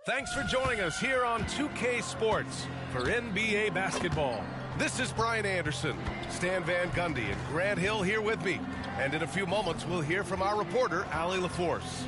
Thanks for joining us here on 2K Sports for NBA basketball. This is Brian Anderson, Stan Van Gundy, and Grant Hill here with me. And in a few moments, we'll hear from our reporter, Allie LaForce.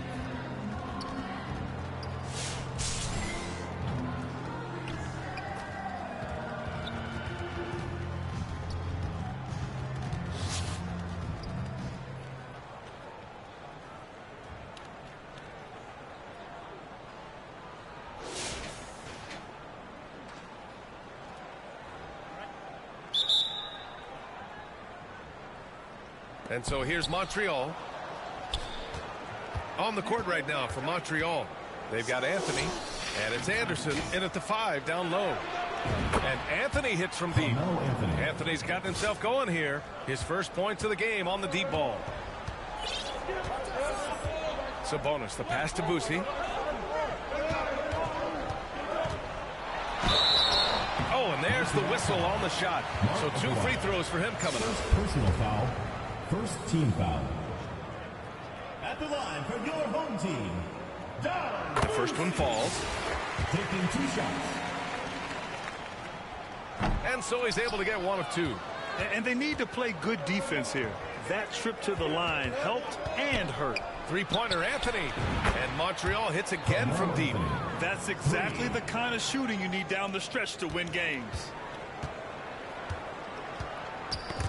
And so here's Montreal. On the court right now for Montreal. They've got Anthony, and it's Anderson in at the 5 down low. And Anthony hits from deep. Anthony's gotten himself going here. His first points of the game on the deep ball. Sabonis, the pass to Boosie. Oh, and there's the whistle on the shot. So 2 free throws for him coming up. Personal foul. First team foul. At the line for your home team. Down. The first one falls. Taking 2 shots. And so he's able to get 1 of 2. And they need to play good defense here. That trip to the line helped and hurt. Three-pointer Anthony. And Montreal hits again from deep. That's exactly the kind of shooting you need down the stretch to win games.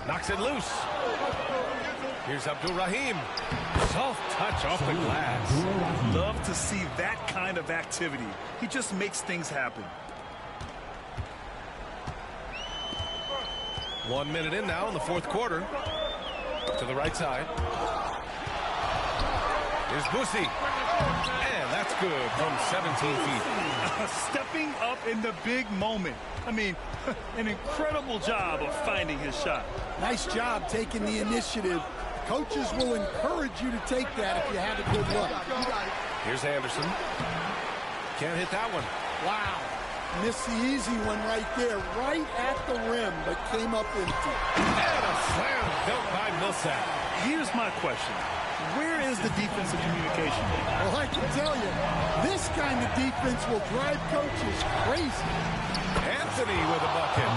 Knocks it loose. Here's Abdul-Rahim. Soft touch off the glass. Love to see that kind of activity. He just makes things happen. 1 minute in now in the fourth quarter. To the right side. Here's Boosie. And that's good from 17 feet. Stepping up in the big moment. I mean, an incredible job of finding his shot. Nice job taking the initiative. Coaches will encourage you to take that if you have a good look. Here's Anderson. Can't hit that one. Wow. Missed the easy one right there, right at the rim, but came up empty. And a slam built by Millsap. Here's my question. Where is the defensive communication? Well, I can tell you, this kind of defense will drive coaches crazy. Anthony with a bucket.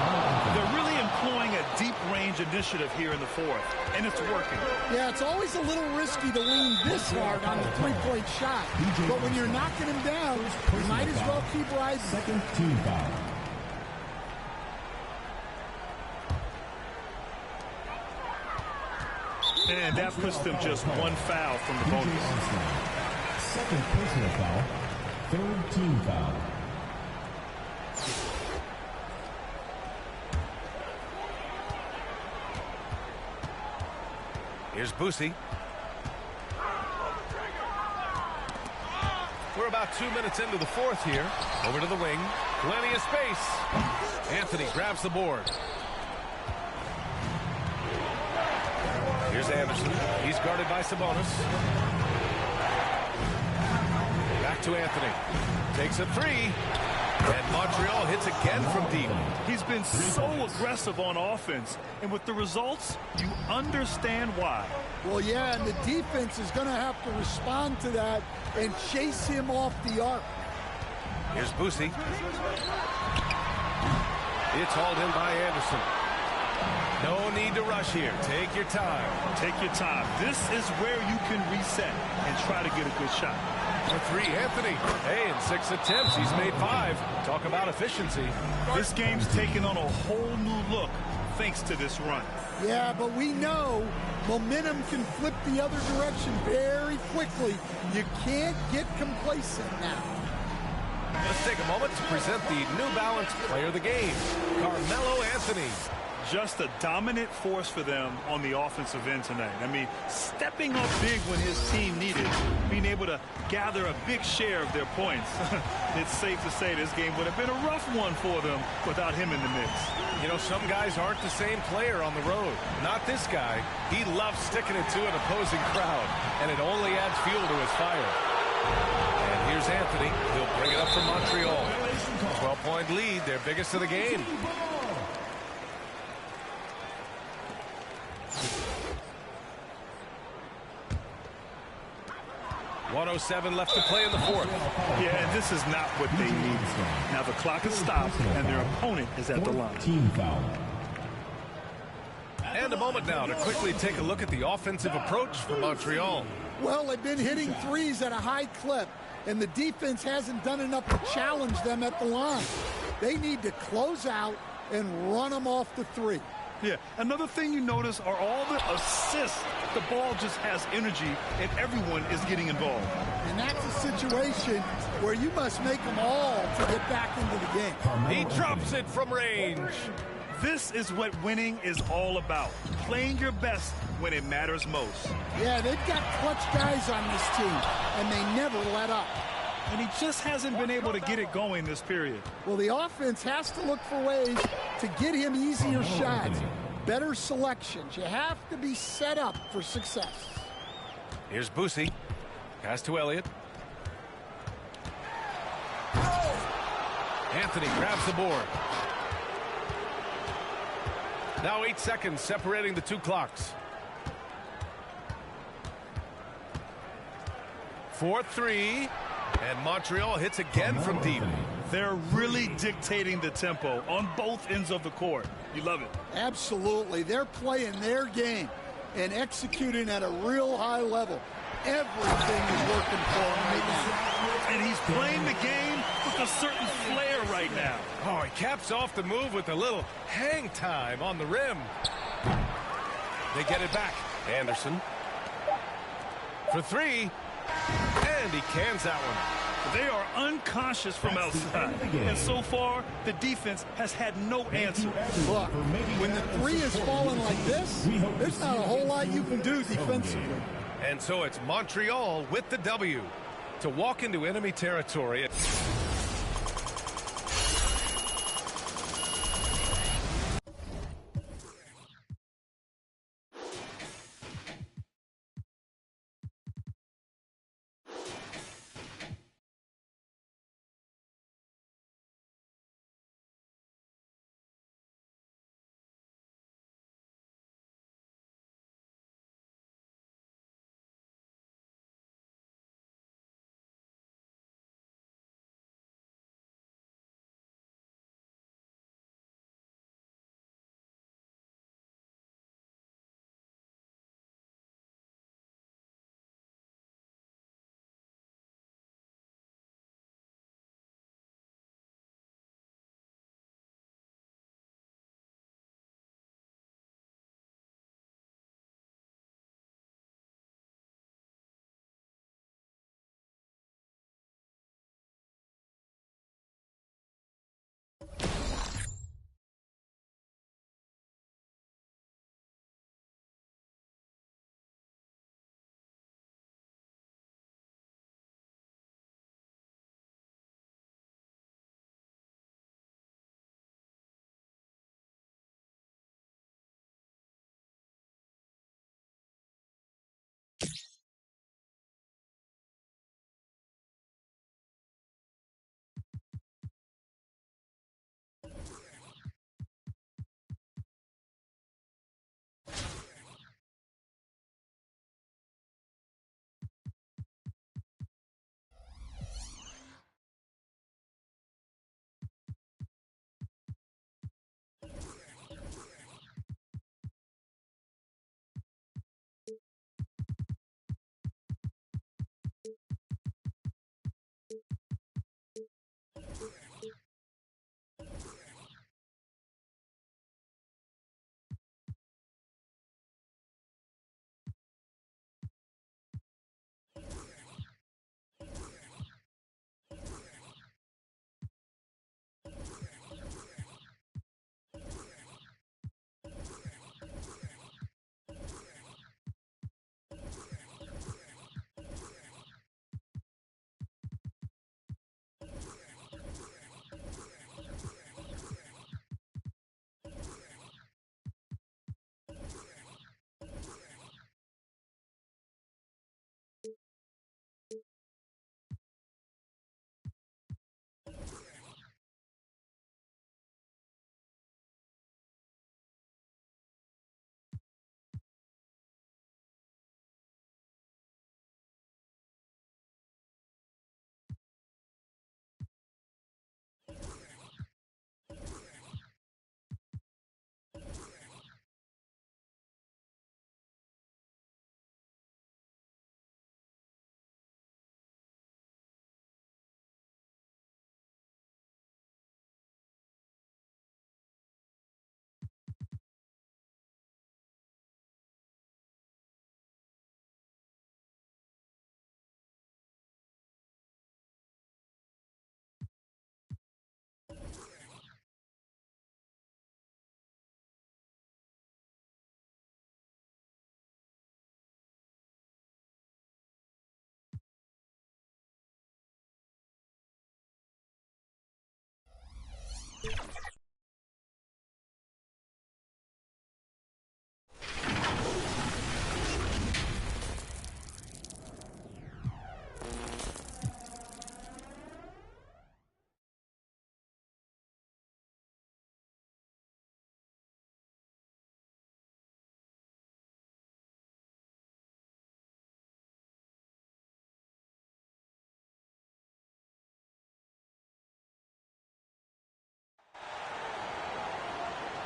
They're really employing a deep-range initiative here in the fourth, and it's working. Yeah, it's always a little risky to lean this hard on the three-point shot. But when you're knocking him down, you might as well keep rising. Second team foul. And that puts them just 1 foul from the bonus. Second personal foul. Third team foul. Here's Boosie. We're about 2 minutes into the fourth here. Over to the wing. Plenty of space. Anthony grabs the board. Here's Anderson. He's guarded by Sabonis. Back to Anthony. Takes a 3. And Montreal hits again from deep. He's been so aggressive on offense. And with the results, you understand why. Well, yeah, and the defense is going to have to respond to that and chase him off the arc. Here's Boosie. It's hauled in by Anderson. No need to rush here. Take your time. Take your time. This is where you can reset and try to get a good shot. For 3, Anthony. Hey, in 6 attempts, he's made 5. Talk about efficiency. This game's taken on a whole new look thanks to this run. Yeah, but we know momentum can flip the other direction very quickly. You can't get complacent now. Let's take a moment to present the New Balance Player of the Game, Carmelo Anthony. Just a dominant force for them on the offensive end tonight. I mean, stepping up big when his team needed, being able to gather a big share of their points. It's safe to say this game would have been a rough one for them without him in the mix. You know, some guys aren't the same player on the road. Not this guy. He loves sticking it to an opposing crowd, and it only adds fuel to his fire. And here's Anthony. He'll bring it up for Montreal. 12-point lead, their biggest of the game. 1:07 left to play in the fourth. Yeah, and this is not what they need. Now the clock is stopped, and their opponent is at the line. Team foul. And a moment now to quickly take a look at the offensive approach for Montreal. Well, they've been hitting threes at a high clip, and the defense hasn't done enough to challenge them at the line. They need to close out and run them off the three. Yeah, another thing you notice are all the assists. The ball just has energy, and everyone is getting involved. And that's a situation where you must make them all to get back into the game. He drops it from range. This is what winning is all about. Playing your best when it matters most. Yeah, they've got clutch guys on this team, and they never let up. And he just hasn't been able to get it going this period. Well, the offense has to look for ways to get him easier shots, better selections. You have to be set up for success. Here's Boosie. Pass to Elliott. Anthony grabs the board. Now 8 seconds separating the two clocks. 4-3. And Montreal hits again from deep. They're really dictating the tempo on both ends of the court. You love it. Absolutely. They're playing their game and executing at a real high level. Everything is working for them right now. And he's playing the game with a certain flair right now. Oh, he caps off the move with a little hang time on the rim. They get it back. Anderson. For three. And he cans that one. They are unconscious from outside. And so far, the defense has had no answer. Look, when the three is falling like this, there's not a whole lot you can do defensively. And so it's Montreal with the W to walk into enemy territory.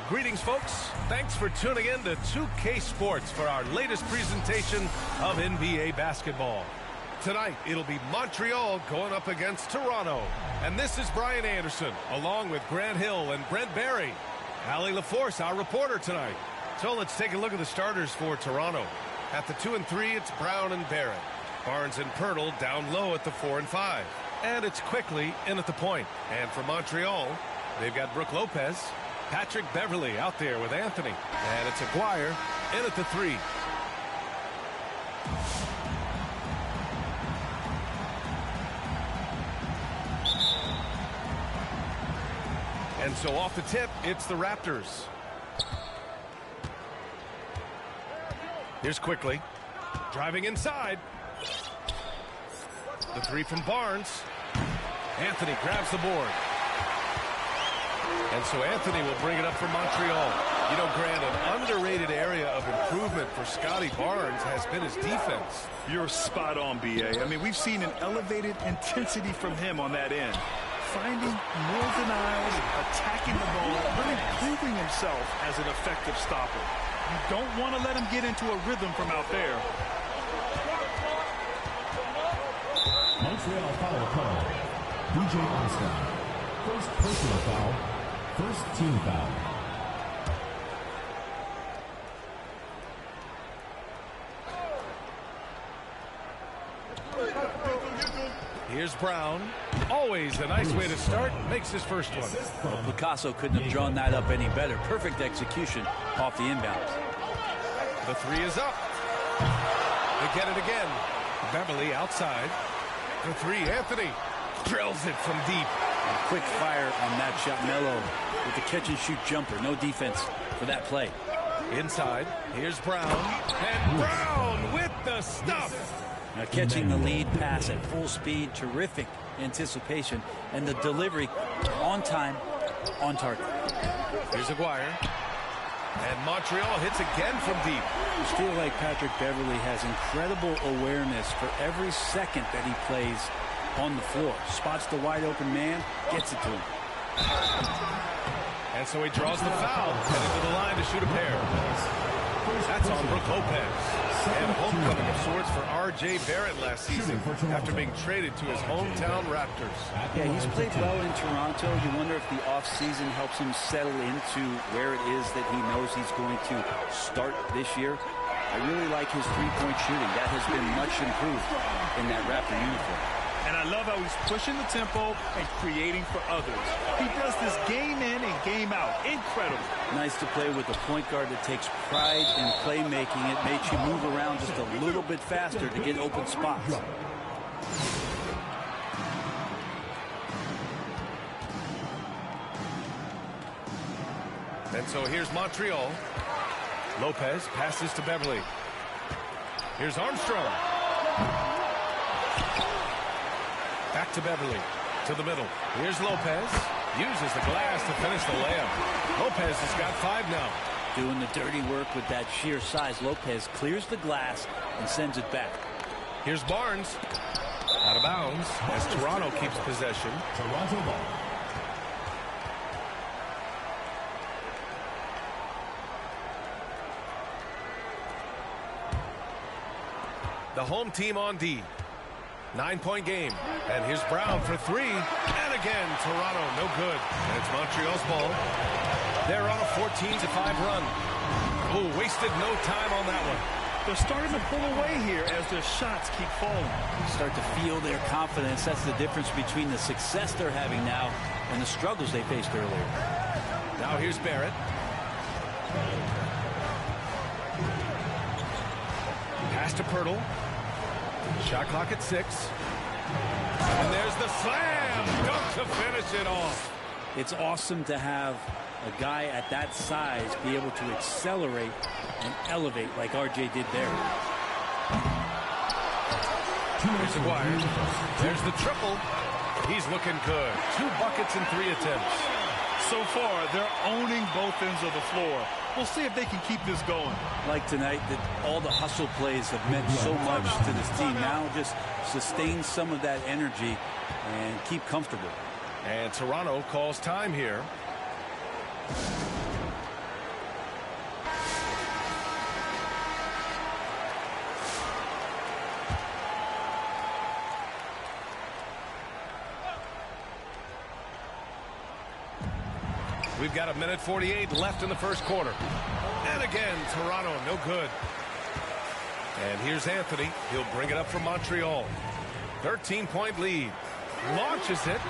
Greetings, folks. Thanks for tuning in to 2K Sports for our latest presentation of NBA basketball. Tonight, it'll be Montreal going up against Toronto. And this is Brian Anderson, along with Grant Hill and Brent Barry. Allie LaForce, our reporter tonight. So let's take a look at the starters for Toronto. At the 2 and 3, it's Brown and Barrett. Barnes and Pirtle down low at the 4 and 5. And it's Quickly in at the point. And for Montreal, they've got Brook Lopez, Patrick Beverley out there with Anthony. And it's Aguirre in at the 3. And so off the tip, it's the Raptors. Here's Quickly. Driving inside. The 3 from Barnes. Anthony grabs the board. And so Anthony will bring it up for Montreal. You know, Grant, an underrated area of improvement for Scotty Barnes has been his defense. You're spot on, B.A. I mean, we've seen an elevated intensity from him on that end. Finding more denials, attacking the ball, really proving himself as an effective stopper. You don't want to let him get into a rhythm from out there. Montreal foul call. DJ Armstrong. First personal foul. First team foul. Here's Brown. Always a nice way to start. Makes his first one. Well, Picasso couldn't have drawn that up any better. Perfect execution off the inbounds. The 3 is up. They get it again. Beverly outside. The 3, Anthony drills it from deep. And quick fire on that shot. Melo with the catch-and-shoot jumper. No defense for that play. Inside. Here's Brown. And Brown with the stuff. Now catching the lead pass at full speed. Terrific anticipation. And the delivery on time, on target. Here's Aguirre. And Montreal hits again from deep. I feel like Patrick Beverley has incredible awareness for every second that he plays on the floor. Spots the wide open man, gets it to him. And so he draws the foul, headed to the line to shoot a pair. That's on Brook Lopez. And homecoming of sorts for R.J. Barrett last season after being traded to his hometown Raptors. Yeah, he's played well in Toronto. You wonder if the offseason helps him settle into where it is that he knows he's going to start this year. I really like his three-point shooting. That has been much improved in that Raptor uniform. And I love how he's pushing the tempo and creating for others. He does this game in and game out. Incredible. Nice to play with a point guard that takes pride in playmaking. It makes you move around just a little bit faster to get open spots. And so here's Montreal. Lopez passes to Beverly. Here's Armstrong. Back to Beverly. To the middle. Here's Lopez. Uses the glass to finish the layup. Lopez has got 5 now. Doing the dirty work with that sheer size. Lopez clears the glass and sends it back. Here's Barnes. Out of bounds as Toronto keeps possession. Toronto ball. The home team on D. 9-point game. And here's Brown for 3. And again, Toronto, no good. And it's Montreal's ball. They're on a 14-5 run. Oh, wasted no time on that one. They're starting to pull away here as their shots keep falling. Start to feel their confidence. That's the difference between the success they're having now and the struggles they faced earlier. Now here's Barrett. Pass to Pirtle. Shot clock at 6. And there's the slam dunk to finish it off. It's awesome to have a guy at that size be able to accelerate and elevate like RJ did there. Here's Aguirre. There's the triple. He's looking good. 2 buckets in 3 attempts. So far, they're owning both ends of the floor. We'll see if they can keep this going. Like tonight, that all the hustle plays have meant so much to this team. Now just sustain some of that energy and keep comfortable. And Toronto calls time here. We've got 1:48 left in the first quarter. And again, Toronto, no good. And here's Anthony. He'll bring it up for Montreal. 13-point lead. Launches it.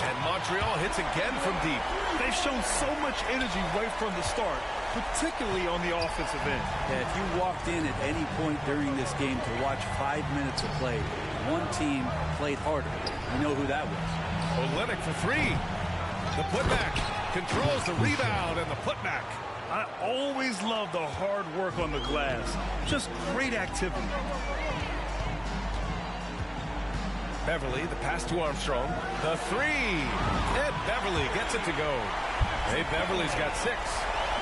And Montreal hits again from deep. They've shown so much energy right from the start, particularly on the offensive end. Yeah, if you walked in at any point during this game to watch 5 minutes of play, one team played harder. You know who that was. Olynyk for three. The putback. Controls the rebound and the putback. I always love the hard work on the glass. Just great activity. Beverly, the pass to Armstrong. The three. Ed Beverly gets it to go. Hey, Beverly's got 6.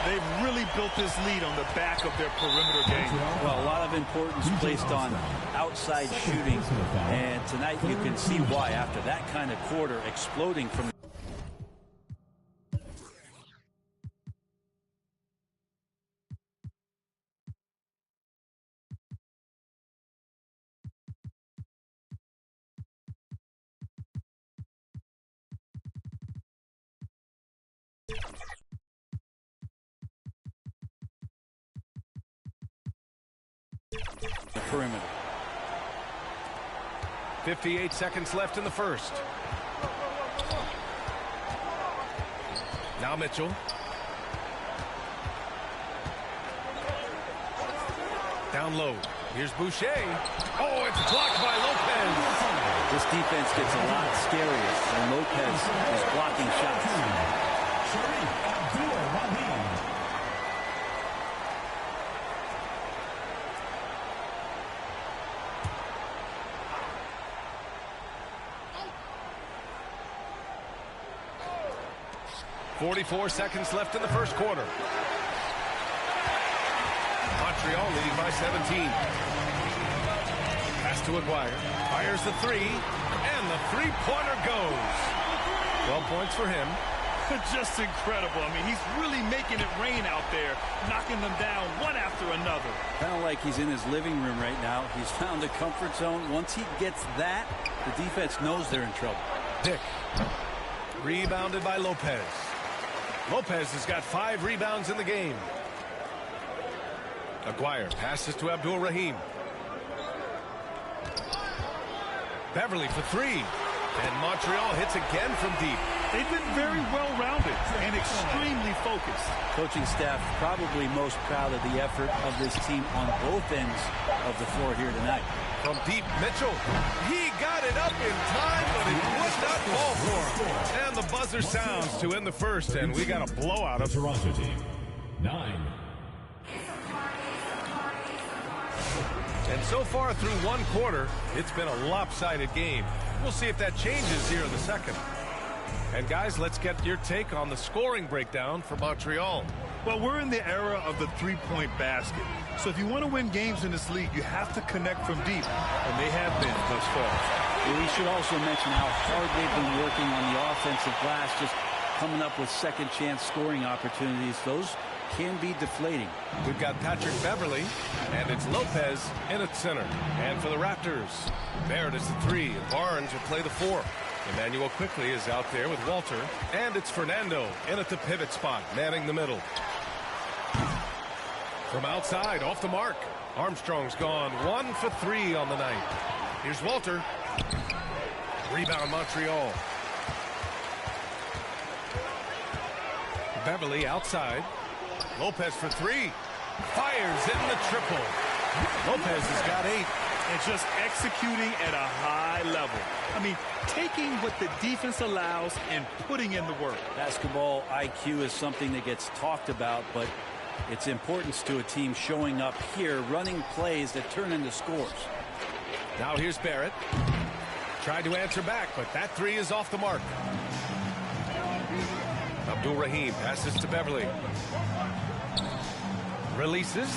They've really built this lead on the back of their perimeter game. Well, a lot of importance placed on outside shooting. And tonight you can see why after that kind of quarter exploding from the perimeter. 58 seconds left in the first. Now Mitchell. Down low. Here's Boucher. Oh, it's blocked by Lopez. This defense gets a lot scarier when Lopez is blocking shots. 44 seconds left in the first quarter. Montreal leading by 17. Pass to Aguirre. Fires the three. And the three-pointer goes. 12 points for him. Just incredible. I mean, he's really making it rain out there, knocking them down one after another. Kind of like he's in his living room right now. He's found a comfort zone. Once he gets that, the defense knows they're in trouble. Dick. Rebounded by Lopez. Lopez has got 5 rebounds in the game. Aguirre passes to Abdul-Rahim. Beverly for 3. And Montreal hits again from deep. They've been very well-rounded and extremely focused. Coaching staff probably most proud of the effort of this team on both ends of the floor here tonight. From deep, Mitchell. He got it up in time, but it would not fall for him. And the buzzer sounds to end the first, and we got a blowout of Toronto team. 9. And so far through one quarter, it's been a lopsided game. We'll see if that changes here in the second. And guys, let's get your take on the scoring breakdown for Montreal. Well, we're in the era of the three-point basket. So if you want to win games in this league, you have to connect from deep. And they have been thus far. We should also mention how hard they've been working on the offensive glass, just coming up with second-chance scoring opportunities. Those can be deflating. We've got Patrick Beverly, and it's Lopez in at center. And for the Raptors, Barrett is the 3, and Barnes will play the 4. Emmanuel quickly is out there with Walter, and it's Fernando in at the pivot spot, manning the middle. From outside, off the mark. Armstrong's gone 1 for 3 on the night. Here's Walter. Rebound Montreal. Beverly outside. Lopez for 3. Fires in the triple. Lopez has got 8. And just executing at a high level. I mean, taking what the defense allows and putting in the work. Basketball IQ is something that gets talked about, but its importance to a team showing up here, running plays that turn into scores. Now here's Barrett. Tried to answer back, but that 3 is off the mark. Abdul-Rahim passes to Beverly. Releases.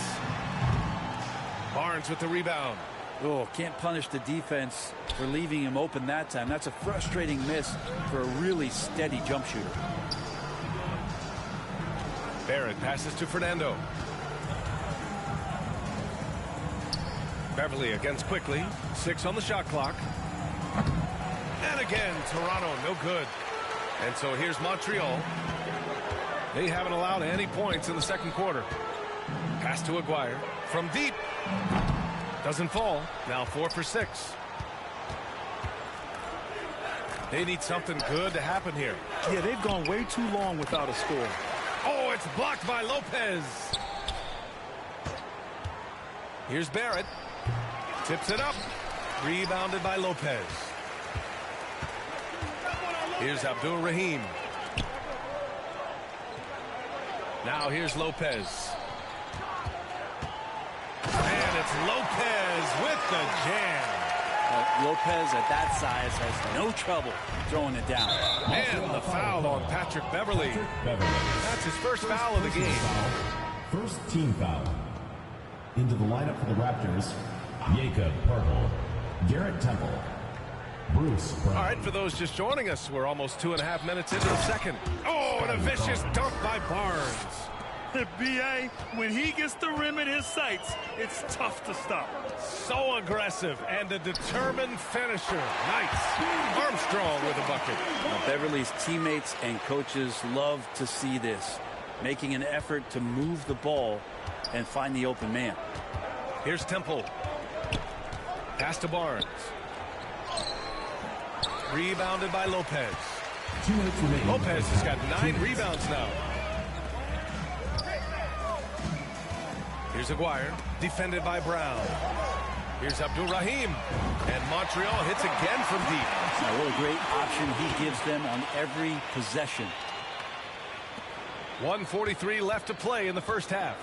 Barnes with the rebound. Oh, can't punish the defense for leaving him open that time. That's a frustrating miss for a really steady jump shooter. Barrett passes to Fernando. Beverly against quickly. 6 on the shot clock. And again, Toronto, no good. And so here's Montreal. They haven't allowed any points in the second quarter. Pass to Aguirre from deep. Doesn't fall. Now 4 for 6. They need something good to happen here. Yeah, they've gone way too long without a score. Oh, it's blocked by Lopez. Here's Barrett. Tips it up. Rebounded by Lopez. Here's Abdul Rahim. Now here's Lopez. And it's Lopez with the jam. Lopez at that size has no trouble throwing it down. And the foul on Patrick Beverly. That's his first foul of the game. First team foul. Into the lineup for the Raptors, Jakob Poeltl, Garrett Temple, Bruce Brown. All right, for those just joining us, we're almost 2.5 minutes into the second. Oh, and a vicious dunk by Barnes. B.A., when he gets the rim in his sights, it's tough to stop. So aggressive and a determined finisher. Nice. Armstrong with a bucket. Now, Beverly's teammates and coaches love to see this, making an effort to move the ball and find the open man. Here's Temple. Pass to Barnes. Rebounded by Lopez. Lopez has got 9 rebounds now. Here's Aguirre, defended by Brown. Here's Abdul Rahim. And Montreal hits again from deep. Now, what a great option he gives them on every possession. 1:43 left to play in the first half.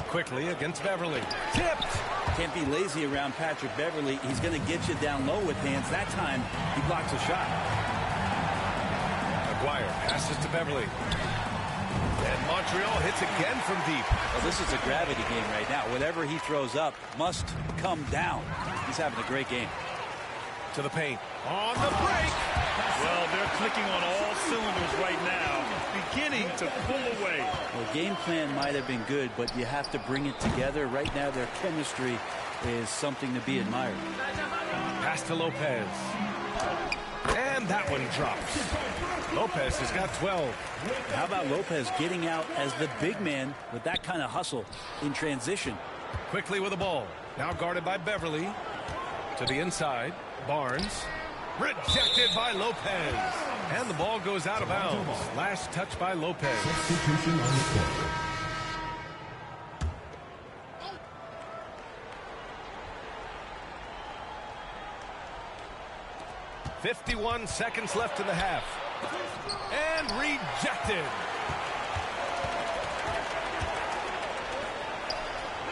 Quickly against Beverly. Tipped. Can't be lazy around Patrick Beverly. He's going to get you down low with hands. That time, he blocks a shot. Aguirre passes to Beverly. And Montreal hits again from deep. Well, this is a gravity game right now. Whatever he throws up must come down. He's having a great game. To the paint. On the break. Well, they're clicking on all cylinders right now, beginning to pull away. Well, game plan might have been good, but you have to bring it together. Right now, their chemistry is something to be admired. Pass to Lopez. And that one drops. Lopez has got 12. How about Lopez getting out as the big man with that kind of hustle in transition? Quickly with the ball. Now guarded by Beverly. To the inside. Barnes. Rejected by Lopez. And the ball goes out of bounds. Last touch by Lopez. Substitution on the court. .51 seconds left in the half. And rejected.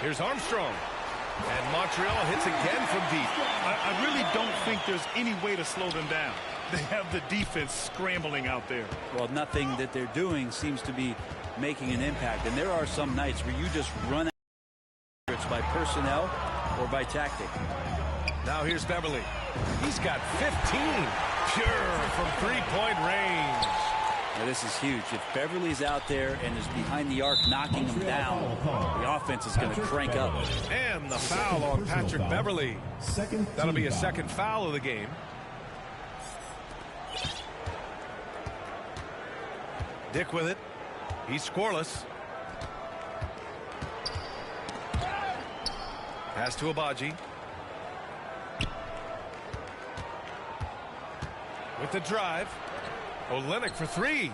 Here's Armstrong. And Montreal hits again from deep. I really don't think there's any way to slow them down. They have the defense scrambling out there. Well, nothing that they're doing seems to be making an impact. And there are some nights where you just run out. It's by personnel or by tactic. Now here's Beverly. He's got 15. Pure from three-point range. Now this is huge. If Beverly's out there and is behind the arc knocking him down, the offense is going to crank up. And the foul on Patrick Beverly. That'll be a second foul of the game. Dick with it. He's scoreless. Pass to Abaji. With the drive. Olynyk for 3.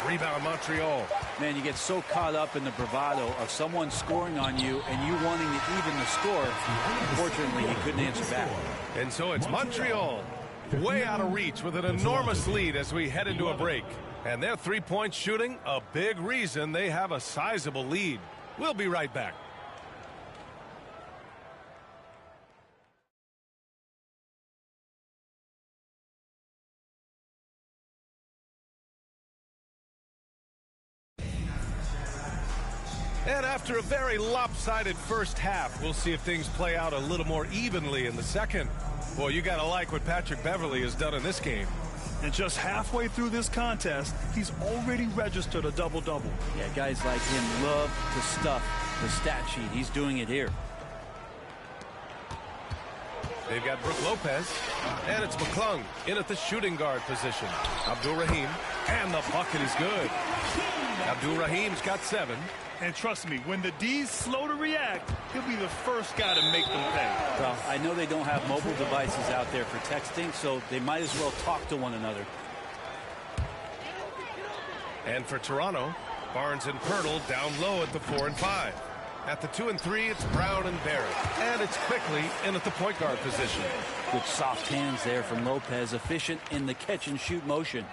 Rebound Montreal. Man, you get so caught up in the bravado of someone scoring on you and you wanting to even the score. Fortunately, he couldn't answer back. And so it's Montreal way out of reach with an enormous lead as we head into a break. And their three-point shooting, a big reason they have a sizable lead. We'll be right back. And after a very lopsided first half, we'll see if things play out a little more evenly in the second. Boy, you got to like what Patrick Beverly has done in this game. And just halfway through this contest, he's already registered a double-double. Yeah, guys like him love to stuff the stat sheet. He's doing it here. They've got Brook Lopez, and it's McClung in at the shooting guard position. Abdul-Rahim, and the bucket is good. Abdul-Rahim's got 7. And trust me, when the D's slow to react, he'll be the first guy to make them pay. Well, I know they don't have mobile devices out there for texting, so they might as well talk to one another. And for Toronto, Barnes and Pirtle down low at the 4 and 5. At the 2 and 3, it's Brown and Barrett. And it's quickly in at the point guard position. Good soft hands there from Lopez, efficient in the catch and shoot motion.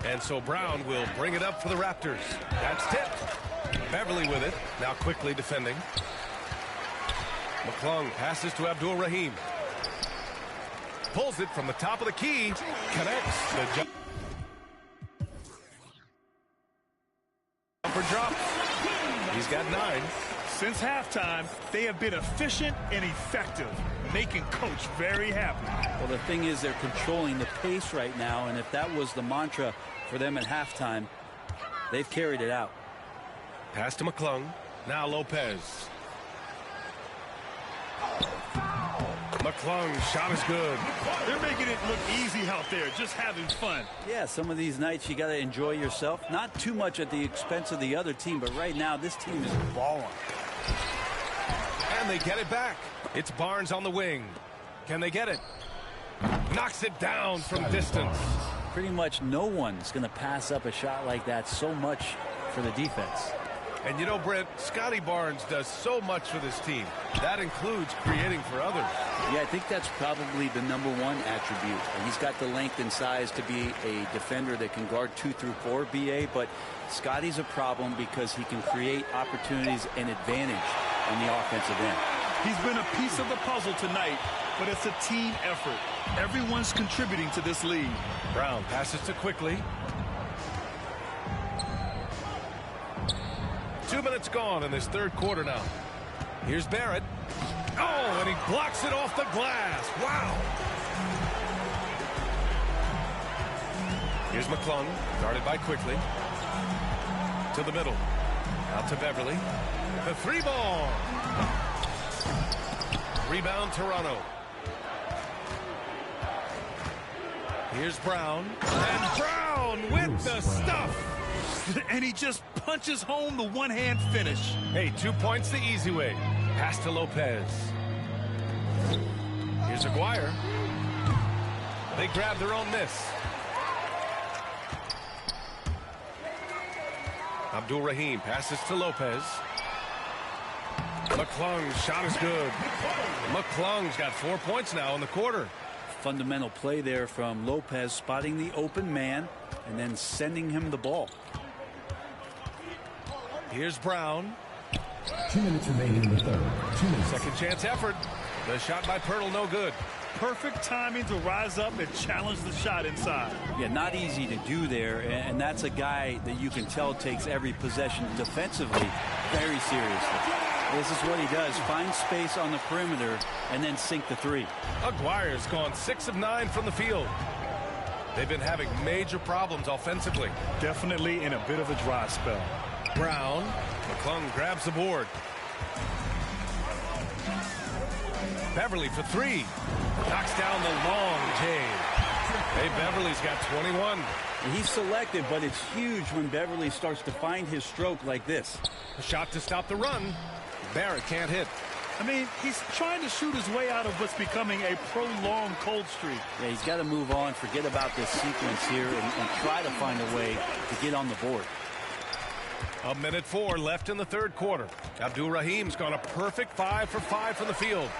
And so Brown will bring it up for the Raptors. That's tipped. Beverly with it, now quickly defending. McClung passes to Abdul-Rahim. Pulls it from the top of the key. Connects. The jumper drop. He's got 9. Since halftime, they have been efficient and effective, making Coach very happy. Well, the thing is, they're controlling the pace right now, and if that was the mantra for them at halftime, they've carried it out. Pass to McClung. Now Lopez. McClung's shot is good. They're making it look easy out there, just having fun. Yeah, some of these nights you got to enjoy yourself. Not too much at the expense of the other team, but right now this team is balling. And they get it back. It's Barnes on the wing. Can they get it? Knocks it down from distance. Pretty much no one's going to pass up a shot like that so much for the defense. And you know, Brent, Scotty Barnes does so much for this team. That includes creating for others. Yeah, I think that's probably the #1 attribute. And he's got the length and size to be a defender that can guard 2 through 4, BA, but Scotty's a problem because he can create opportunities and advantage on the offensive end. He's been a piece of the puzzle tonight, but it's a team effort. Everyone's contributing to this lead. Brown passes to quickly. 2 minutes gone in this third quarter now. Here's Barrett. Oh, and he blocks it off the glass. Wow. Here's McClung, guarded by Quickly. To the middle. Out to Beverly. The 3 ball. Rebound Toronto. Here's Brown. And Brown with the stuff. And he just punches home the one-hand finish. Hey, 2 points the easy way. Pass to Lopez. Here's Aguirre. They grab their own miss. Abdul-Rahim passes to Lopez. McClung's shot is good. McClung's got 4 points now in the quarter. Fundamental play there from Lopez, spotting the open man and then sending him the ball. Here's Brown. 2 minutes remaining in the third. 2 minutes. Second chance effort. The shot by Pirtle, no good. Perfect timing to rise up and challenge the shot inside. Yeah, not easy to do there, and that's a guy that you can tell takes every possession defensively very seriously. This is what he does, find space on the perimeter and then sink the 3. Aguirre's gone 6 of 9 from the field. They've been having major problems offensively. Definitely in a bit of a dry spell. Brown. McClung grabs the board. Beverly for 3. Knocks down the long J. Hey, Beverly's got 21. He's selective, but it's huge when Beverly starts to find his stroke like this. A shot to stop the run. Barrett can't hit. I mean, he's trying to shoot his way out of what's becoming a prolonged cold streak. Yeah, he's got to move on, forget about this sequence here, and try to find a way to get on the board. 1:04 left in the third quarter. Abdul-Rahim's gone a perfect 5 for 5 from the field.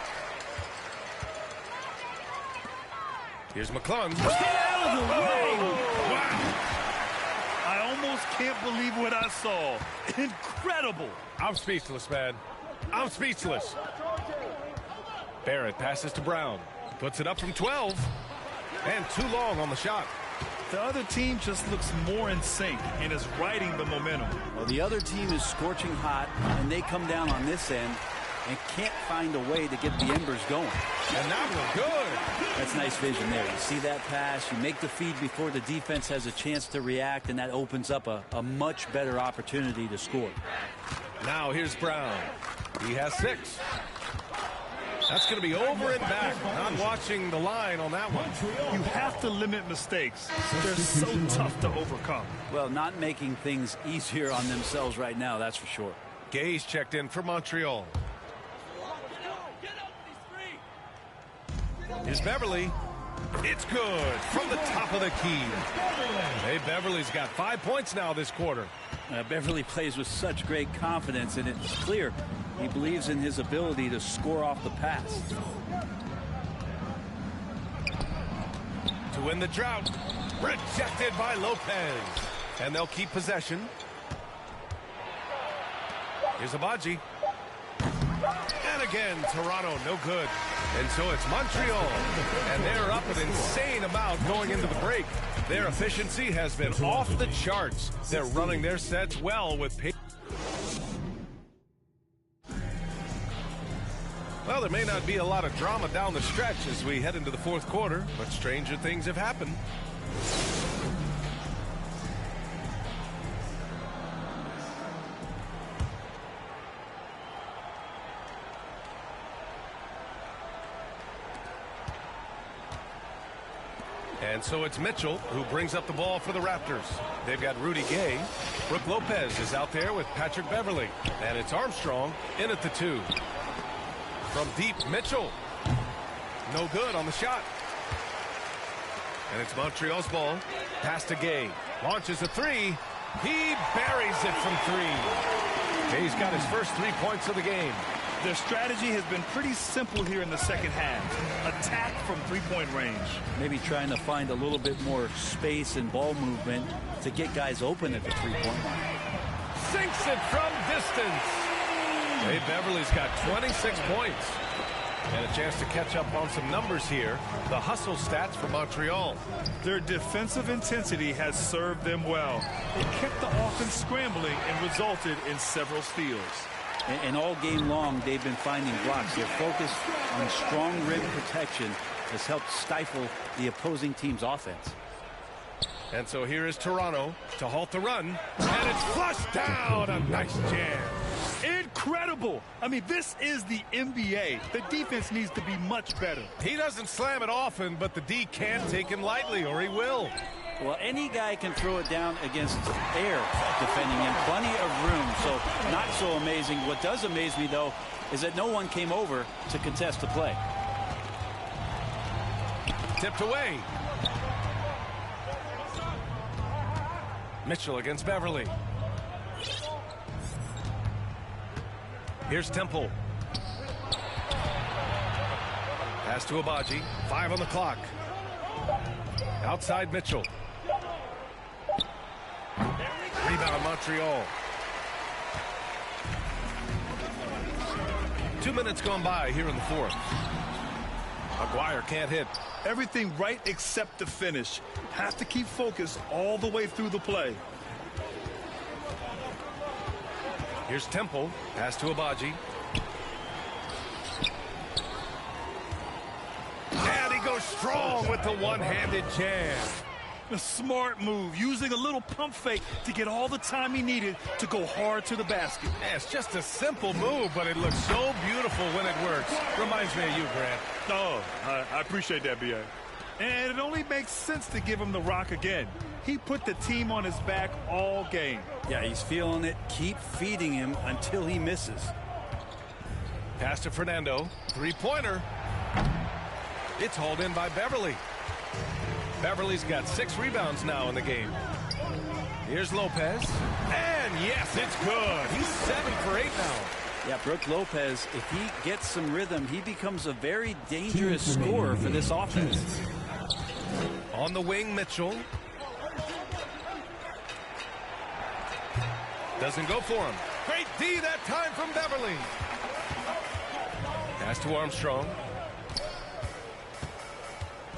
Here's McClung. Get out of the way! Wow. I almost can't believe what I saw. Incredible. I'm speechless, man. I'm speechless. Barrett passes to Brown. Puts it up from 12. And too long on the shot. The other team just looks more in sync and is riding the momentum. Well, the other team is scorching hot, and they come down on this end and can't find a way to get the embers going. And that was good. That's nice vision there. You see that pass, you make the feed before the defense has a chance to react, and that opens up a much better opportunity to score. Now here's Brown. He has 6. That's going to be over and back. Not watching the line on that one. You have to limit mistakes. They're so tough to overcome. Well, not making things easier on themselves right now, that's for sure. Gay's checked in for Montreal. Here's Beverly. It's good from the top of the key. Hey, Beverly's got 5 points now this quarter. Beverly plays with such great confidence, and it's clear he believes in his ability to score off the pass. To win the drought. Rejected by Lopez. And they'll keep possession. Here's Abaji. And again, Toronto, no good. And so it's Montreal. And they're up an insane amount going into the break. Their efficiency has been off the charts. They're running their sets well with pace. Well, there may not be a lot of drama down the stretch as we head into the fourth quarter, but stranger things have happened. And so it's Mitchell who brings up the ball for the Raptors. They've got Rudy Gay. Brooke Lopez is out there with Patrick Beverly. And it's Armstrong in at the 2. From deep, Mitchell. No good on the shot. And it's Montreal's ball. Pass to Gay. Launches a 3. He buries it from 3. Gay's got his first 3 points of the game. Their strategy has been pretty simple here in the second half. Attack from three-point range. Maybe trying to find a little bit more space and ball movement to get guys open at the three-point line. Sinks it from distance. Hey, Beverly's got 26 points. And a chance to catch up on some numbers here. The hustle stats for Montreal. Their defensive intensity has served them well. It kept the offense scrambling and resulted in several steals. And all game long, they've been finding blocks. Their focus on strong rim protection has helped stifle the opposing team's offense. And so here is Toronto to halt the run. And it's flushed down. A nice jam. Incredible. I mean, this is the NBA. The defense needs to be much better. He doesn't slam it often, but the D can't take him lightly, or he will. Well, any guy can throw it down against air defending him. Plenty of room, so not so amazing. What does amaze me, though, is that no one came over to contest the play. Tipped away. Mitchell against Beverly. Here's Temple. Pass to Abaji. 5 on the clock. Outside Mitchell. Rebound Montreal. 2 minutes gone by here in the fourth. Maguire can't hit. Everything right except the finish. Have to keep focused all the way through the play. Here's Temple. Pass to Abaji. And he goes strong with the one-handed jam. A smart move, using a little pump fake to get all the time he needed to go hard to the basket. Yeah, it's just a simple move, but it looks so beautiful when it works. Reminds me of you, Grant. Oh, I appreciate that, B.A. And it only makes sense to give him the rock again. He put the team on his back all game. Yeah, he's feeling it. Keep feeding him until he misses. Pass to Fernando. Three-pointer. It's hauled in by Beverly. Beverly's got 6 rebounds now in the game. Here's Lopez. And yes, it's good. He's 7 for 8 now. Yeah, Brooke Lopez, if he gets some rhythm, he becomes a very dangerous scorer for this offense. On the wing, Mitchell. Doesn't go for him. Great D that time from Beverly. Pass to Armstrong.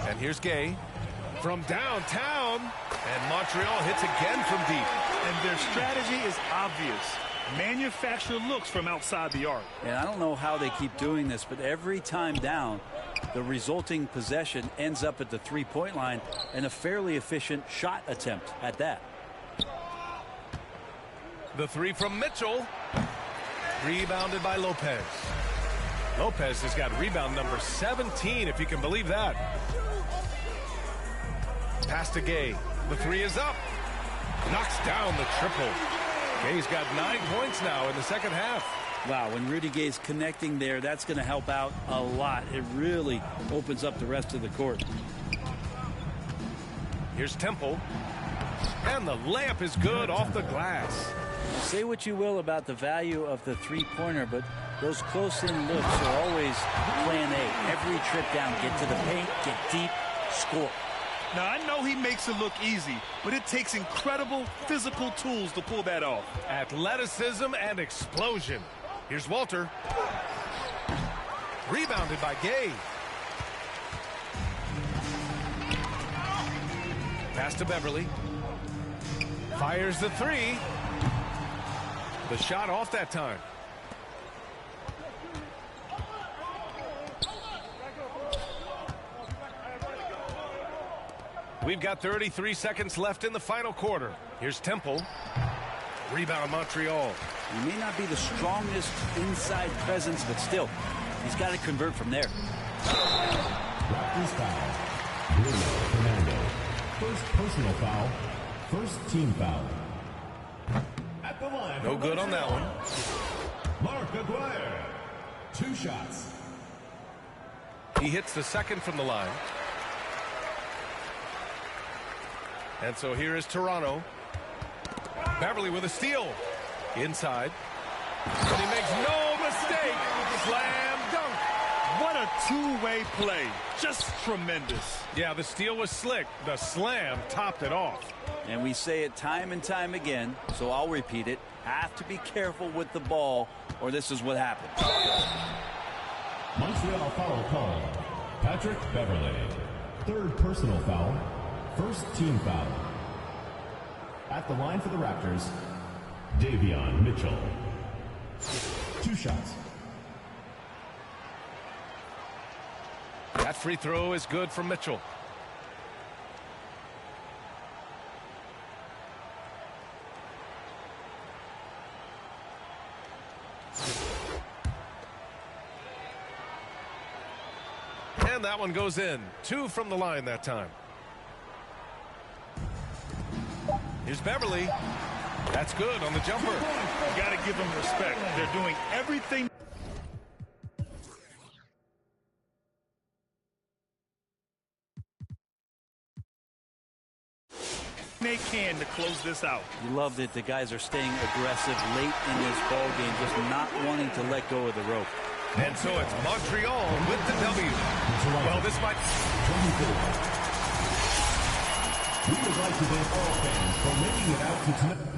And here's Gay. From downtown, and Montreal hits again from deep. And their strategy is obvious. Manufacture looks from outside the arc. And I don't know how they keep doing this, but every time down, the resulting possession ends up at the three-point line, and a fairly efficient shot attempt at that. The 3 from Mitchell. Rebounded by Lopez. Lopez has got rebound number 17, if you can believe that. Pass to Gay. The three is up. Knocks down the triple. Gay's got 9 points now in the second half. Wow, when Rudy Gay's connecting there, that's going to help out a lot. It really opens up the rest of the court. Here's Temple. And the layup is good off the glass. Say what you will about the value of the three-pointer, but those close-in looks are always plan A. Every trip down, get to the paint, get deep, score. Now, I know he makes it look easy, but it takes incredible physical tools to pull that off. Athleticism and explosion. Here's Walter. Rebounded by Gay. Pass to Beverly. Fires the three. The shot off that time. We've got 33 seconds left in the final quarter. Here's Temple. Rebound Montreal. He may not be the strongest inside presence, but still, he's got to convert from there. Raptors foul. Bruno Fernando. First personal foul. First team foul. At the line. No good on that one. Mark Aguirre. 2 shots. He hits the second from the line. And so here is Toronto. Beverly with a steal. Inside. And he makes no mistake. Slam dunk. What a two-way play. Just tremendous. Yeah, the steal was slick. The slam topped it off. And we say it time and time again, so I'll repeat it. Have to be careful with the ball, or this is what happens. Montreal foul called. Patrick Beverly. Third personal foul. First team foul. At the line for the Raptors, Davion Mitchell. 2 shots. That free throw is good for Mitchell. And that one goes in. 2 from the line that time. Here's Beverly. That's good on the jumper. You got to give them respect. They're doing everything they can to close this out. You love that the guys are staying aggressive late in this ball game, just not wanting to let go of the rope. And so it's Montreal with the W. Well, this might... We would like to thank all fans for making it out to tonight.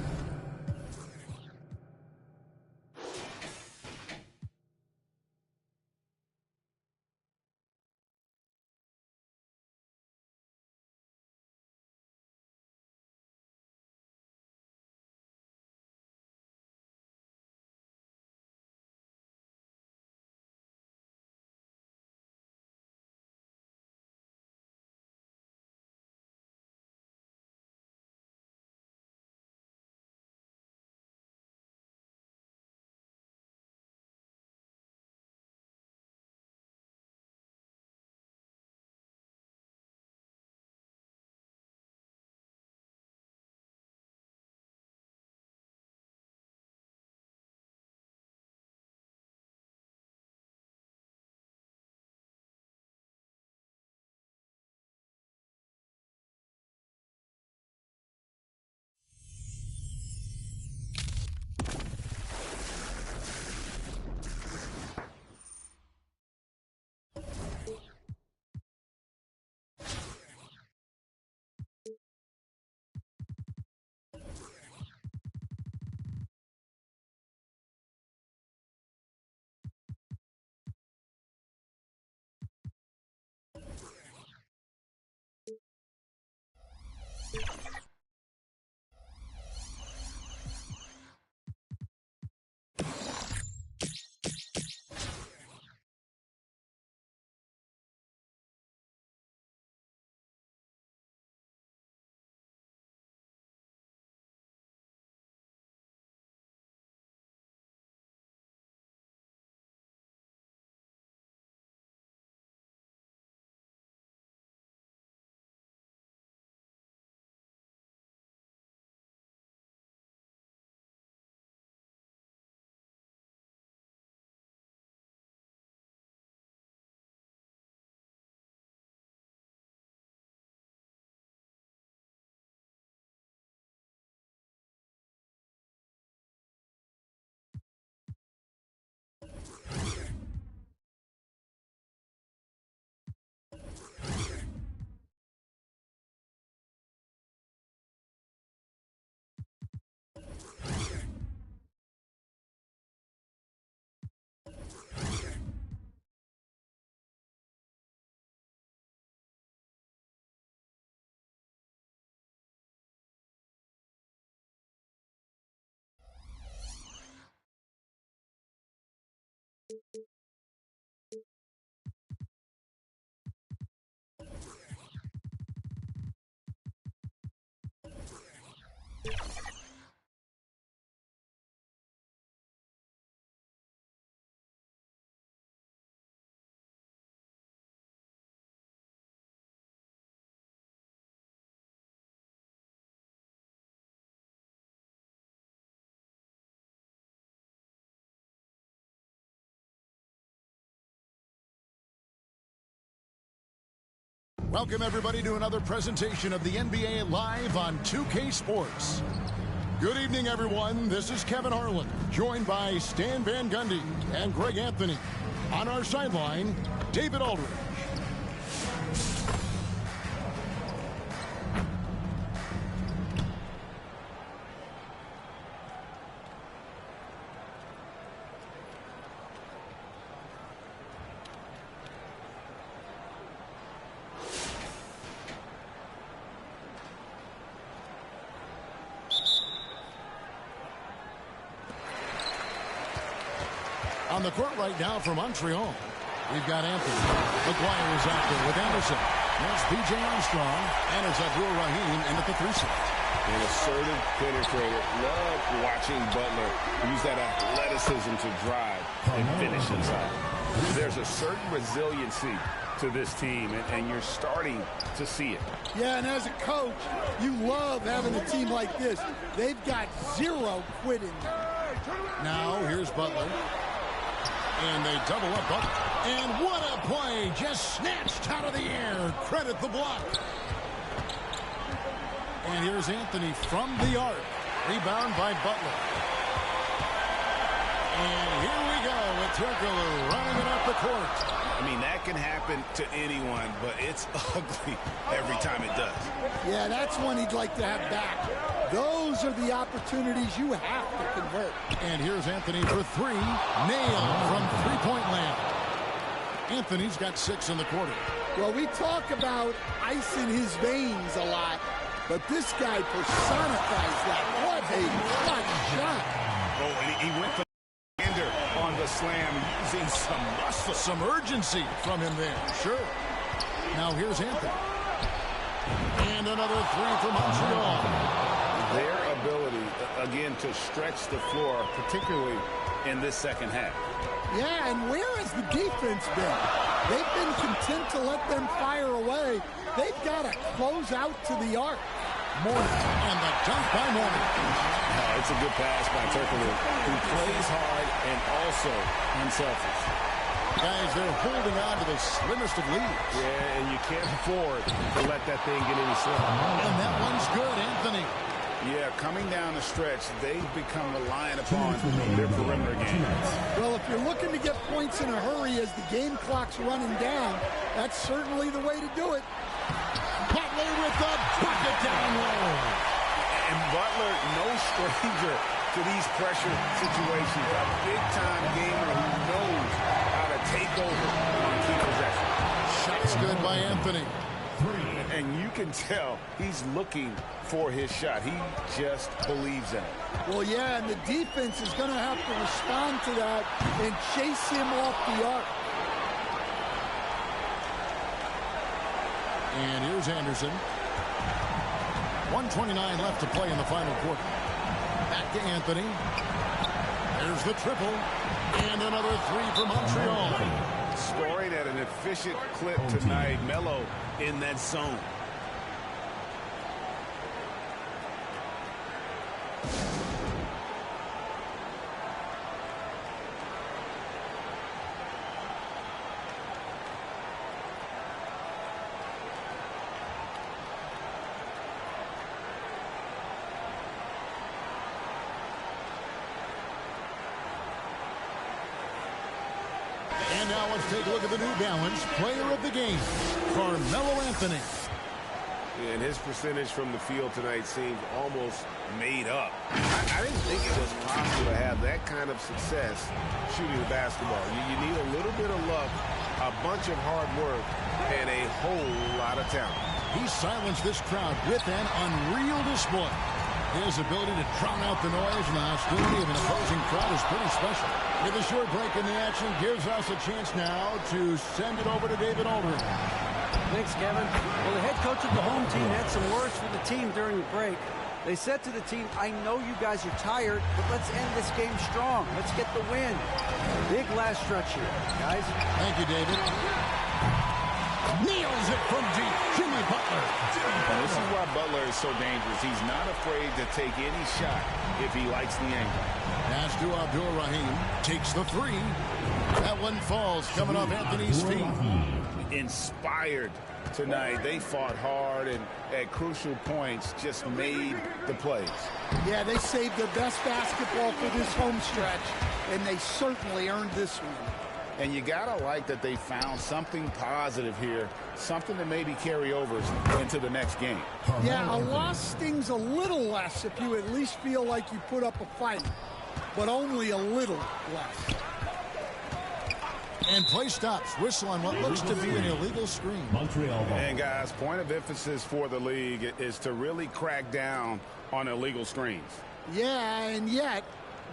Welcome, everybody, to another presentation of the NBA Live on 2K Sports. Good evening, everyone. This is Kevin Harlan, joined by Stan Van Gundy and Greg Anthony. On our sideline, David Aldridge. On the court right now for Montreal, we've got Anthony. McGuire is out there with Anderson. There's P.J. Armstrong, and it's Abdul Rahim in at the 3 slot. An assertive penetrator. Love watching Butler use that athleticism to drive and finish inside. There's a certain resiliency to this team, and you're starting to see it. Yeah, and as a coach, you love having a team like this. They've got zero quitting. Now, here's Butler. And they double up Butler. And what a play! Just snatched out of the air. Credit the block. And here's Anthony from the arc. Rebound by Butler. And here we go with Turkoglu running it up the court. I mean, that can happen to anyone, but it's ugly every time it does. Yeah, that's one he'd like to have back. Those are the opportunities you have to convert. And here's Anthony for 3. Nailed from three-point land. Anthony's got 6 in the quarter. Well, we talk about ice in his veins a lot, but this guy personifies that. What a clutch shot. Oh, and he went for the hander on the slam, using some muscle. Some urgency from him there. Sure. Now here's Anthony. And another 3 for Montreal. Their ability, again, to stretch the floor, particularly in this second half. Yeah, and where has the defense been? They've been content to let them fire away. They've got to close out to the arc. Morning, and the dunk by Morning. Oh, it's a good pass by Turkoglu, who plays hard and also unselfish. Guys, they're holding on to the slimmest of leads. Yeah, and you can't afford to let that thing get any slimmer. And that one's good, Anthony. Yeah, coming down the stretch, they've become reliant upon their perimeter game. Well, if you're looking to get points in a hurry as the game clock's running down, that's certainly the way to do it. Butler with the bucket down low. And Butler, no stranger to these pressure situations. A big-time gamer who knows how to take over on key possession. Shot's good by Anthony. And you can tell he's looking for his shot. He just believes in it. Well, yeah, and the defense is going to have to respond to that and chase him off the arc. And here's Anderson. 1:29 left to play in the final quarter. Back to Anthony. There's the triple. And another 3 for Montreal. Scoring at an efficient clip tonight. Melo in that zone. And now let's take a look at the New Balance player of the game, Carmelo Anthony. And his percentage from the field tonight seems almost made up. I didn't think it was possible to have that kind of success shooting the basketball. You need a little bit of luck, a bunch of hard work, and a whole lot of talent. He silenced this crowd with an unreal display. His ability to drown out the noise and the hostility of an opposing crowd is pretty special. With a short break in the action gives us a chance now to send it over to David Aldridge. Thanks, Kevin. Well, the head coach of the home team had some words for the team during the break. They said to the team, I know you guys are tired, but let's end this game strong. Let's get the win. Big last stretch here, guys. Thank you, David. Nails it from deep. Jimmy Butler. And this is why Butler is so dangerous. He's not afraid to take any shot if he likes the angle. Pass to Abdul-Rahim. Takes the three. That one falls coming off Anthony's feet. Inspired tonight. They fought hard and at crucial points just made the plays. Yeah, they saved their best basketball for this home stretch, and they certainly earned this one. And you gotta like that they found something positive here, something to maybe carry over into the next game. Yeah, a loss stings a little less if you at least feel like you put up a fight, but only a little less. And play stops. Whistle on what looks to be an illegal screen. Montreal ball. And guys, point of emphasis for the league is to really crack down on illegal screens. Yeah, and yet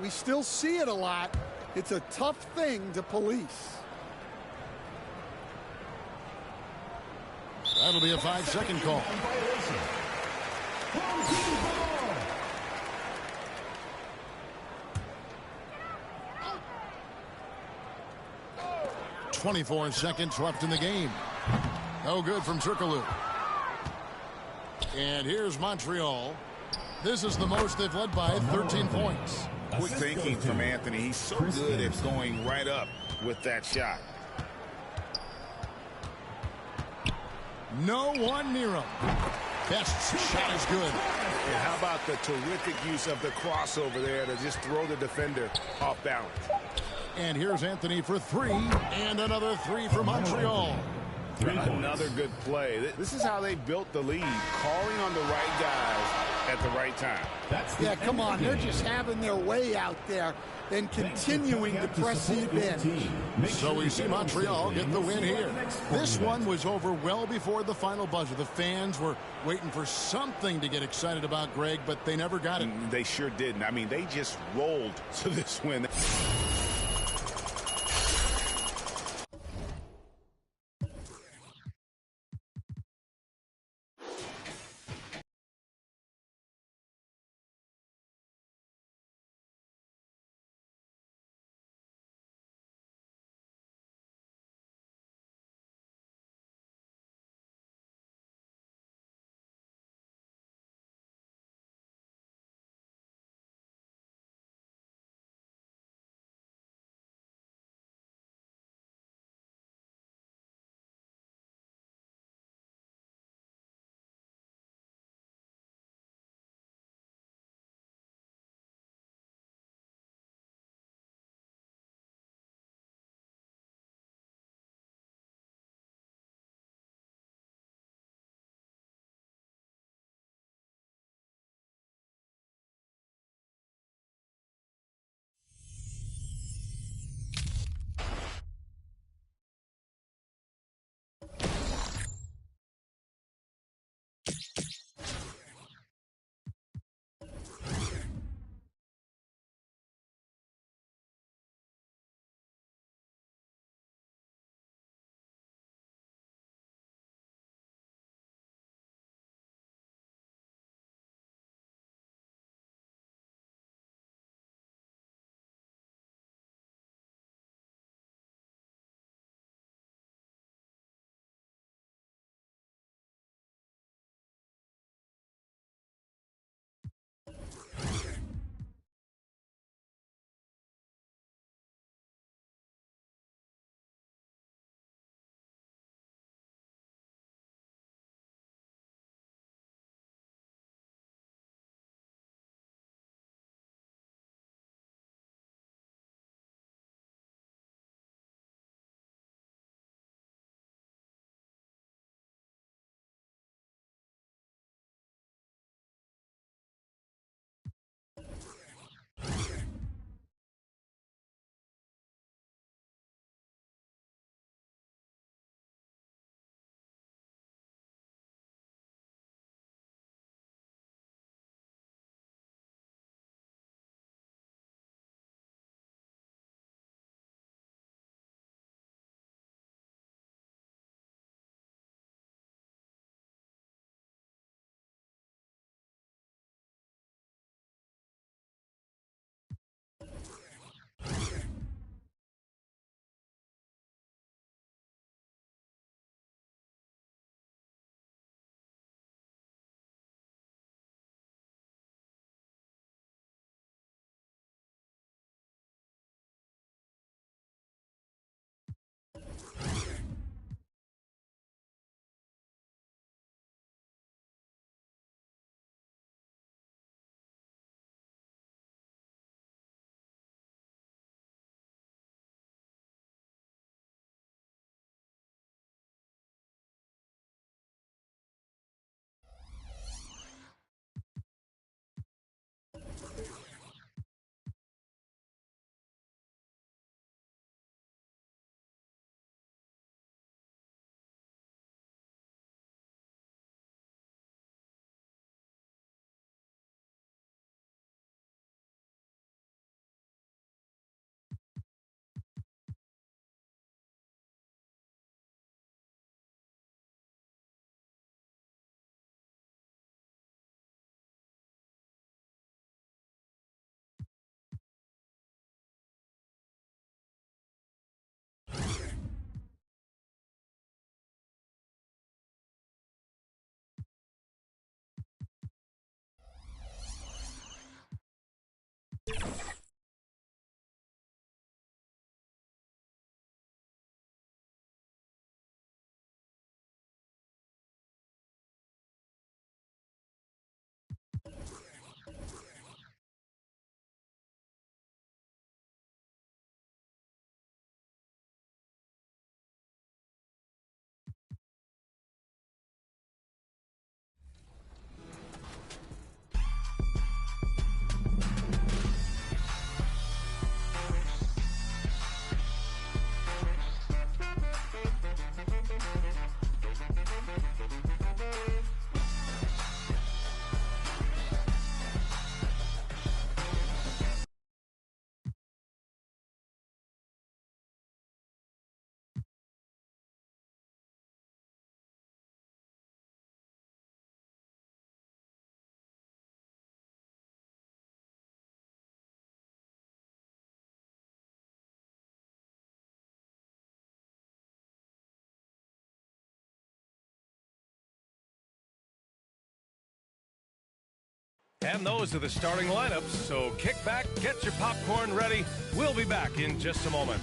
we still see it a lot. It's a tough thing to police. That'll be a 5-second call. 24 seconds left in the game. No good from Turkoglu. And here's Montreal. This is the most they've led by 13 points. Quick thinking from Anthony. He's so good at going right up with that shot. No one near him. Best shot is good. And how about the terrific use of the crossover there to just throw the defender off balance. And here's Anthony for three. And another three for Montreal. Another good play. This is how they built the lead, calling on the right guys at the right time. Yeah, come on. They're just having their way out there and continuing to press deep in. So we see Montreal get the win here. This one was over well before the final buzzer. The fans were waiting for something to get excited about, Greg, but they never got it. They sure didn't. I mean, they just rolled to this win. And those are the starting lineups, so kick back, get your popcorn ready. We'll be back in just a moment.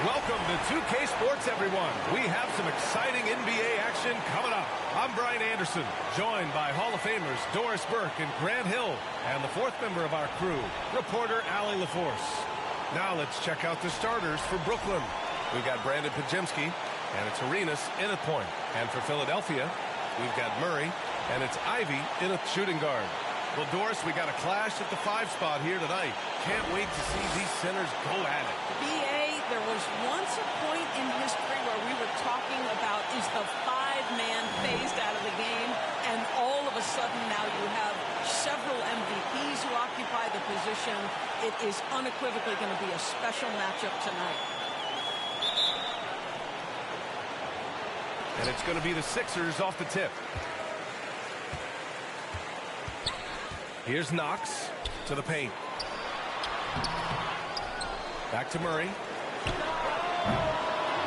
Welcome to 2K Sports, everyone. We have some exciting NBA action coming up. I'm Brian Anderson, joined by Hall of Famers Doris Burke and Grant Hill, and the fourth member of our crew, reporter Allie LaForce. Now let's check out the starters for Brooklyn. We've got Brandon Pajemski, and it's Arenas in at point. And for Philadelphia, we've got Murray, and it's Ivy in at shooting guard. Well, Doris, we got a clash at the 5 spot here tonight. Can't wait to see these centers go at it. B.A., there was once a point in history where we were talking about, is the 5-man phased out of the game? And all of a sudden now you have several MVPs who occupy the position. It is unequivocally going to be a special matchup tonight. And it's going to be the Sixers off the tip. Here's Knox to the paint. Back to Murray.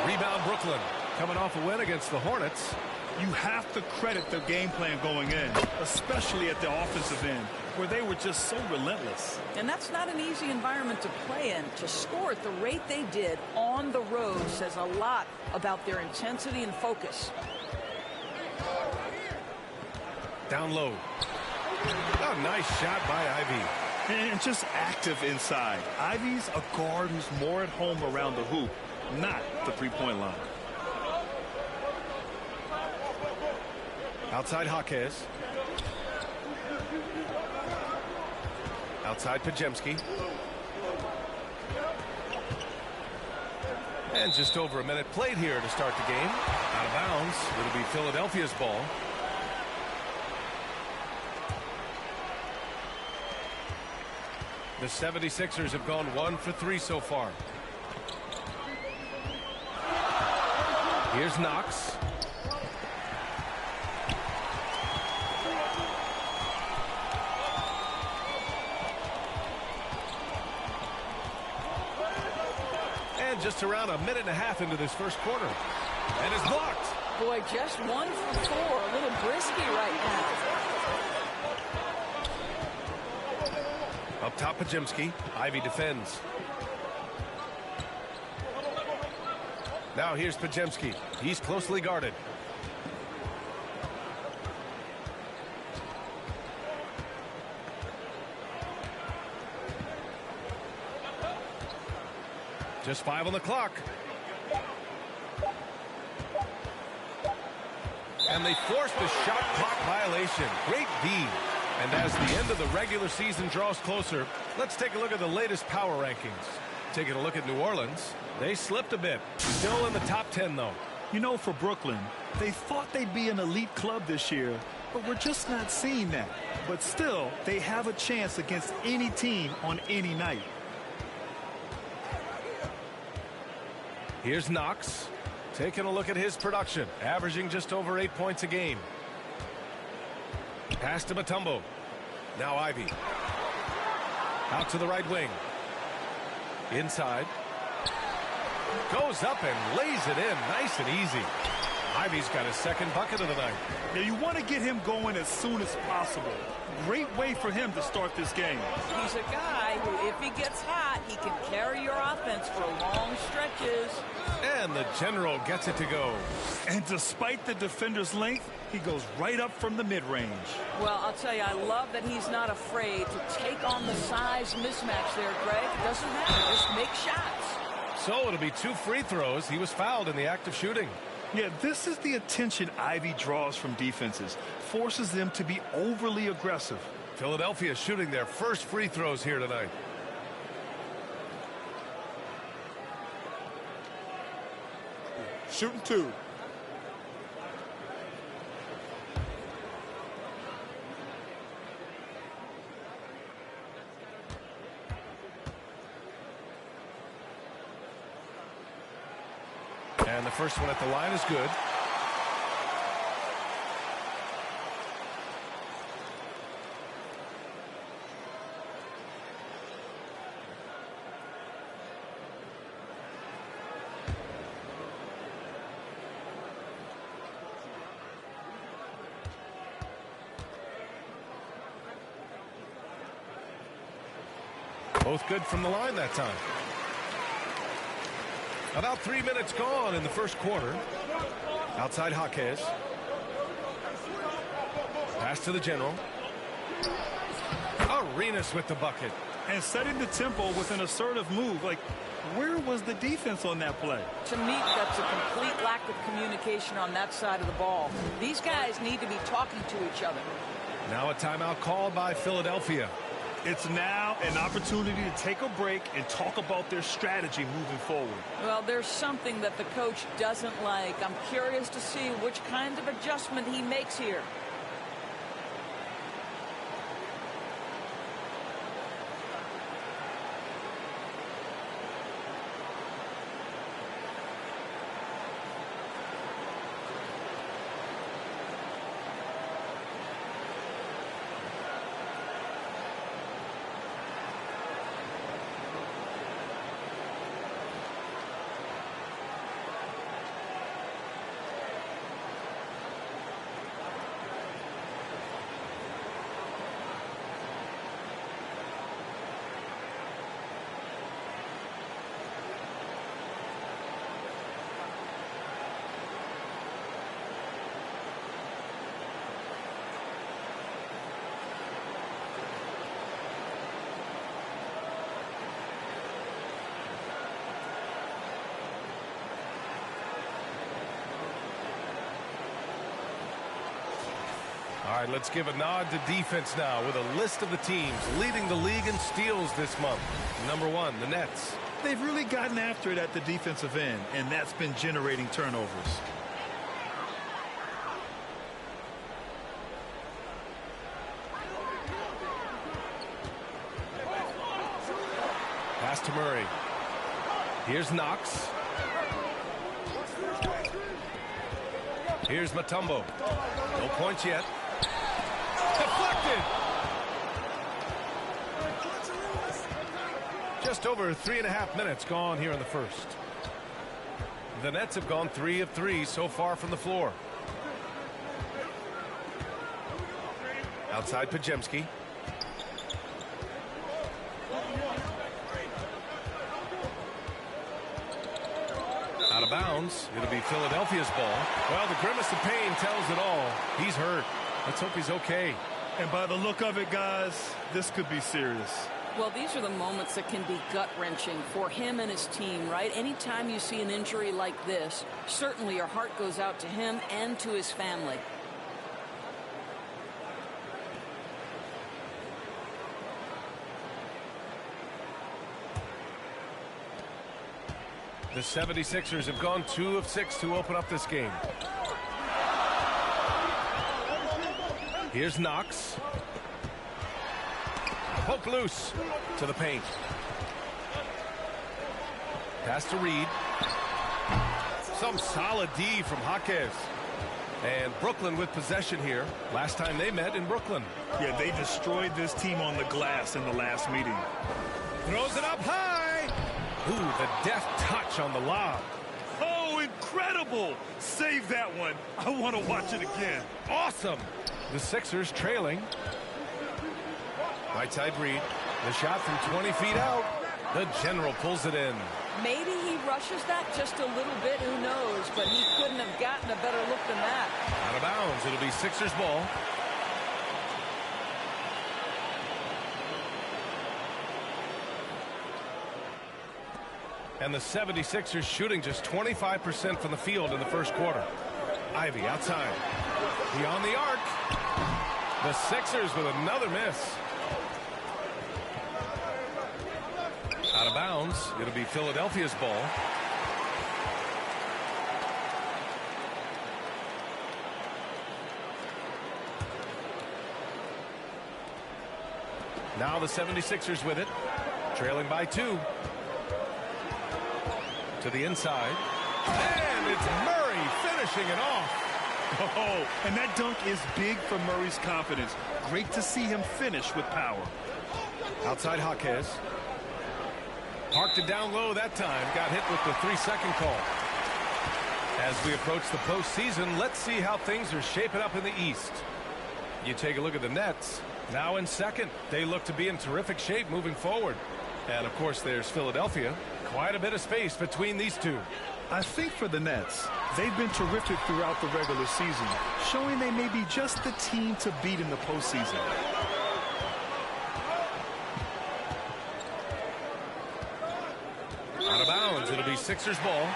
Rebound Brooklyn. Coming off a win against the Hornets. You have to credit their game plan going in, especially at the offensive end, where they were just so relentless. And that's not an easy environment to play in. To score at the rate they did on the road says a lot about their intensity and focus. Down low. Oh, nice shot by Ivy. And just active inside. Ivy's a guard who's more at home around the hoop, not the three-point line. Outside Jaquez. Outside Pajemski. And just over a minute played here to start the game. Out of bounds. It'll be Philadelphia's ball. The 76ers have gone 1 for 3 so far. Here's Knox. And just around a minute and a half into this first quarter. And it's blocked. Boy, just 1 for 4. A little brisky right now. Up top, Pajemski. Ivy defends. Now here's Pajemski. He's closely guarded. Just 5 on the clock. And they forced the shot clock violation. Great D. And as the end of the regular season draws closer, let's take a look at the latest power rankings. Taking a look at New Orleans, they slipped a bit. Still in the top 10, though. You know, for Brooklyn, they thought they'd be an elite club this year, but we're just not seeing that. But still, they have a chance against any team on any night. Here's Knox, taking a look at his production, averaging just over 8 points a game. Pass to Mutombo. Now Ivy. Out to the right wing. Inside. Goes up and lays it in nice and easy. Ivy's got his second bucket of the night. Now you want to get him going as soon as possible. Great way for him to start this game. He's a guy who, if he gets hot, he can carry your offense for long stretches. And the general gets it to go. And despite the defender's length, he goes right up from the mid-range. Well, I'll tell you, I love that he's not afraid to take on the size mismatch there, Greg. It doesn't matter. Just make shots. So it'll be 2 free throws. He was fouled in the act of shooting. Yeah, this is the attention Ivy draws from defenses. Forces them to be overly aggressive. Philadelphia shooting their first free throws here tonight. Shooting 2. And the first one at the line is good. Both good from the line that time. About 3 minutes gone in the first quarter. Outside Jaquez. Pass to the general. Arenas with the bucket. And setting the tempo with an assertive move. Like, where was the defense on that play? To me, that's a complete lack of communication on that side of the ball. These guys need to be talking to each other. Now a timeout called by Philadelphia. It's now an opportunity to take a break and talk about their strategy moving forward. Well, there's something that the coach doesn't like. I'm curious to see which kind of adjustment he makes here. All right, let's give a nod to defense now with a list of the teams leading the league in steals this month. Number 1, the Nets. They've really gotten after it at the defensive end, and that's been generating turnovers. Pass to Murray. Here's Knox. Here's Mutombo. No points yet. Deflected. Just over 3.5 minutes gone here in the first. The Nets have gone 3 of 3 so far from the floor. Outside Pajemski. Out of bounds. It'll be Philadelphia's ball. Well, the grimace of pain tells it all. He's hurt. Let's hope he's okay. And by the look of it, guys, this could be serious. Well, these are the moments that can be gut-wrenching for him and his team, right? Anytime you see an injury like this, certainly your heart goes out to him and to his family. The 76ers have gone 2 of 6 to open up this game. Here's Knox. Poke loose to the paint. Pass to Reed. Some solid D from Jaquez. And Brooklyn with possession here. Last time they met in Brooklyn. Yeah, they destroyed this team on the glass in the last meeting. Throws it up high. Ooh, the deft touch on the lob. Oh, incredible. Save that one. I want to watch it again. Awesome. The Sixers trailing. Right side Reed. The shot from 20 feet out. The general pulls it in. Maybe he rushes that just a little bit. Who knows? But he couldn't have gotten a better look than that. Out of bounds. It'll be Sixers ball. And the 76ers shooting just 25% from the field in the first quarter. Ivy outside. Beyond the arc. The Sixers with another miss. Out of bounds. It'll be Philadelphia's ball. Now the 76ers with it. Trailing by 2. To the inside. And it's Murray finishing it off. Oh, and that dunk is big for Murray's confidence. Great to see him finish with power. Outside Jaquez. Parked it down low that time. Got hit with the 3-second call. As we approach the postseason, let's see how things are shaping up in the East. You take a look at the Nets. Now in second. They look to be in terrific shape moving forward. And, of course, there's Philadelphia. Quite a bit of space between these two. I think for the Nets, they've been terrific throughout the regular season, showing they may be just the team to beat in the postseason. Out of bounds. It'll be Sixers ball.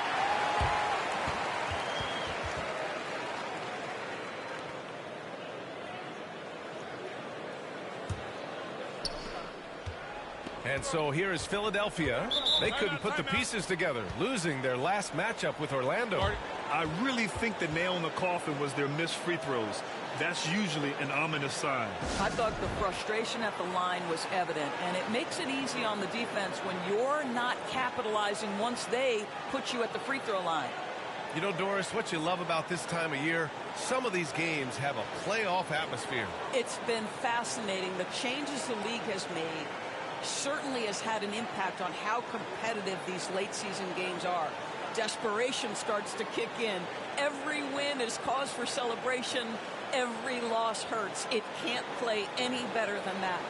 And so here is Philadelphia. They couldn't put the pieces together, losing their last matchup with Orlando. I really think the nail in the coffin was their missed free throws. That's usually an ominous sign. I thought the frustration at the line was evident, and it makes it easy on the defense when you're not capitalizing once they put you at the free throw line. You know, Doris, what you love about this time of year, some of these games have a playoff atmosphere. It's been fascinating. The changes the league has made certainly has had an impact on how competitive these late season games are. Desperation starts to kick in. Every win is cause for celebration. Every loss hurts. It can't play any better than that.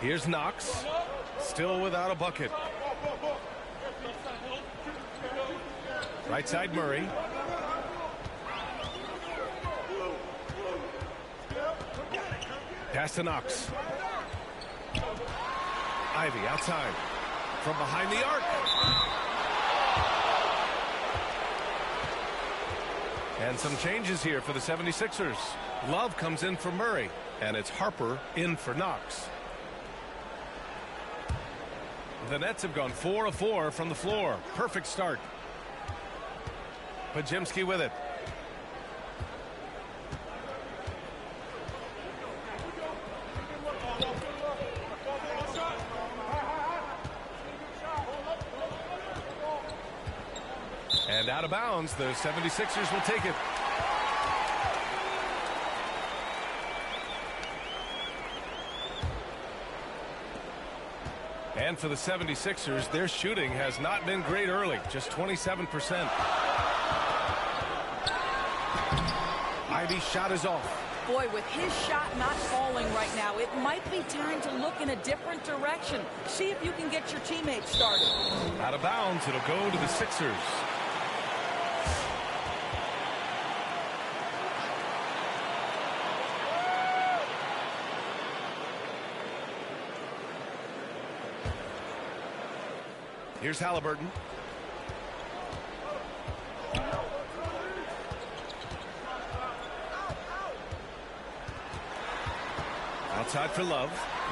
Here's Knox, still without a bucket. Right side Murray. Pass to Knox. Ivy outside. From behind the arc. And some changes here for the 76ers. Love comes in for Murray, and it's Harper in for Knox. The Nets have gone 4 of 4 from the floor. Perfect start. Pajimski with it. And out of bounds, the 76ers will take it. And for the 76ers, their shooting has not been great early, just 27%. Ivy's shot is off. Boy, with his shot not falling right now, it might be time to look in a different direction. See if you can get your teammates started. Out of bounds, it'll go to the Sixers. Here's Haliburton. Outside for Love.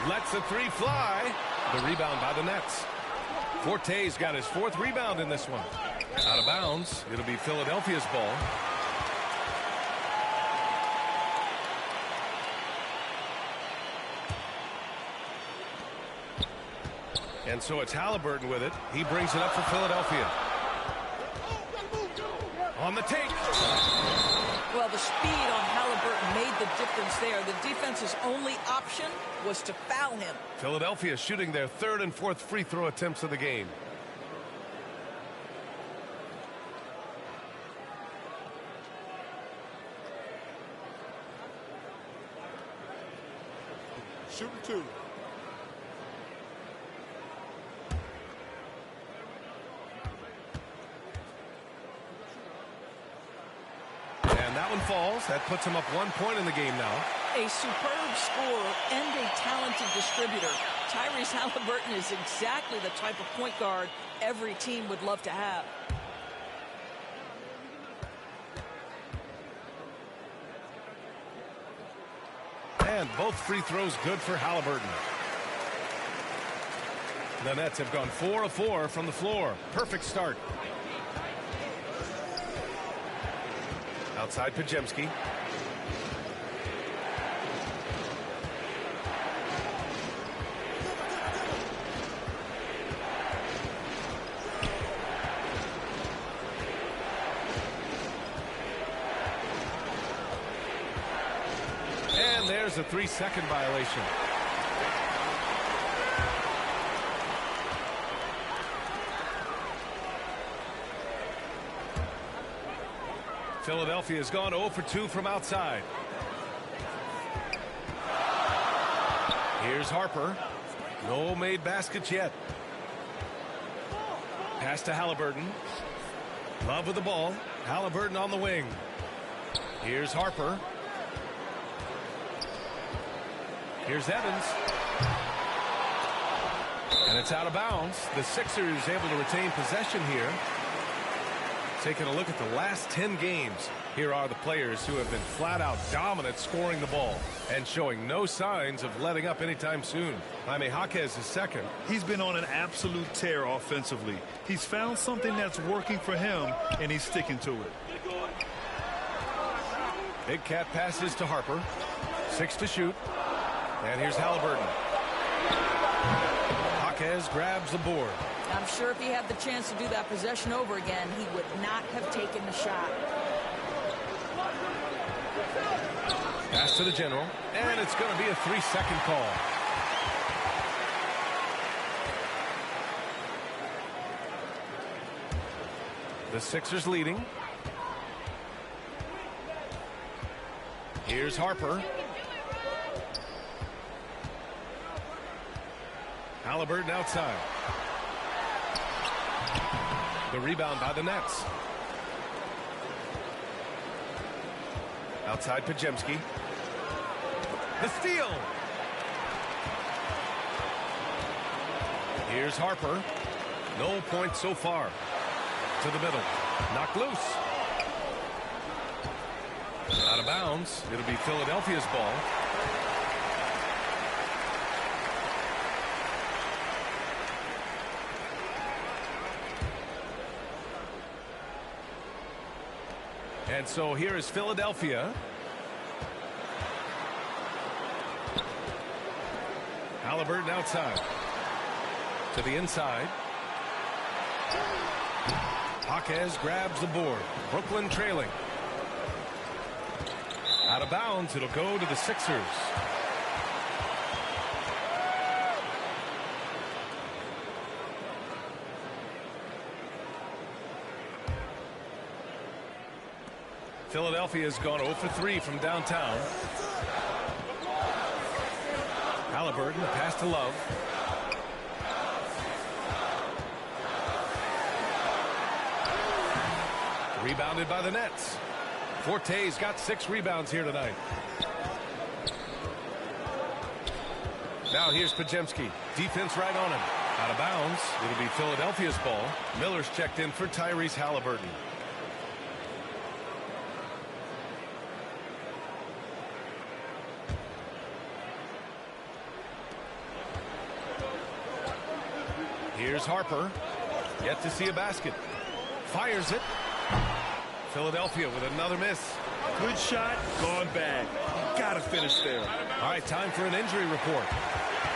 Lets the three fly. The rebound by the Nets. Forte's got his 4th rebound in this one. Out of bounds. It'll be Philadelphia's ball. And so it's Haliburton with it. He brings it up for Philadelphia. On the take. Well, the speed on Haliburton made the difference there. The defense's only option was to foul him. Philadelphia shooting their 3rd and 4th free throw attempts of the game. Shooting 2. And that one falls. That puts him up 1 point in the game now. A superb scorer and a talented distributor. Tyrese Haliburton is exactly the type of point guard every team would love to have. And both free throws good for Haliburton. The Nets have gone 4 of 4 from the floor. Perfect start. Outside Pajemski. And there's a 3-second violation. Philadelphia has gone 0 for 2 from outside. Here's Harper. No made baskets yet. Pass to Haliburton. Love with the ball. Haliburton on the wing. Here's Harper. Here's Evans. And it's out of bounds. The Sixers able to retain possession here. Taking a look at the last 10 games, here are the players who have been flat-out dominant scoring the ball and showing no signs of letting up anytime soon. Jaime Jaquez is second. He's been on an absolute tear offensively. He's found something that's working for him, and he's sticking to it. Big Cat passes to Harper. 6 to shoot. And here's Haliburton. Jaquez grabs the board. I'm sure if he had the chance to do that possession over again, he would not have taken the shot. Pass to the general, and it's going to be a 3-second call. The Sixers leading. Here's Harper. Haliburton outside. The rebound by the Nets. Outside Pajemski. The steal. Here's Harper. No points so far. To the middle. Knocked loose. Out of bounds. It'll be Philadelphia's ball. And so here is Philadelphia. Haliburton outside. To the inside. Jaquez grabs the board. Brooklyn trailing. Out of bounds. It'll go to the Sixers. Philadelphia has gone 0 for 3 from downtown. Haliburton, pass to Love. Rebounded by the Nets. Forte's got 6 rebounds here tonight. Now here's Pajemski. Defense right on him. Out of bounds. It'll be Philadelphia's ball. Miller's checked in for Tyrese Haliburton. Here's Harper. Yet to see a basket. Fires it. Philadelphia with another miss. Good shot, gone bad. Gotta finish there. All right, time for an injury report.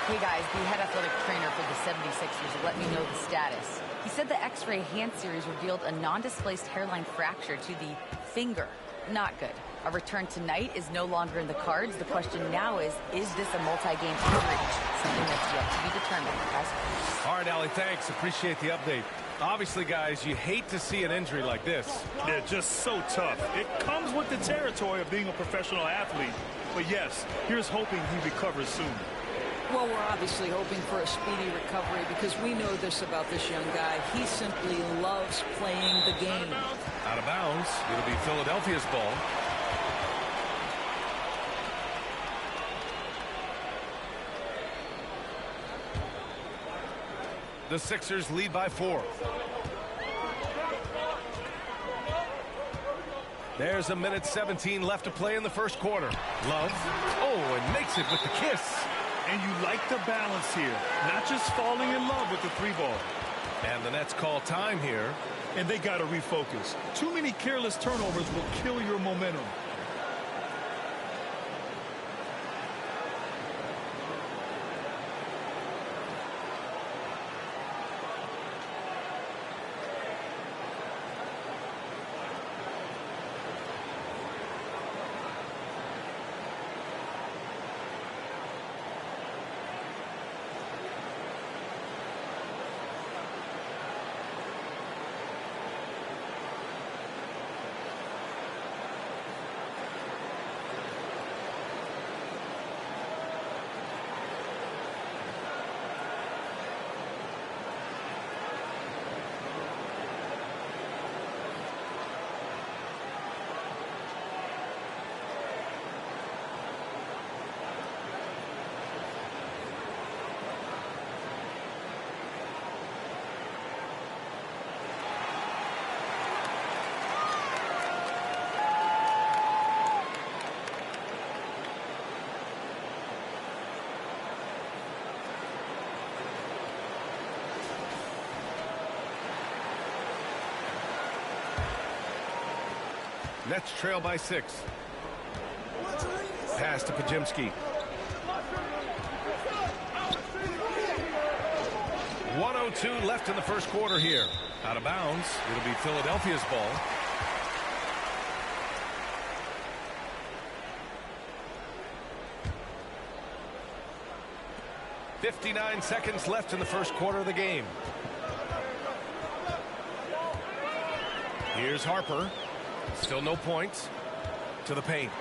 Hey guys, the head athletic trainer for the 76ers let me know the status. He said the X-ray hand series revealed a non-displaced hairline fracture to the finger. Not good. A return tonight is no longer in the cards. The question now is this a multi-game injury? Something that's yet to be determined, guys. All right, Allie, thanks. Appreciate the update. Obviously, guys, you hate to see an injury like this. They're just so tough. It comes with the territory of being a professional athlete. But yes, here's hoping he recovers soon. Well, we're obviously hoping for a speedy recovery because we know this about this young guy. He simply loves playing the game. Out of bounds. It'll be Philadelphia's ball. The Sixers lead by 4. There's 1:17 left to play in the first quarter. Love. Oh, and makes it with the kiss. And you like the balance here, not just falling in love with the 3-ball. And the Nets call time here. And they got to refocus. Too many careless turnovers will kill your momentum. Nets trail by 6. Pass to Pajimski. 1:02 left in the first quarter here. Out of bounds. It'll be Philadelphia's ball. .59 seconds left in the first quarter of the game. Here's Harper. Still no points. To the paint.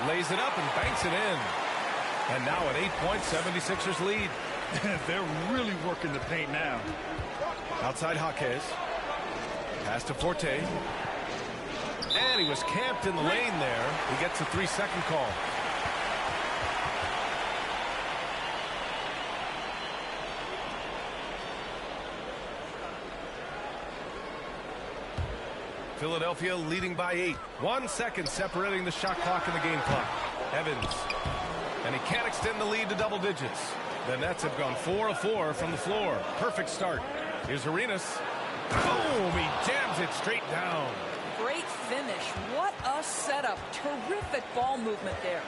Lays it up and banks it in. And now an 8-point 76ers lead. They're really working the paint now. Outside Jaquez. Pass to Forte. And he was camped in the lane there. He gets a 3-second call. Philadelphia leading by 8. 1 second separating the shot clock and the game clock. Evans. And he can't extend the lead to double digits. The Nets have gone 4 of 4 from the floor. Perfect start. Here's Arenas. Boom! He jams it straight down. Great finish. What a setup. Terrific ball movement there.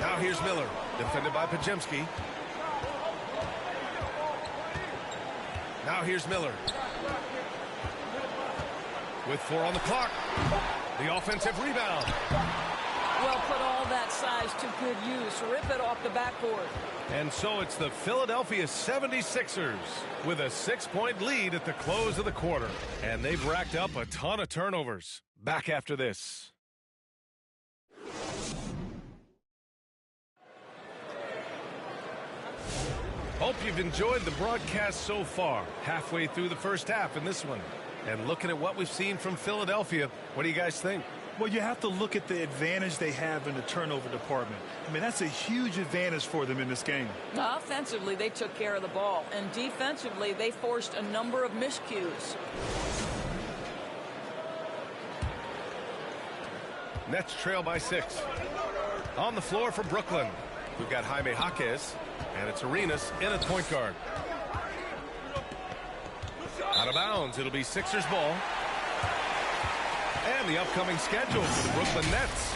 Now here's Miller. Defended by Pajimski. Now here's Miller. With 4 on the clock. The offensive rebound. Well, put all that size to good use. Rip it off the backboard. And so it's the Philadelphia 76ers with a 6-point lead at the close of the quarter. And they've racked up a ton of turnovers. Back after this. Hope you've enjoyed the broadcast so far. Halfway through the first half in this one. And looking at what we've seen from Philadelphia, what do you guys think? Well, you have to look at the advantage they have in the turnover department. I mean, that's a huge advantage for them in this game. Offensively, they took care of the ball. And defensively, they forced a number of miscues. Nets trail by 6. On the floor for Brooklyn. We've got Jaime Jaquez. And it's Arenas in at point guard. Out of bounds. It'll be Sixers ball. And the upcoming schedule for the Brooklyn Nets.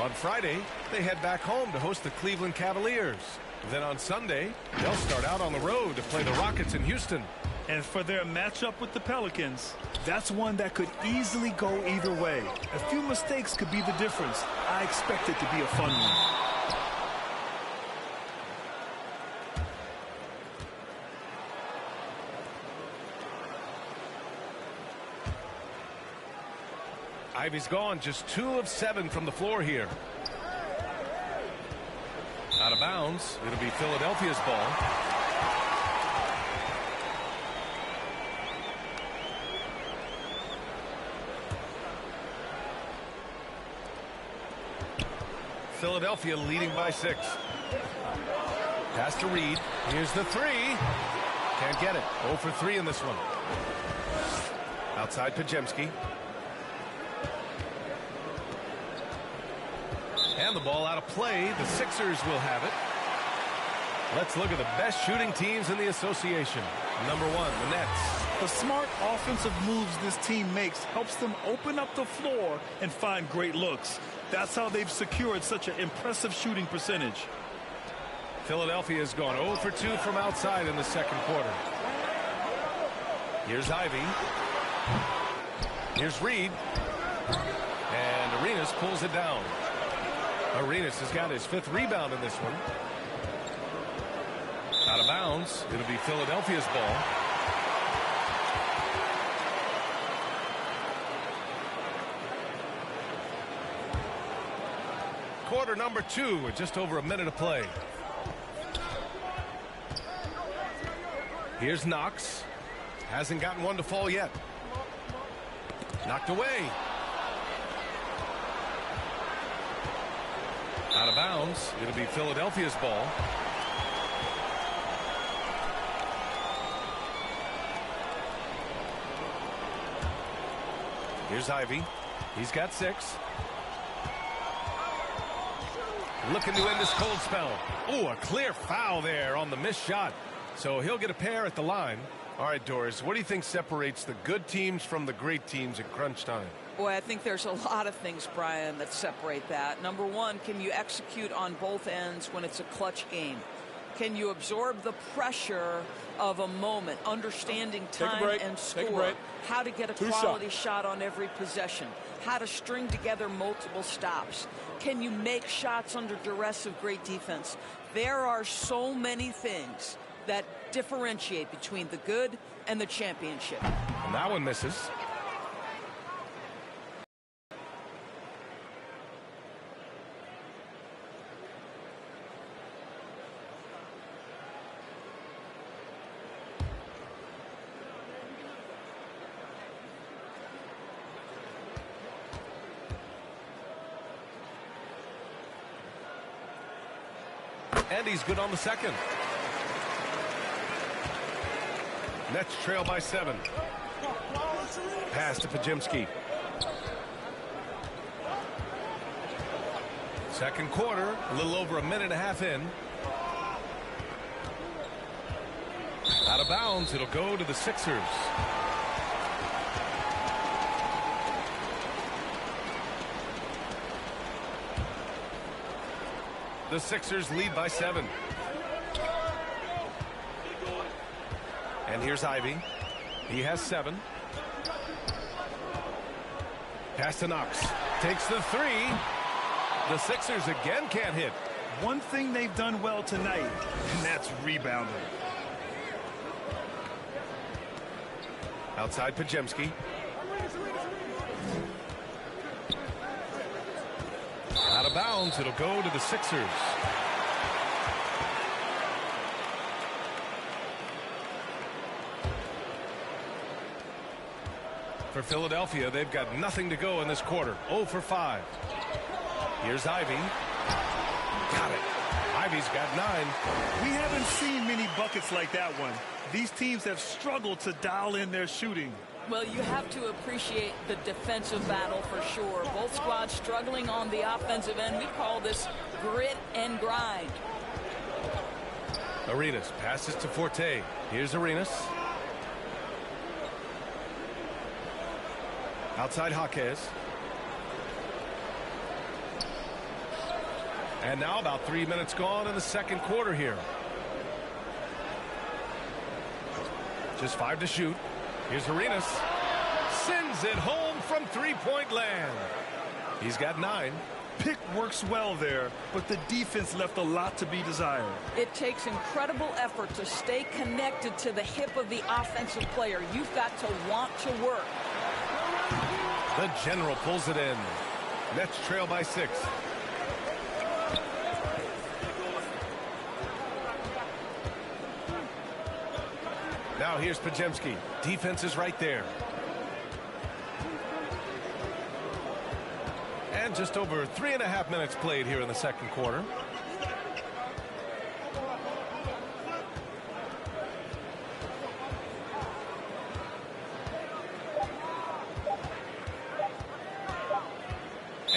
On Friday, they head back home to host the Cleveland Cavaliers. Then on Sunday, they'll start out on the road to play the Rockets in Houston. And for their matchup with the Pelicans, that's one that could easily go either way. A few mistakes could be the difference. I expect it to be a fun one. Ivy's gone, just 2 of 7 from the floor here. Out of bounds. It'll be Philadelphia's ball. Philadelphia leading by 6. Pass to Reed. Here's the 3. Can't get it. 0 for 3 in this one. Outside Pajimski. And the ball out of play. The Sixers will have it. Let's look at the best shooting teams in the association. Number 1, the Nets. The smart offensive moves this team makes helps them open up the floor and find great looks. That's how they've secured such an impressive shooting percentage. Philadelphia has gone 0 for 2 from outside in the second quarter. Here's Ivy. Here's Reed. And Arenas pulls it down. Arenas has got his 5th rebound in this one. Out of bounds. It'll be Philadelphia's ball. Quarter number 2 with just over a minute of play. Here's Knox. Hasn't gotten one to fall yet. Knocked away. Out of bounds. It'll be Philadelphia's ball. Here's Ivy. He's got 6. Looking to end this cold spell. Oh, a clear foul there on the missed shot. So he'll get a pair at the line. All right, Doris, what do you think separates the good teams from the great teams at crunch time? Boy, I think there's a lot of things, Brian, that separate that. Number 1, can you execute on both ends when it's a clutch game? Can you absorb the pressure of a moment, understanding time and score, how to get a quality shot on every possession, how to string together multiple stops? Can you make shots under duress of great defense? There are so many things that differentiate between the good and the championship. And that one misses. And he's good on the second. Nets trail by 7. Pass to Pajemski. Second quarter, a little over a minute and a half in. Out of bounds, it'll go to the Sixers. The Sixers lead by 7. And here's Ivy. He has 7. Pass to Knox. Takes the 3. The Sixers again can't hit. One thing they've done well tonight, and that's rebounding. Outside Pajemski. Out of bounds. It'll go to the Sixers. For Philadelphia, they've got nothing to go in this quarter. 0 for 5. Here's Ivy. Got it. Ivy's got 9. We haven't seen many buckets like that one. These teams have struggled to dial in their shooting. Well, you have to appreciate the defensive battle for sure. Both squads struggling on the offensive end. We call this grit and grind. Arenas passes to Forte. Here's Arenas. Outside Jaquez. And now about 3 minutes gone in the second quarter here. Just 5 to shoot. Here's Arenas. Sends it home from 3-point land. He's got 9. Pick works well there, but the defense left a lot to be desired. It takes incredible effort to stay connected to the hip of the offensive player. You've got to want to work. The general pulls it in. Nets trail by 6. Now here's Pajemski. Defense is right there. And just over 3.5 minutes played here in the second quarter.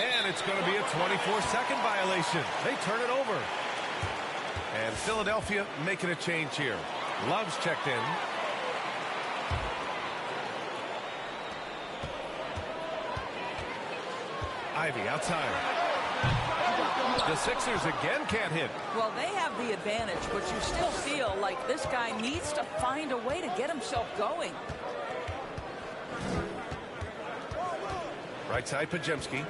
And it's going to be a 24-second violation. They turn it over. And Philadelphia making a change here. Love's checked in. Ivy outside. The Sixers again can't hit. Well, they have the advantage, but you still feel like this guy needs to find a way to get himself going. Right side, Pajemski.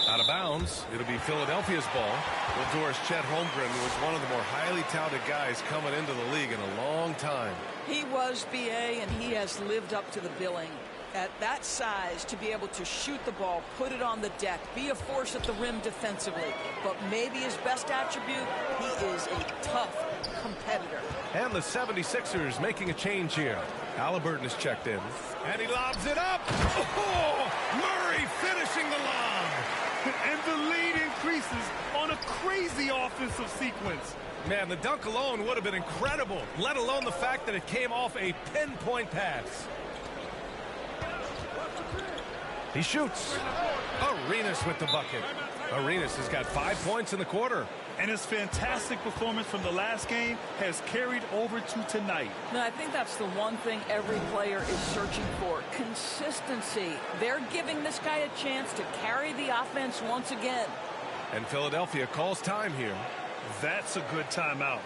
Out of bounds. It'll be Philadelphia's ball. Well, Doris, Chet Holmgren was one of the more highly touted guys coming into the league in a long time. He was, BA, and he has lived up to the billing. At that size, to be able to shoot the ball, put it on the deck, be a force at the rim defensively. But maybe his best attribute, he is a tough competitor. And the 76ers making a change here. Halliburton is checked in. And he lobs it up. Oh, Murray finishing the lob. And the lead increases on a crazy offensive sequence. Man, the dunk alone would have been incredible, let alone the fact that it came off a pinpoint pass. He shoots. Arenas with the bucket. Arenas has got 5 points in the quarter. And his fantastic performance from the last game has carried over to tonight. Now, I think that's the one thing every player is searching for. Consistency. They're giving this guy a chance to carry the offense once again. And Philadelphia calls time here. That's a good timeout.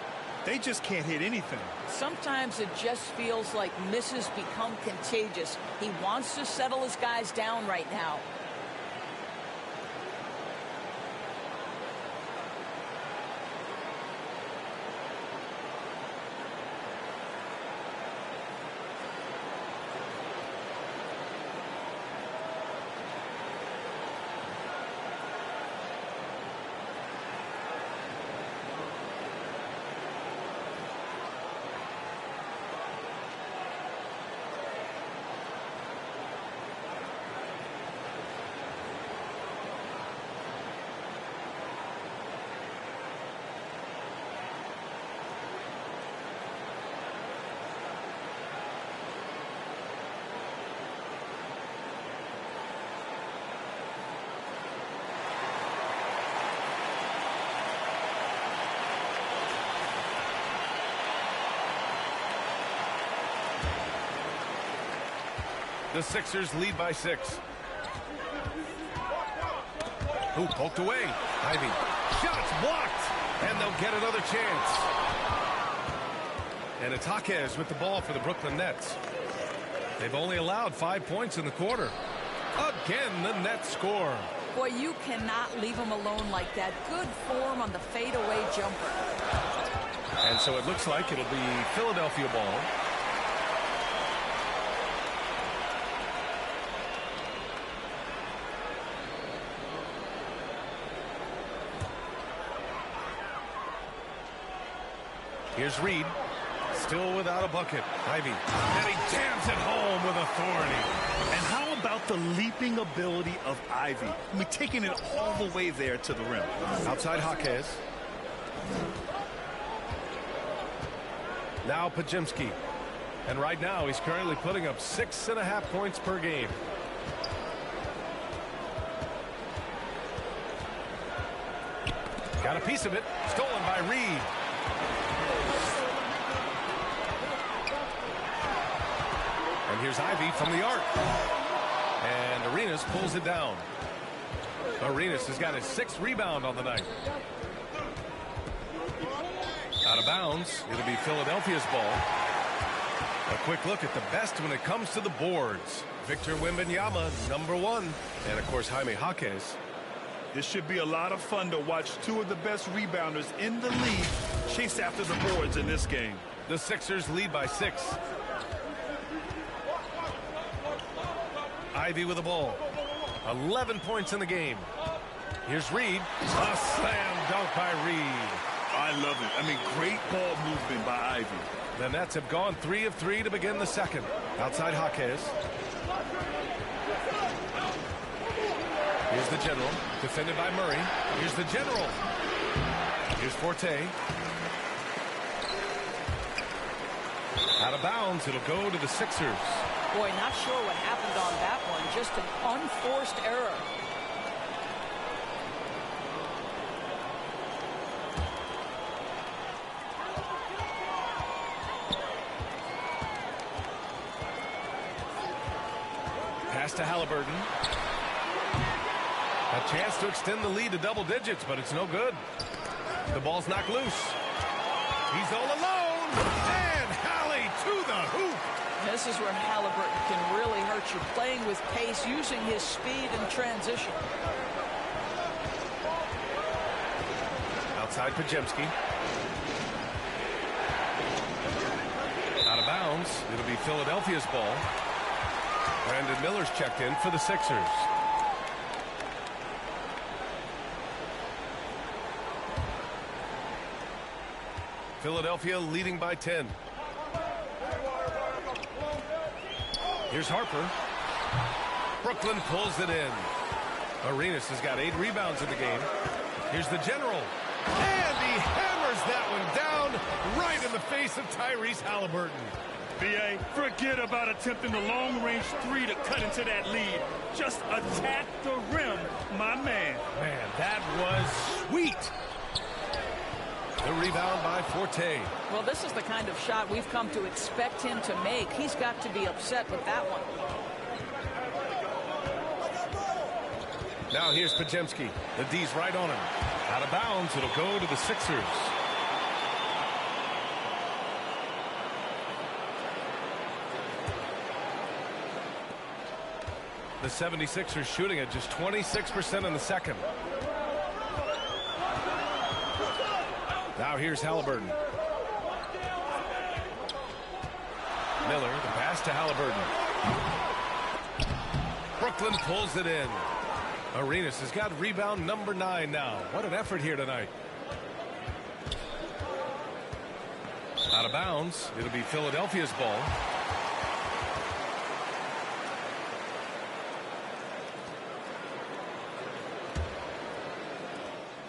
They just can't hit anything. Sometimes it just feels like misses become contagious. He wants to settle his guys down right now. The Sixers lead by 6. Ooh, poked away. Ivy. Shots blocked. And they'll get another chance. And it's Jaquez with the ball for the Brooklyn Nets. They've only allowed 5 points in the quarter. Again, the Nets score. Boy, you cannot leave him alone like that. Good form on the fadeaway jumper. And so it looks like it'll be Philadelphia ball. Here's Reed, still without a bucket. Ivy, and he jams it home with authority. And how about the leaping ability of Ivy? I mean, taking it all the way there to the rim. Outside Jaquez. Now Pajemski. And right now he's currently putting up 6.5 points per game. Got a piece of it. Stolen by Reed. And here's Ivy from the arc. And Arenas pulls it down. Arenas has got his 6th rebound on the night. Out of bounds. It'll be Philadelphia's ball. A quick look at the best when it comes to the boards. Victor Wembanyama, #1. And, of course, Jaime Jaquez. This should be a lot of fun to watch two of the best rebounders in the league chase after the boards in this game. The Sixers lead by 6. Ivy with the ball. 11 points in the game. Here's Reed. A slam dunk by Reed. I love it. I mean, great ball movement by Ivy. The Nets have gone 3 of 3 to begin the second. Outside Jaquez. Here's the general. Defended by Murray. Here's the general. Here's Forte. Out of bounds. It'll go to the Sixers. Boy, not sure what happened on that one. Just an unforced error. Pass to Haliburton. A chance to extend the lead to double digits, but it's no good. The ball's knocked loose. He's all alone, and Hallie to the hoop. This is where Haliburton can really hurt you, playing with pace, using his speed in transition. Outside Pajemski. Out of bounds. It'll be Philadelphia's ball. Brandon Miller's checked in for the Sixers. Philadelphia leading by 10. Here's Harper. Brooklyn pulls it in. Arenas has got 8 rebounds in the game. Here's the general. And he hammers that one down right in the face of Tyrese Haliburton. B.A., forget about attempting the long-range 3 to cut into that lead. Just attack the rim, my man. Man, that was sweet. The rebound by Forte. Well, this is the kind of shot we've come to expect him to make. He's got to be upset with that one. Now here's Pajemski. The D's right on him. Out of bounds. It'll go to the Sixers. The 76ers shooting at just 26% in the second. Now here's Haliburton. Miller, the pass to Haliburton. Brooklyn pulls it in. Arenas has got rebound number 9 now. What an effort here tonight. Out of bounds. It'll be Philadelphia's ball.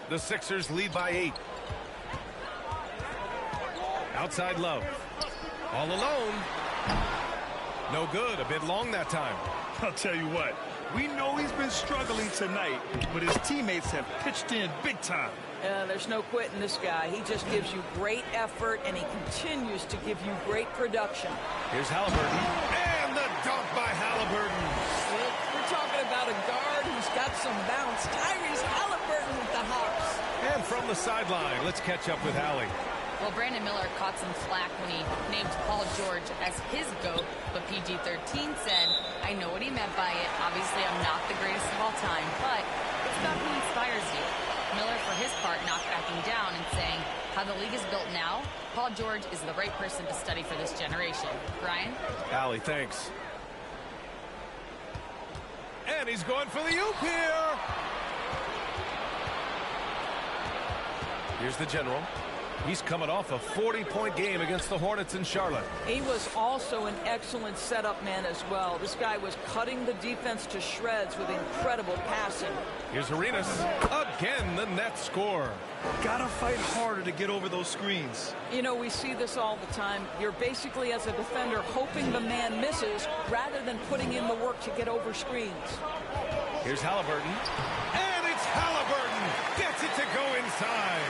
The Sixers lead by 8. Outside Love. All alone. No good. A bit long that time. I'll tell you what. We know he's been struggling tonight, but his teammates have pitched in big time. There's no quitting this guy. He just gives you great effort, and he continues to give you great production. Here's Haliburton. And the dunk by Haliburton. We're talking about a guard who's got some bounce. Tyrese Haliburton with the hops. And from the sideline, let's catch up with Hallie. Well, Brandon Miller caught some flack when he named Paul George as his GOAT, but PG-13 said, I know what he meant by it. Obviously, I'm not the greatest of all time, but it's about who inspires you. Miller, for his part, not backing down and saying, how the league is built now, Paul George is the right person to study for this generation. Brian? Hallie, thanks. And he's going for the oop here. Here's the general. He's coming off a 40-point game against the Hornets in Charlotte. He was also an excellent setup man as well. This guy was cutting the defense to shreds with incredible passing. Here's Arenas. Again, the net score. Gotta fight harder to get over those screens. You know, we see this all the time. You're basically, as a defender, hoping the man misses rather than putting in the work to get over screens. Here's Haliburton. And it's Haliburton. Gets it to go inside.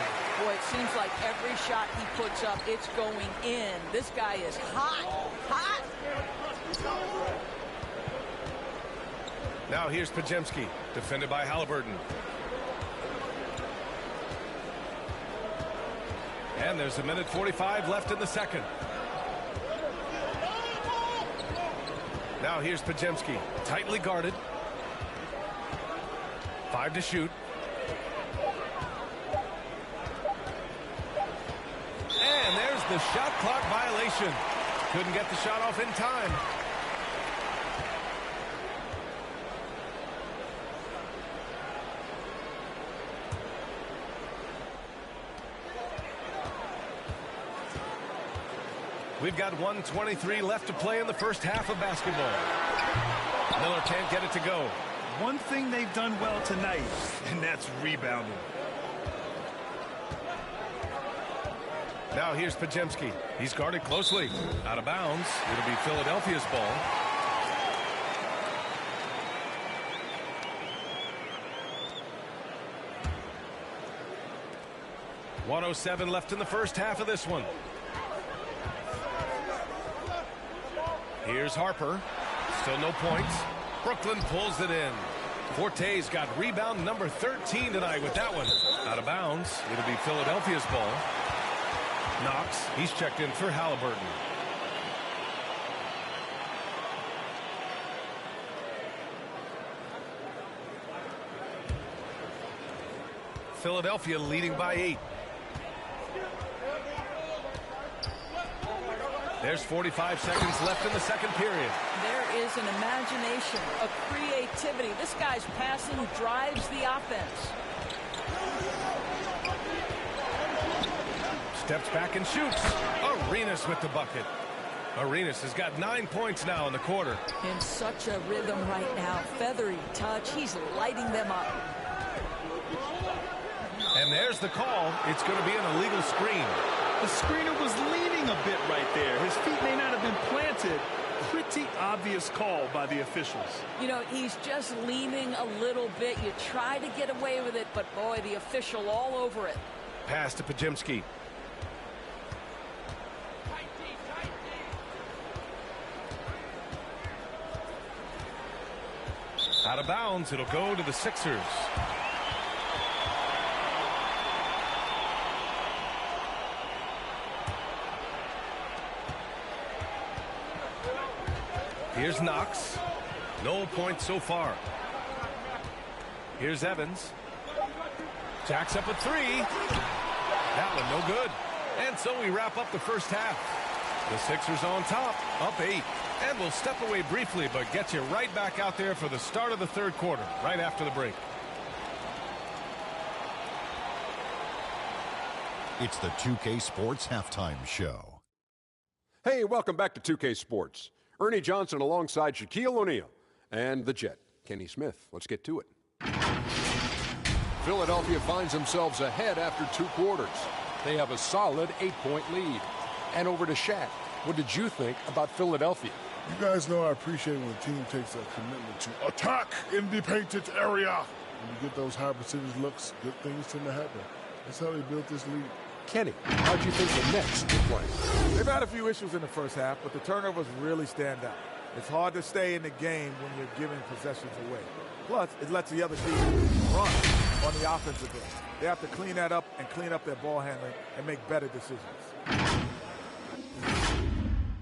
Boy, it seems like every shot he puts up, it's going in. This guy is hot. Hot. Now here's Pajemski, defended by Haliburton. And there's a minute 45 left in the second. Now here's Pajemski, tightly guarded. 5 to shoot. And there's the shot clock violation. Couldn't get the shot off in time. We've got 1:23 left to play in the first half of basketball. Miller can't get it to go. One thing they've done well tonight, and that's rebounding. Now here's Pajemski. He's guarded closely. Out of bounds. It'll be Philadelphia's ball. 1:07 left in the first half of this one. Here's Harper. Still no points. Brooklyn pulls it in. Forte's got rebound number 13 tonight with that one. Out of bounds. It'll be Philadelphia's ball. Knox, he's checked in for Halliburton. Philadelphia leading by 8. There's 45 seconds left in the second period. There is an imagination, a creativity. This guy's passing drives the offense. Steps back and shoots. Arenas with the bucket. Arenas has got 9 points now in the quarter. In such a rhythm right now. Feathery touch. He's lighting them up. And there's the call. It's going to be an illegal screen. The screener was leaning a bit right there. His feet may not have been planted. Pretty obvious call by the officials. You know, he's just leaning a little bit. You try to get away with it, but boy, the official all over it. Pass to Pajemski. Out of bounds. It'll go to the Sixers. Here's Knox. No points so far. Here's Evans. Jacks up a three. That one no good. And so we wrap up the first half. The Sixers on top, up 8. And we'll step away briefly, but get you right back out there for the start of the third quarter, right after the break. It's the 2K Sports Halftime Show. Hey, welcome back to 2K Sports. Ernie Johnson alongside Shaquille O'Neal and the Jet, Kenny Smith. Let's get to it. Philadelphia finds themselves ahead after 2 quarters. They have a solid 8-point lead. And over to Shaq. What did you think about Philadelphia? You guys know I appreciate when a team takes a commitment to attack in the painted area. When you get those high percentage looks, good things tend to happen. That's how they built this league. Kenny, how'd you think the Knicks were playing? They've had a few issues in the first half, but the turnovers really stand out. It's hard to stay in the game when you're giving possessions away. Plus, it lets the other team run on the offensive end. They have to clean that up and clean up their ball handling and make better decisions.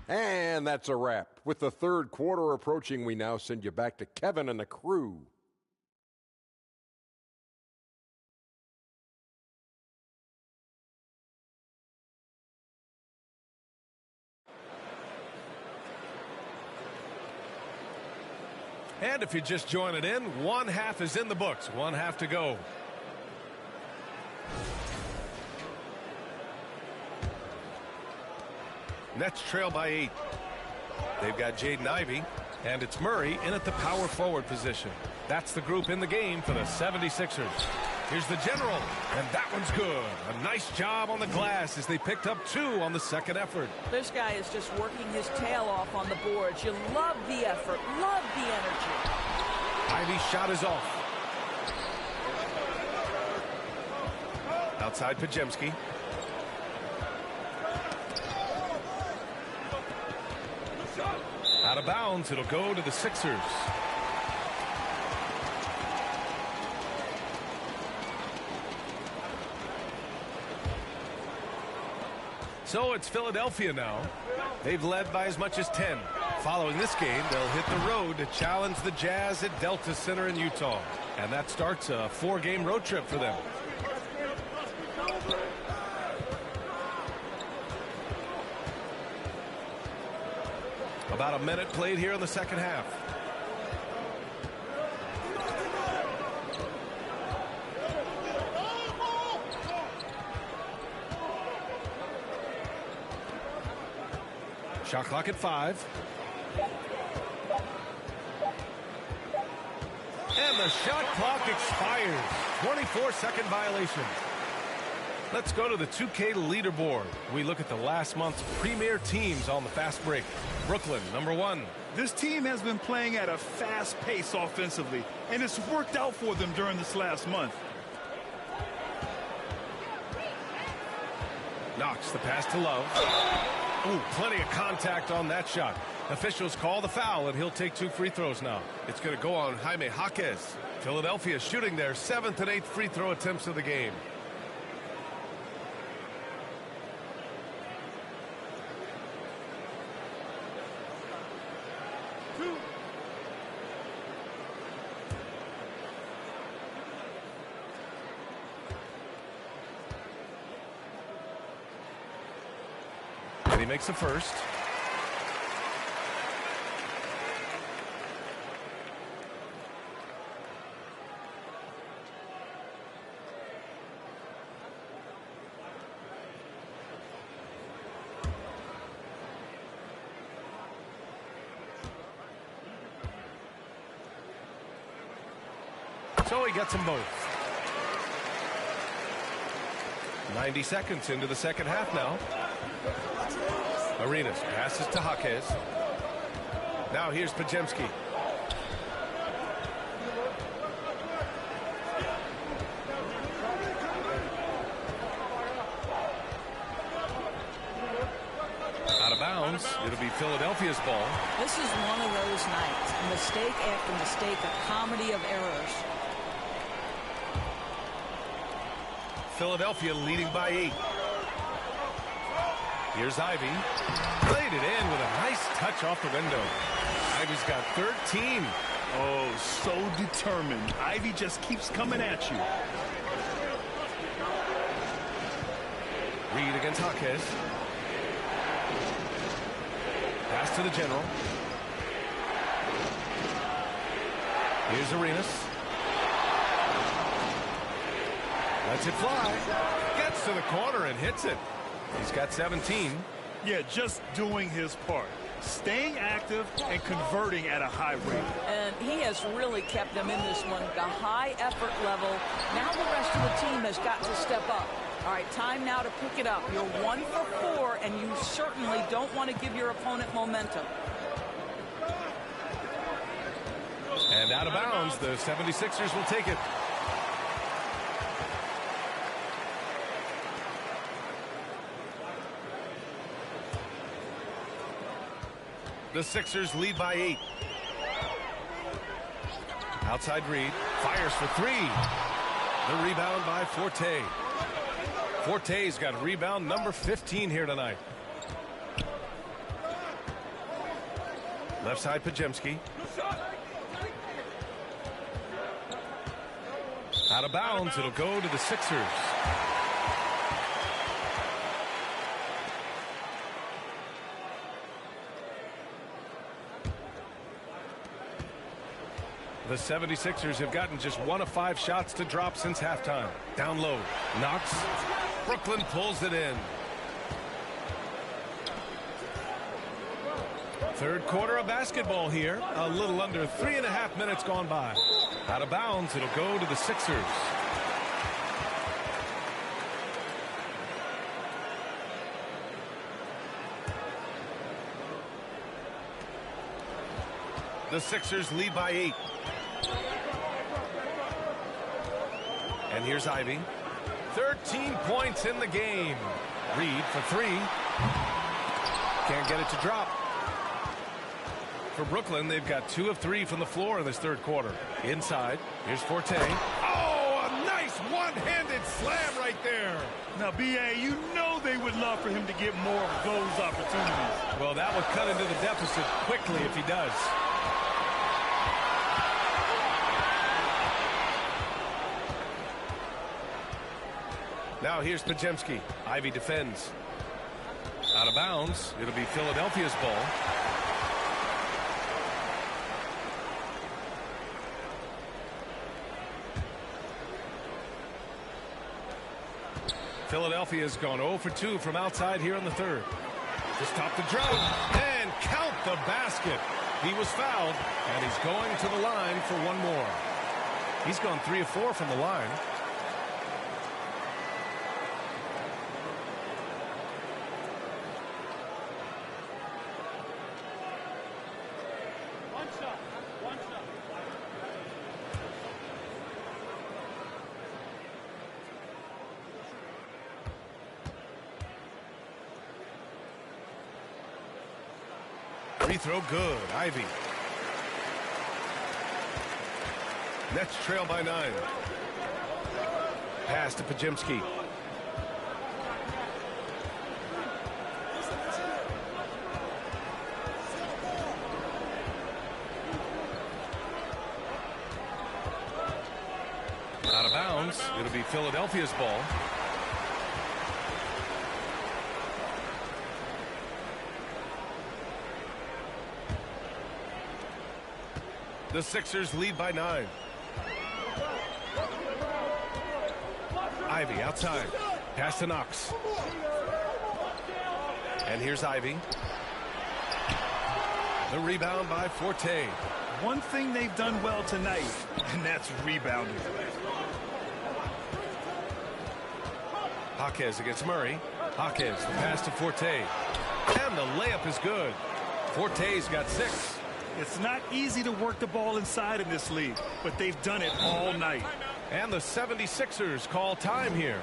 And that's a wrap. With the third quarter approaching, we now send you back to Kevin and the crew. And if you're just joining in, one half is in the books. One half to go. Nets trail by 8. They've got Jaden Ivey, and it's Murray in at the power forward position. That's the group in the game for the 76ers. Here's the general, and that one's good. A nice job on the glass as they picked up 2 on the second effort. This guy is just working his tail off on the boards. You love the effort, love the energy. Ivey's shot is off. Outside Pajemski. Out of bounds, it'll go to the Sixers. So it's Philadelphia now. They've led by as much as 10. Following this game, they'll hit the road to challenge the Jazz at Delta Center in Utah. And that starts a 4-game road trip for them. About a minute played here in the second half. Shot clock at 5. And the shot clock expires. 24-second violation. Let's go to the 2K leaderboard. We look at the last month's premier teams on the fast break. Brooklyn, number 1. This team has been playing at a fast pace offensively, and it's worked out for them during this last month. Knocks the pass to Love. Ooh, plenty of contact on that shot. Officials call the foul, and he'll take 2 free throws now. It's going to go on Jaime Jaquez. Philadelphia shooting their 7th and 8th free throw attempts of the game. And he makes the first. So he gets them both. 90 seconds into the second half now. Arenas passes to Jaquez. Now here's Pajemski. Out of bounds. It'll be Philadelphia's ball. This is one of those nights. Mistake after mistake, a comedy of errors. Philadelphia leading by 8. Here's Ivy. Played it in with a nice touch off the window. Ivy's got 13. Oh, so determined. Ivy just keeps coming at you. Reed against Jaquez. Pass to the general. Here's Arenas. Lets it fly. Gets to the corner and hits it. He's got 17. Yeah, just doing his part. Staying active and converting at a high rate. And he has really kept them in this one. The high effort level. Now the rest of the team has got to step up. All right, time now to pick it up. You're 1 for 4, and you certainly don't want to give your opponent momentum. And out of bounds, the 76ers will take it. The Sixers lead by 8. Outside Reed. Fires for 3. The rebound by Forte. Forte's got rebound number 15 here tonight. Left side Pajemski. Out of bounds. It'll go to the Sixers. The 76ers have gotten just 1 of 5 shots to drop since halftime. Down low. Knox. Brooklyn pulls it in. Third quarter of basketball here. A little under 3.5 minutes gone by. Out of bounds. It'll go to the Sixers. The Sixers lead by 8. And here's Ivy. 13 points in the game. Reed for 3. Can't get it to drop. For Brooklyn, they've got 2 of 3 from the floor in this third quarter. Inside, here's Forte. Oh, a nice one-handed slam right there. Now, B.A., you know they would love for him to get more of those opportunities. Well, that would cut into the deficit quickly if he does. Now here's Pajemski. Ivy defends. Out of bounds. It'll be Philadelphia's ball. Philadelphia's gone 0 for 2 from outside here in the third. Just top the drum and count the basket. He was fouled, and he's going to the line for one more. He's gone 3 of 4 from the line. Free throw good. Ivy. Nets trail by 9. Pass to Pajimski. Out of bounds. It'll be Philadelphia's ball. The Sixers lead by 9. Ivy outside. Pass to Knox. And here's Ivy. The rebound by Forte. One thing they've done well tonight, and that's rebounding. Jaquez against Murray. Jaquez, the pass to Forte. And the layup is good. Forte's got 6. It's not easy to work the ball inside in this league, but they've done it all night. And the 76ers call time here.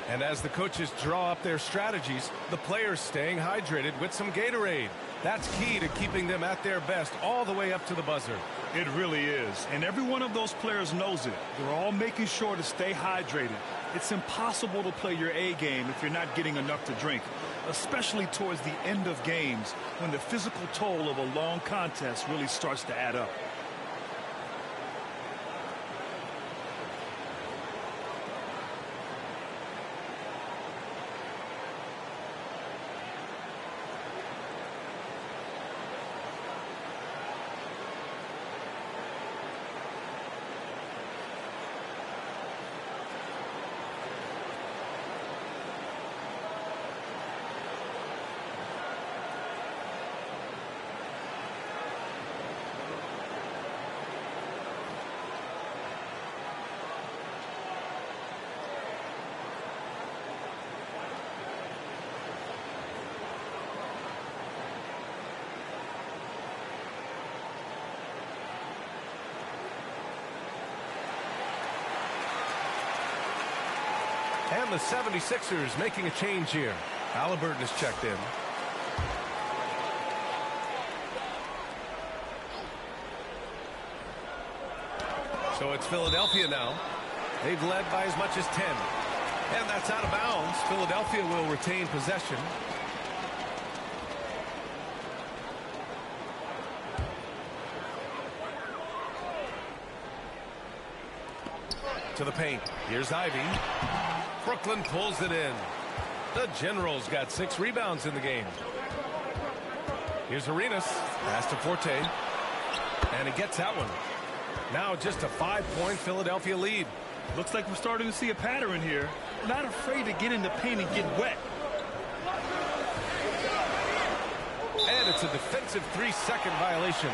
And as the coaches draw up their strategies, the players staying hydrated with some Gatorade. That's key to keeping them at their best all the way up to the buzzer. It really is. And every one of those players knows it. They're all making sure to stay hydrated. It's impossible to play your A game if you're not getting enough to drink, especially towards the end of games when the physical toll of a long contest really starts to add up. And the 76ers making a change here. Halliburton is checked in. So it's Philadelphia now. They've led by as much as 10. And that's out of bounds. Philadelphia will retain possession. To the paint. Here's Ivy. Brooklyn pulls it in. The Generals got 6 rebounds in the game. Here's Arenas. Pass to Forte. And he gets that one. Now just a 5-point Philadelphia lead. Looks like we're starting to see a pattern here. Not afraid to get in the paint and get wet. And it's a defensive 3-second violation.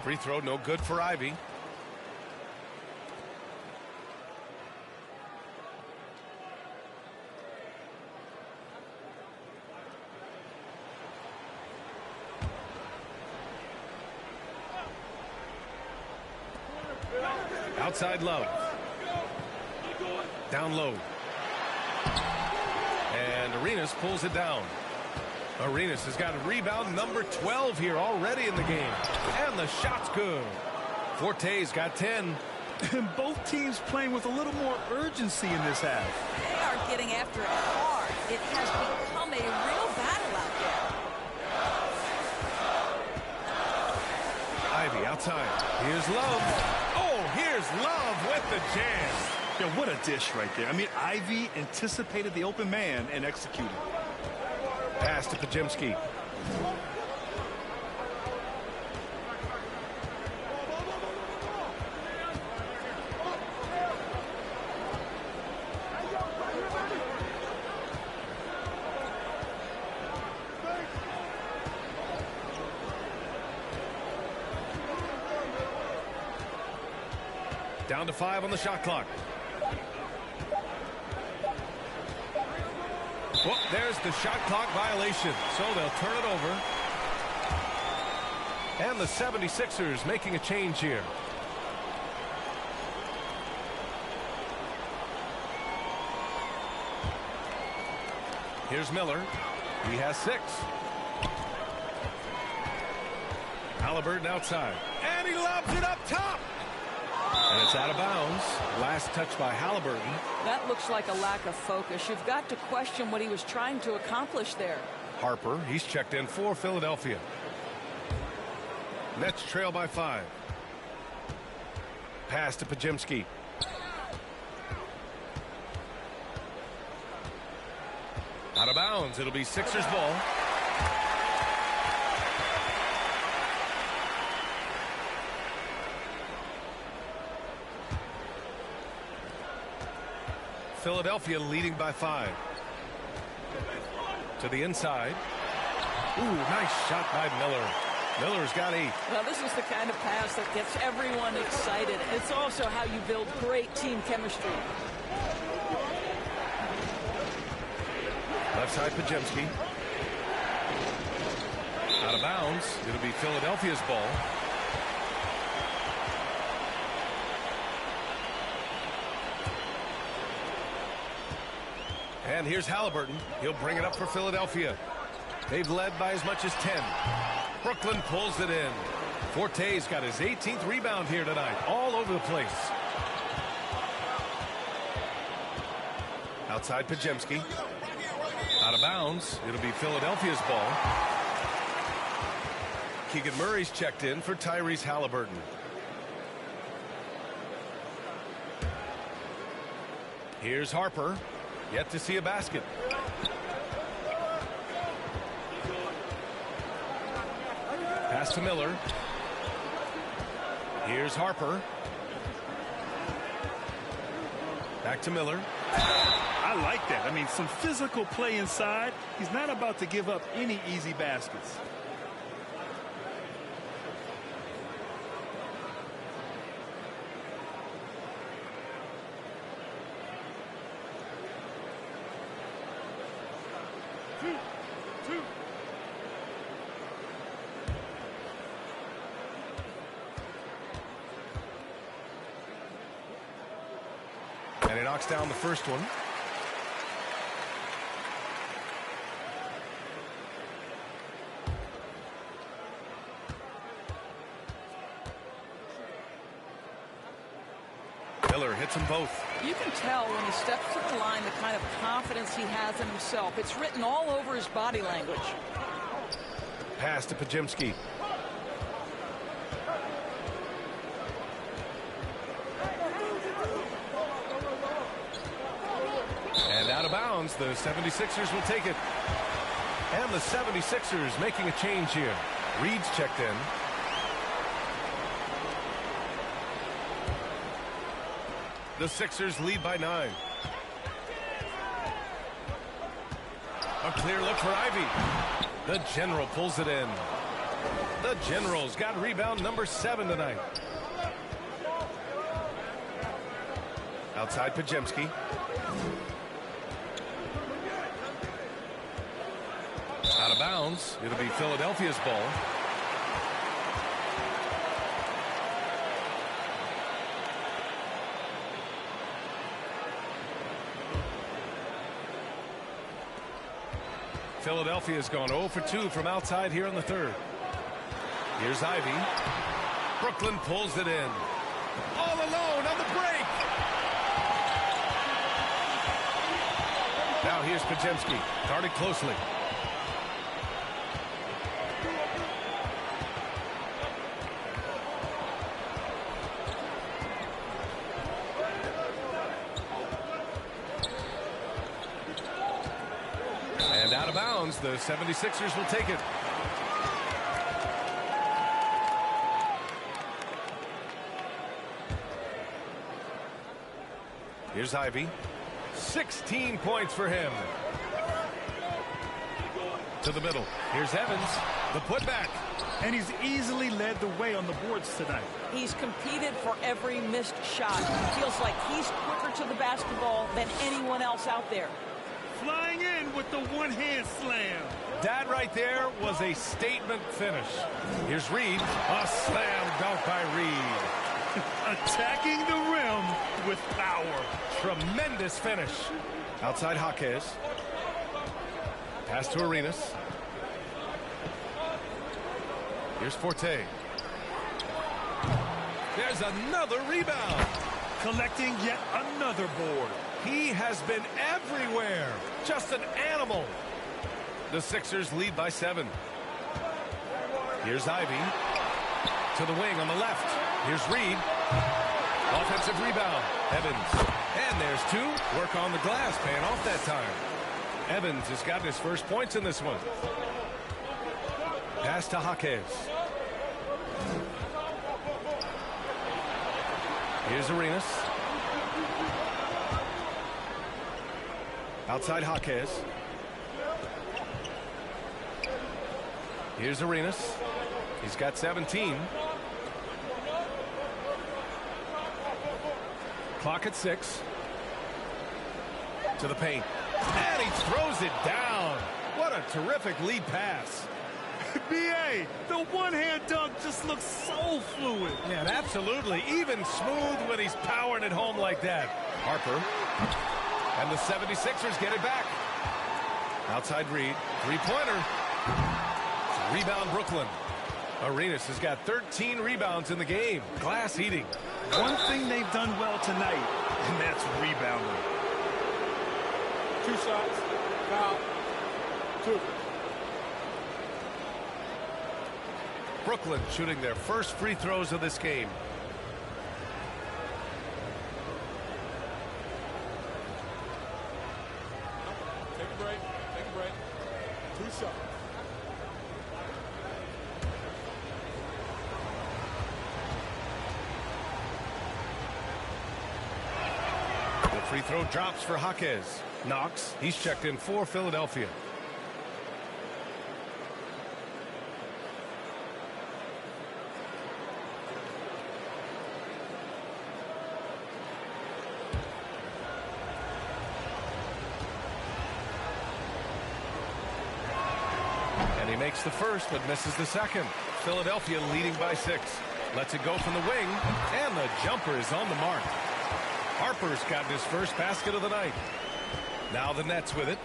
Free throw, no good for Ivy. Outside Love. Down low. And Arenas pulls it down. Arenas has got a rebound number 12 here already in the game. And the shot's good. Forte's got 10. And both teams playing with a little more urgency in this half. They are getting after it hard. It has become a real battle out there. Ivy outside. Here's Love. Oh, here's Love with the jam. Yeah, what a dish right there. I mean, Ivy anticipated the open man and executed. Pass to Pajimski. Down to 5 on the shot clock. Well, there's the shot clock violation, so they'll turn it over. And the 76ers making a change here. Here's Miller. He has 6. Haliburton outside. And he lobs it up top. And it's out of bounds. Last touch by Haliburton. That looks like a lack of focus. You've got to question what he was trying to accomplish there. Harper, he's checked in for Philadelphia. Nets trail by 5. Pass to Pajemski. Out of bounds. It'll be Sixers ball. Philadelphia leading by 5. To the inside. Ooh, nice shot by Miller. Miller's got 8. Well, this is the kind of pass that gets everyone excited. It's also how you build great team chemistry. Left side, Pajemski. Out of bounds. It'll be Philadelphia's ball. And here's Haliburton. He'll bring it up for Philadelphia. They've led by as much as 10. Brooklyn pulls it in. Forte's got his 18th rebound here tonight. All over the place. Outside Pajemski. Out of bounds. It'll be Philadelphia's ball. Keegan Murray's checked in for Tyrese Haliburton. Here's Harper. Yet to see a basket. Pass to Miller. Here's Harper. Back to Miller. I like that. I mean, some physical play inside. He's not about to give up any easy baskets. And he knocks down the first one. Miller hits them both. You can tell when he steps to the line the kind of confidence he has in himself. It's written all over his body language. Pass to Pajemski. And out of bounds, the 76ers will take it. And the 76ers making a change here. Reed's checked in. The Sixers lead by 9. A clear look for Ivy. The General pulls it in. The General's got rebound number 7 tonight. Outside Pajemski. Out of bounds. It'll be Philadelphia's ball. Philadelphia's gone 0 for 2 from outside here in the third. Here's Ivy. Brooklyn pulls it in. All alone on the break. Now here's Pajemski. Guarded closely. And out of bounds, the 76ers will take it. Here's Ivy. 16 points for him. To the middle. Here's Evans. The putback. And he's easily led the way on the boards tonight. He's competed for every missed shot. Feels like he's quicker to the basketball than anyone else out there. Flying in with the one-hand slam. That right there was a statement finish. Here's Reed. A slam dunk by Reed. Attacking the rim with power. Tremendous finish. Outside Jaquez. Pass to Arenas. Here's Forte. There's another rebound. Collecting yet another board. He has been everywhere. Just an animal. The Sixers lead by 7. Here's Ivy. To the wing on the left. Here's Reed. Offensive rebound. Evans. And there's 2. Work on the glass. Paying off that time. Evans has gotten his first points in this one. Pass to Jaquez. Here's Arenas. Outside Jaquez. Here's Arenas. He's got 17. Clock at 6. To the paint. And he throws it down. What a terrific lead pass. B.A., the one-hand dunk just looks so fluid. Yeah, absolutely. Even smooth when he's powering it home like that. Harper. And the 76ers get it back. Outside Reed. Three-pointer. Rebound Brooklyn. Arenas has got 13 rebounds in the game. Glass eating. One thing they've done well tonight, and that's rebounding. 2 shots. Foul. 2. Brooklyn shooting their first free throws of this game. Take a break. Take a break. 2 shots. The free throw drops for Jaquez. Knox. He's checked in for Philadelphia. And he makes the first but misses the second. Philadelphia leading by 6. Lets it go from the wing, and the jumper is on the mark. Harper's gotten his first basket of the night. Now the Nets with it.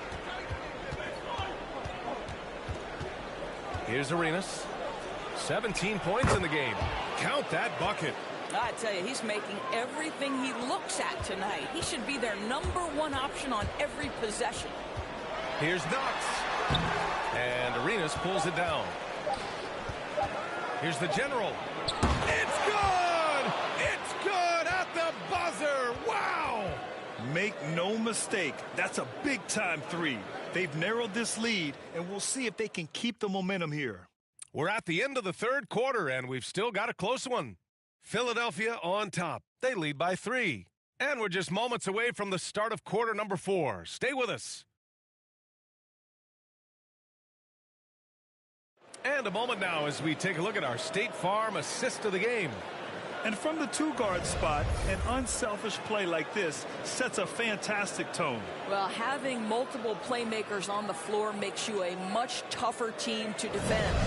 Here's Arenas. 17 points in the game. Count that bucket. I tell you, he's making everything he looks at tonight. He should be their #1 option on every possession. Here's Knox. And Arenas pulls it down. Here's the general. It's good! It's good at the buzzer! Wow! Make no mistake, that's a big-time 3. They've narrowed this lead, and we'll see if they can keep the momentum here. We're at the end of the third quarter, and we've still got a close one. Philadelphia on top. They lead by 3. And we're just moments away from the start of quarter number 4. Stay with us. And a moment now as we take a look at our State Farm assist of the game. And from the 2-guard spot, an unselfish play like this sets a fantastic tone. Well, having multiple playmakers on the floor makes you a much tougher team to defend.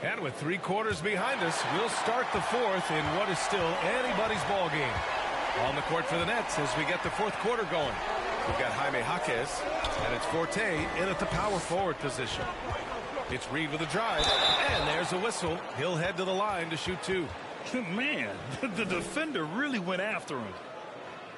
And with 3 quarters behind us, we'll start the 4th in what is still anybody's ball game. On the court for the Nets as we get the 4th quarter going. We've got Jaime Jaquez, and it's Forte in at the power forward position. It's Reed with a drive, and there's a whistle. He'll head to the line to shoot 2. Man, the defender really went after him.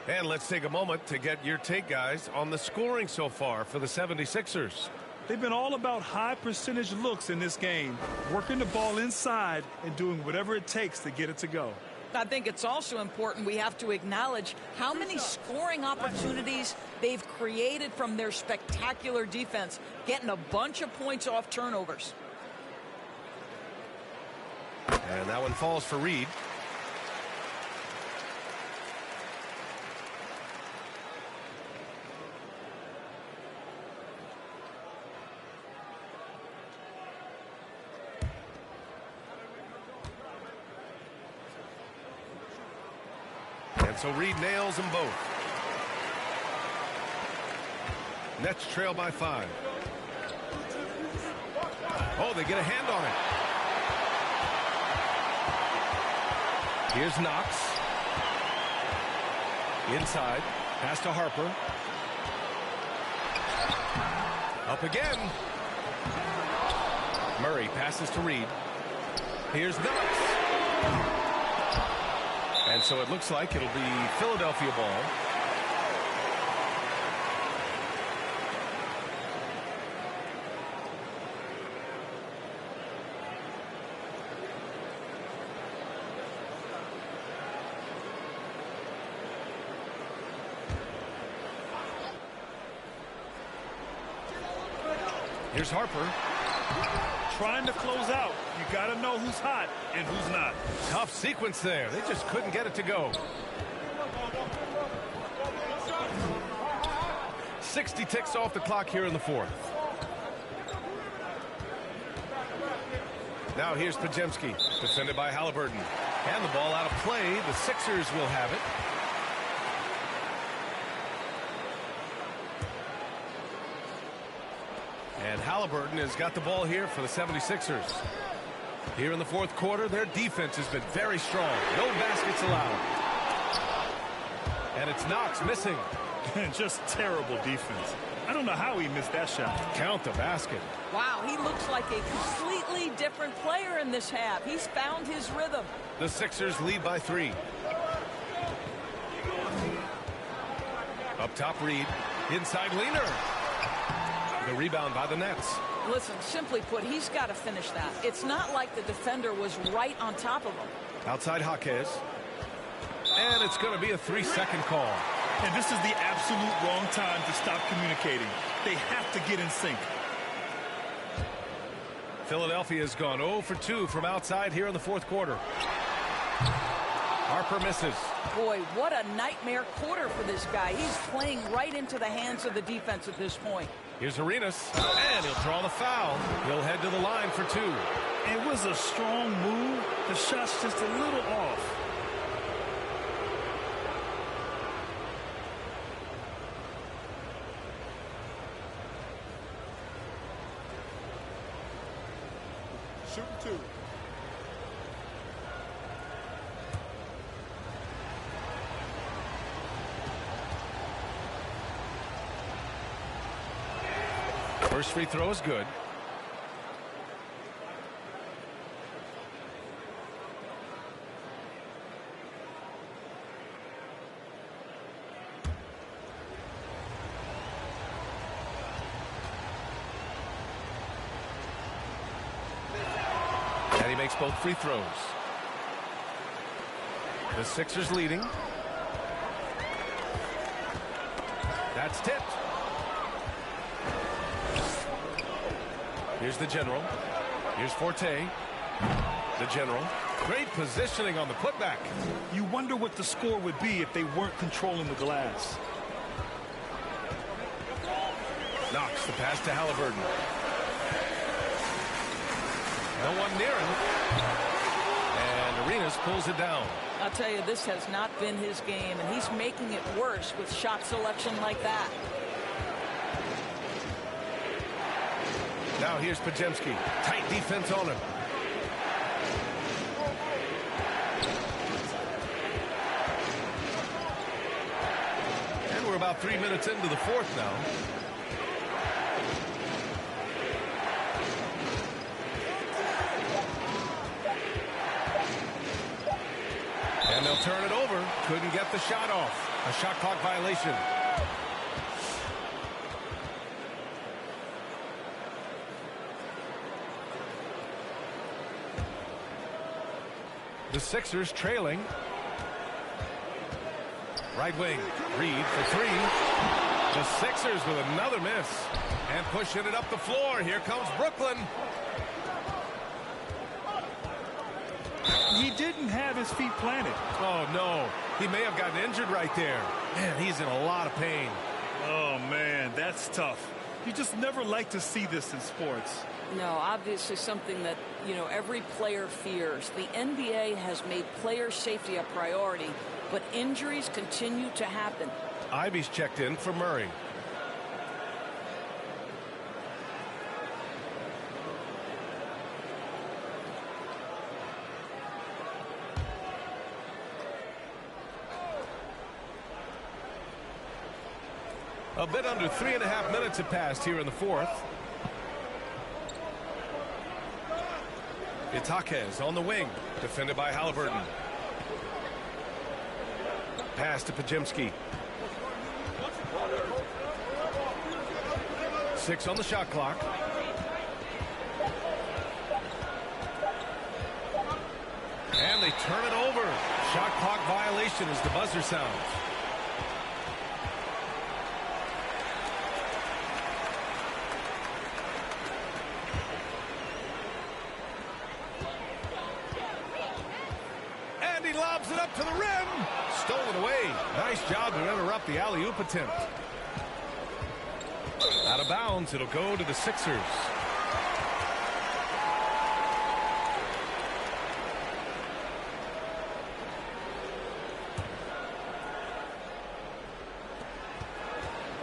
And let's take a moment to get your take, guys, on the scoring so far for the 76ers. They've been all about high percentage looks in this game, working the ball inside and doing whatever it takes to get it to go. I think it's also important we have to acknowledge how many scoring opportunities they've created from their spectacular defense, getting a bunch of points off turnovers. And that one falls for Reed. And so Reed nails them both. Nets trail by 5. Oh, they get a hand on it. Here's Knox. Inside. Pass to Harper. Up again. Murray passes to Reed. Here's Knox. And so it looks like it'll be Philadelphia ball. Here's Harper. Trying to close out. You got to know who's hot and who's not. Tough sequence there. They just couldn't get it to go. 60 ticks off the clock here in the 4th. Now here's Podziemski, defended by Halliburton. And the ball out of play. The Sixers will have it. And Halliburton has got the ball here for the 76ers. Here in the 4th quarter, their defense has been very strong. No baskets allowed. And it's Knox missing. Just terrible defense. I don't know how he missed that shot. Count the basket. Wow, he looks like a completely different player in this half. He's found his rhythm. The Sixers lead by 3. Up top, Reed. Inside, Leaner. The rebound by the Nets. Listen, simply put, he's got to finish that. It's not like the defender was right on top of him. Outside Jaquez. And it's going to be a 3-second call. And this is the absolute wrong time to stop communicating. They have to get in sync. Philadelphia has gone 0 for 2 from outside here in the 4th quarter. Harper misses. Boy, what a nightmare quarter for this guy. He's playing right into the hands of the defense at this point. Here's Arenas, and he'll draw the foul. He'll head to the line for 2. It was a strong move. The shot's just a little off. Shooting 2. First free throw is good. And he makes both free throws. The Sixers leading. That's tipped. Here's the general. Here's Forte. The general. Great positioning on the putback. You wonder what the score would be if they weren't controlling the glass. Knox the pass to Halliburton. No one near him. And Arenas pulls it down. I'll tell you, this has not been his game, and he's making it worse with shot selection like that. Now here's Podziemski. Tight defense on him. And we're about 3 minutes into the 4th now. And they'll turn it over. Couldn't get the shot off. A shot clock violation. The Sixers trailing. Right wing. Reed for 3. The Sixers with another miss. And pushing it up the floor. Here comes Brooklyn. He didn't have his feet planted. Oh, no. He may have gotten injured right there. Man, he's in a lot of pain. Oh, man, that's tough. You just never like to see this in sports. No, obviously something that, you know, every player fears. The NBA has made player safety a priority, but injuries continue to happen. Ivy's checked in for Murray. A bit under 3.5 minutes have passed here in the fourth. Itakes on the wing, defended by Haliburton. Pass to Pajemski. 6 on the shot clock. And they turn it over. Shot clock violation as the buzzer sounds. And he lobs it up to the rim. Stolen away. Nice job to interrupt the alley-oop attempt. Out of bounds. It'll go to the Sixers.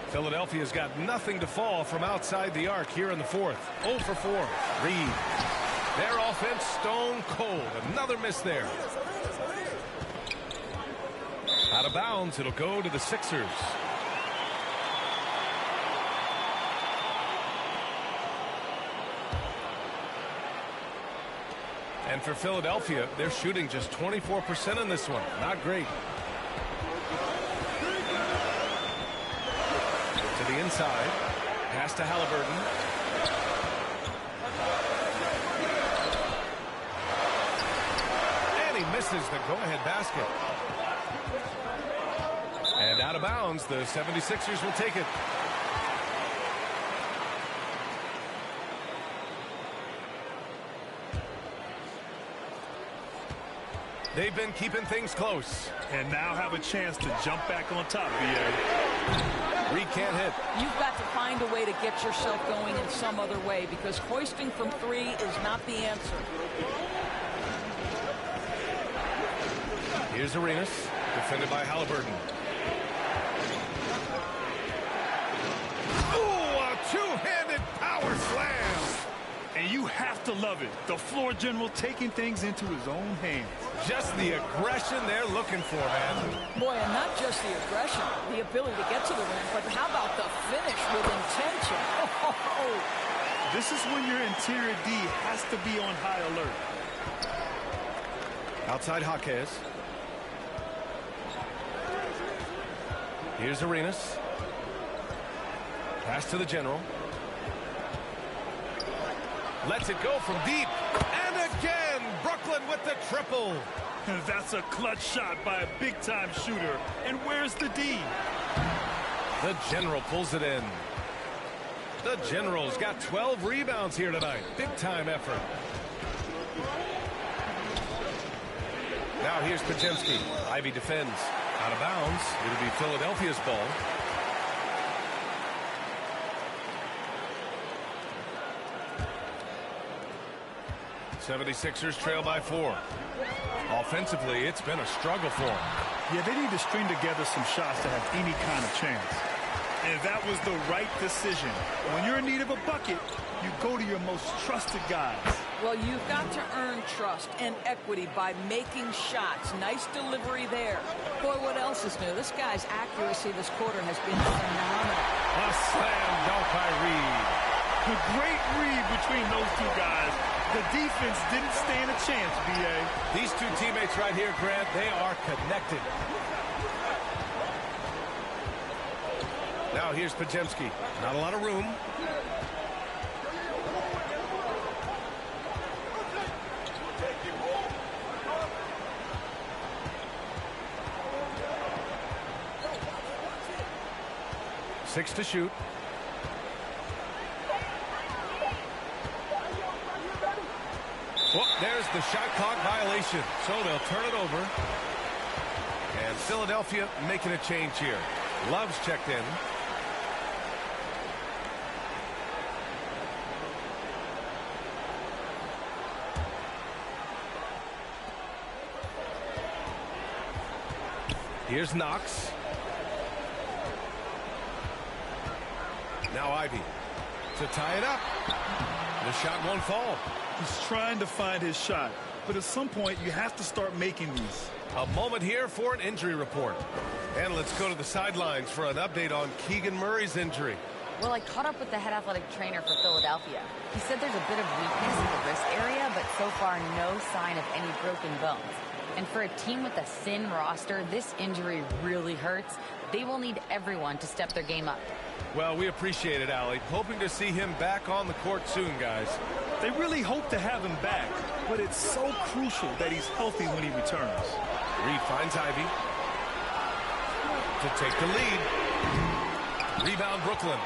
Philadelphia's got nothing to fall from outside the arc here in the fourth. 0 for 4. Reed. Their offense stone cold. Another miss there. Out of bounds. It'll go to the Sixers. And for Philadelphia, they're shooting just 24% in this one. Not great. To the inside. Pass to Haliburton. And he misses the go-ahead basket. And out of bounds, the 76ers will take it. They've been keeping things close. And now have a chance to jump back on top, B.A. Reed can't hit. You've got to find a way to get yourself going in some other way, because hoisting from 3 is not the answer. Here's Arenas, defended by Haliburton. Ooh, a two-handed power slam. And you have to love it. The floor general taking things into his own hands. Just the aggression they're looking for, man. Boy, and not just the aggression, the ability to get to the rim, but how about the finish with intention? Oh. This is when your interior D has to be on high alert. Outside Jaquez. Here's Arenas. Pass to the general. Lets it go from deep. And again, Brooklyn with the triple. That's a clutch shot by a big-time shooter. And where's the D? The general pulls it in. The general's got 12 rebounds here tonight. Big-time effort. Now here's Pajemski. Ivy defends. Out of bounds. It'll be Philadelphia's ball. '76ers trail by 4. Offensively, it's been a struggle for them. Yeah, they need to string together some shots to have any kind of chance. And that was the right decision. When you're in need of a bucket, you go to your most trusted guys. Well, you've got to earn trust and equity by making shots. Nice delivery there. Boy, what else is new? This guy's accuracy this quarter has been phenomenal. A slam dunk by Reed. A great read between those two guys. The defense didn't stand a chance, B.A. These two teammates right here, Grant, they are connected. Now here's Pajemski. Not a lot of room. Six to shoot. Well, there's the shot clock violation. So they'll turn it over. And Philadelphia making a change here. Love's checked in. Here's Knox. Now Ivy to tie it up. The shot won't fall. He's trying to find his shot, but at some point you have to start making these. A moment here for an injury report. And let's go to the sidelines for an update on Keegan Murray's injury. Well, I caught up with the head athletic trainer for Philadelphia. He said there's a bit of weakness in the wrist area, but so far no sign of any broken bones. And for a team with a thin roster, this injury really hurts. They will need everyone to step their game up. Well, we appreciate it, Allie. Hoping to see him back on the court soon, guys. They really hope to have him back, but it's so crucial that he's healthy when he returns. Reed finds Ivy to take the lead. Rebound, Brooklyn.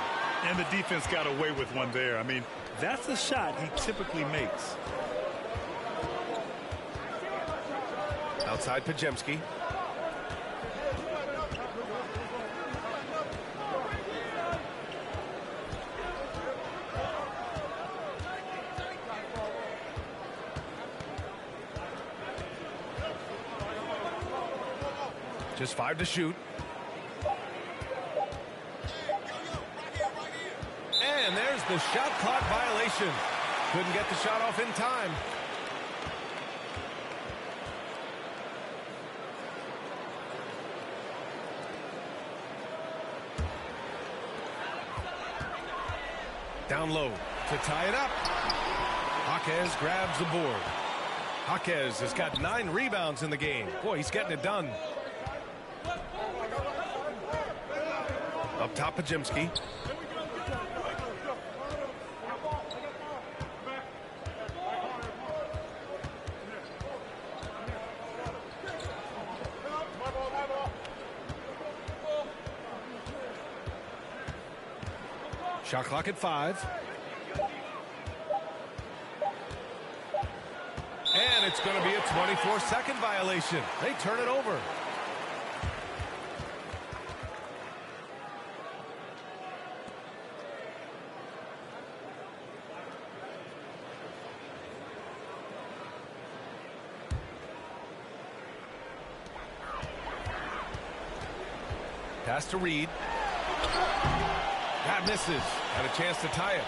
And the defense got away with one there. I mean, that's a shot he typically makes. Outside Pajemski. Just 5 to shoot. And there's the shot clock violation. Couldn't get the shot off in time. Down low to tie it up. Jaquez grabs the board. Jaquez has got 9 rebounds in the game. Boy, he's getting it done. Up top, Pajemski. Shot clock at 5. And it's going to be a 24-second violation. They turn it over. Pass to Reed. That misses. Had a chance to tie it.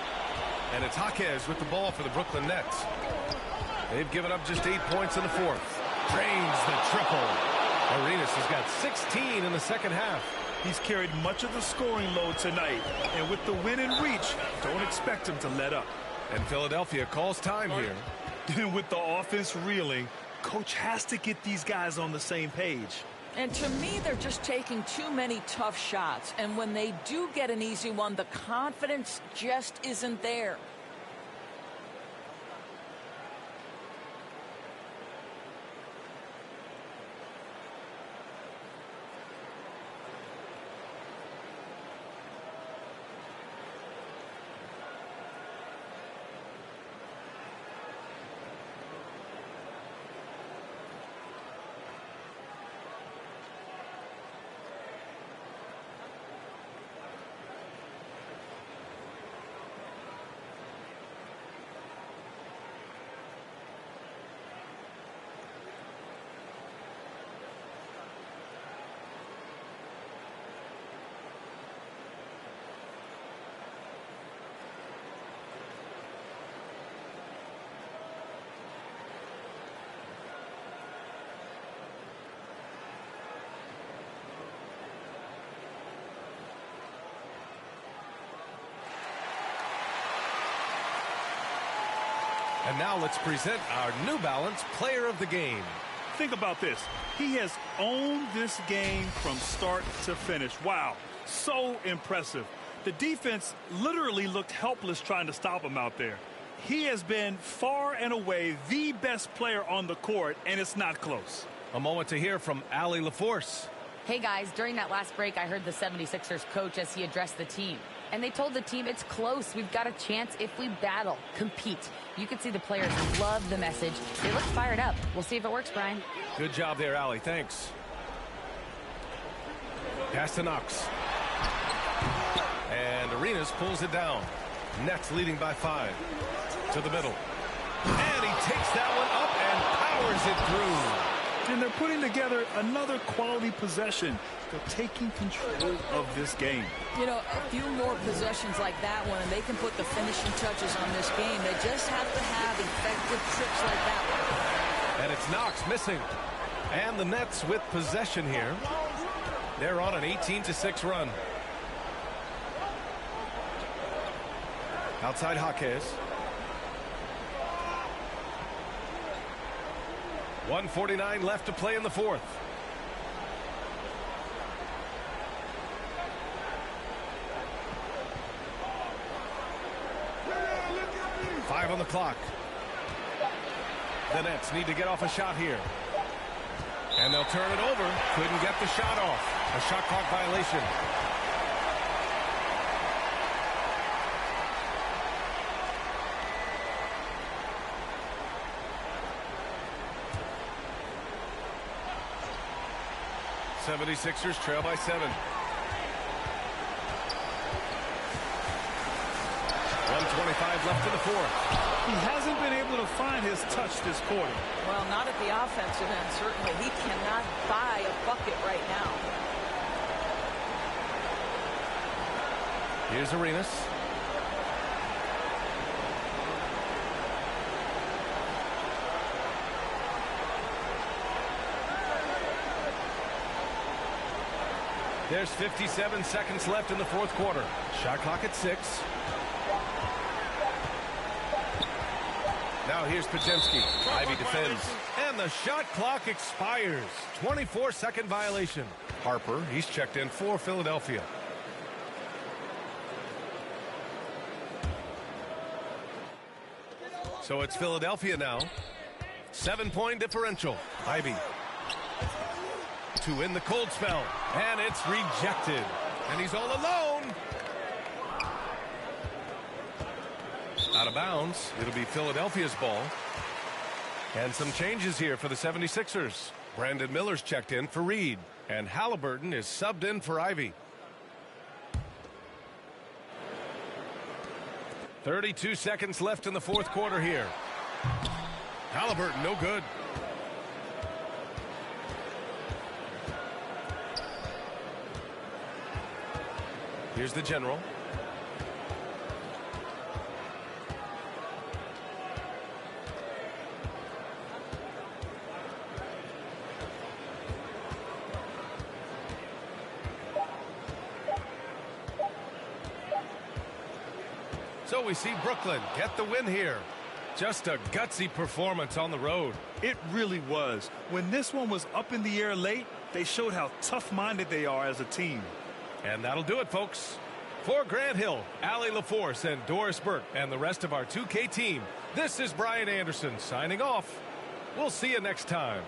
And it's Jaquez with the ball for the Brooklyn Nets. They've given up just 8 points in the fourth. Drains the triple. Arenas has got 16 in the second half. He's carried much of the scoring load tonight. And with the win in reach, don't expect him to let up. And Philadelphia calls time here. And with the offense reeling, coach has to get these guys on the same page. And to me, they're just taking too many tough shots. And when they do get an easy one, the confidence just isn't there. And now let's present our New Balance Player of the Game. Think about this. He has owned this game from start to finish. Wow, so impressive. The defense literally looked helpless trying to stop him out there. He has been far and away the best player on the court, and it's not close. A moment to hear from Allie LaForce. Hey guys, during that last break, I heard the 76ers coach as he addressed the team. And they told the team it's close. We've got a chance if we battle, compete. You could see the players love the message. They look fired up. We'll see if it works, Brian. Good job there, Allie. Thanks. Pass to Knox. And Arenas pulls it down. Nets leading by 5. To the middle. And he takes that one up and powers it through. And they're putting together another quality possession. They're taking control of this game. You know, a few more possessions like that one, and they can put the finishing touches on this game. They just have to have effective trips like that one. And it's Knox missing. And the Nets with possession here. They're on an 18-6 run. Outside Jaquez. 1:49 left to play in the fourth. Five on the clock. The Nets need to get off a shot here. And they'll turn it over. Couldn't get the shot off. A shot clock violation. '76ers trail by 7. 1:25 left in the fourth. He hasn't been able to find his touch this quarter. Well, not at the offensive end, certainly. He cannot buy a bucket right now. Here's Arenas. There's 57 seconds left in the fourth quarter. Shot clock at 6. Now here's Podziemski. Ivy defends. And the shot clock expires. 24-second violation. Harper, he's checked in for Philadelphia. So it's Philadelphia now. 7-point differential. Ivy. To win the cold spell. And it's rejected. And he's all alone. Out of bounds. It'll be Philadelphia's ball. And some changes here for the 76ers. Brandon Miller's checked in for Reed. And Halliburton is subbed in for Ivy. 32 seconds left in the fourth quarter here. Halliburton, no good. Here's the general. So we see Brooklyn get the win here. Just a gutsy performance on the road. It really was. When this one was up in the air late, they showed how tough-minded they are as a team. And that'll do it, folks. For Grant Hill, Allie LaForce, and Doris Burke, and the rest of our 2K team, this is Brian Anderson signing off. We'll see you next time.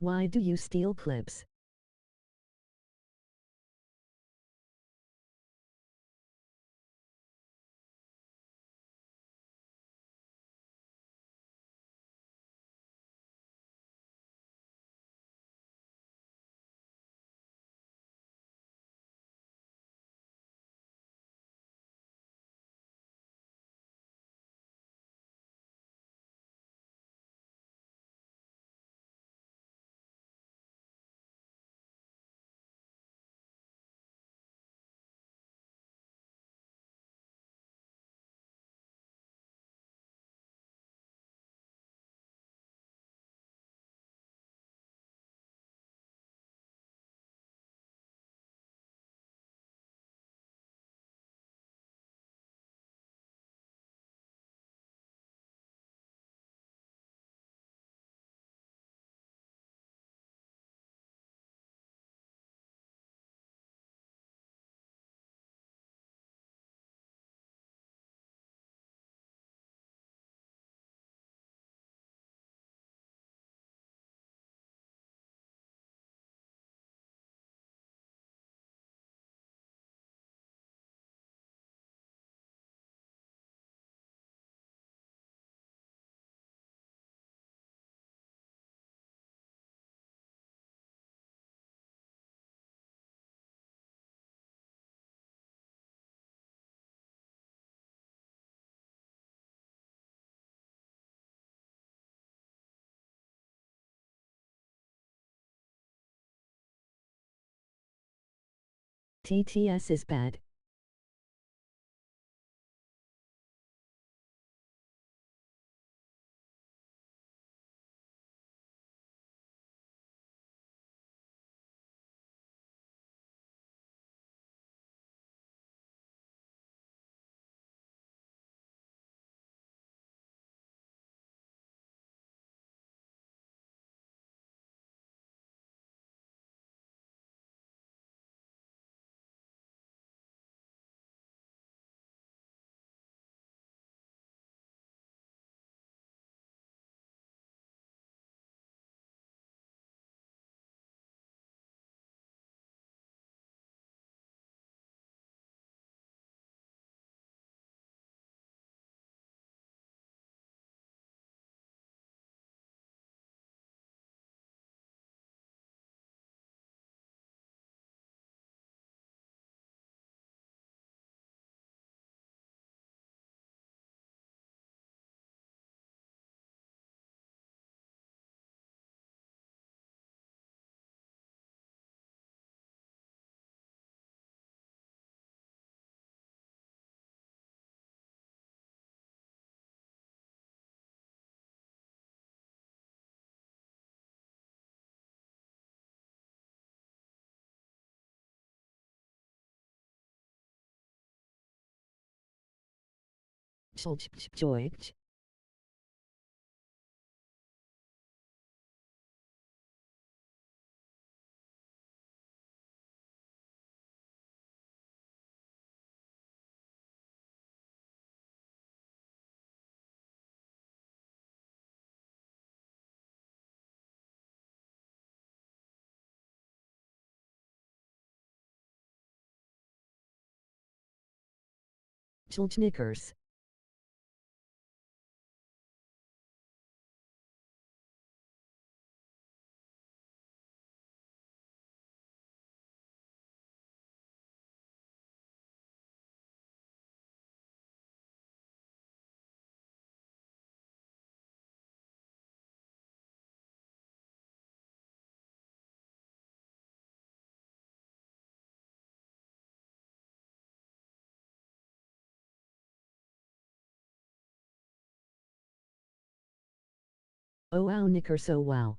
Why do you steal clips? TTS is bad. George. Knickers. Oh wow Knickers, oh wow.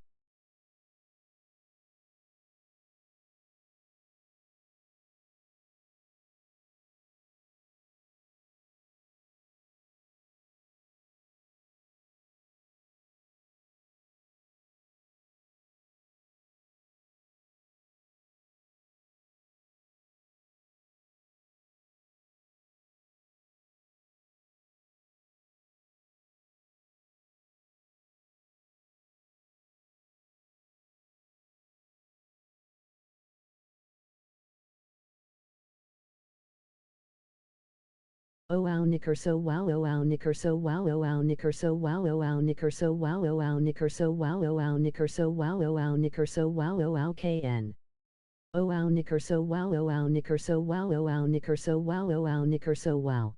Oh wow knicker so wow oh wow knicker so wow oh wow knicker so wow oh wow knicker so wow oh wow knicker so wow oh wow knicker so wow oh wow knicker so wow oh wow KN. Oh wow knicker so wow oh wow knicker so wow oh wow knicker so wow oh wow knicker so wow.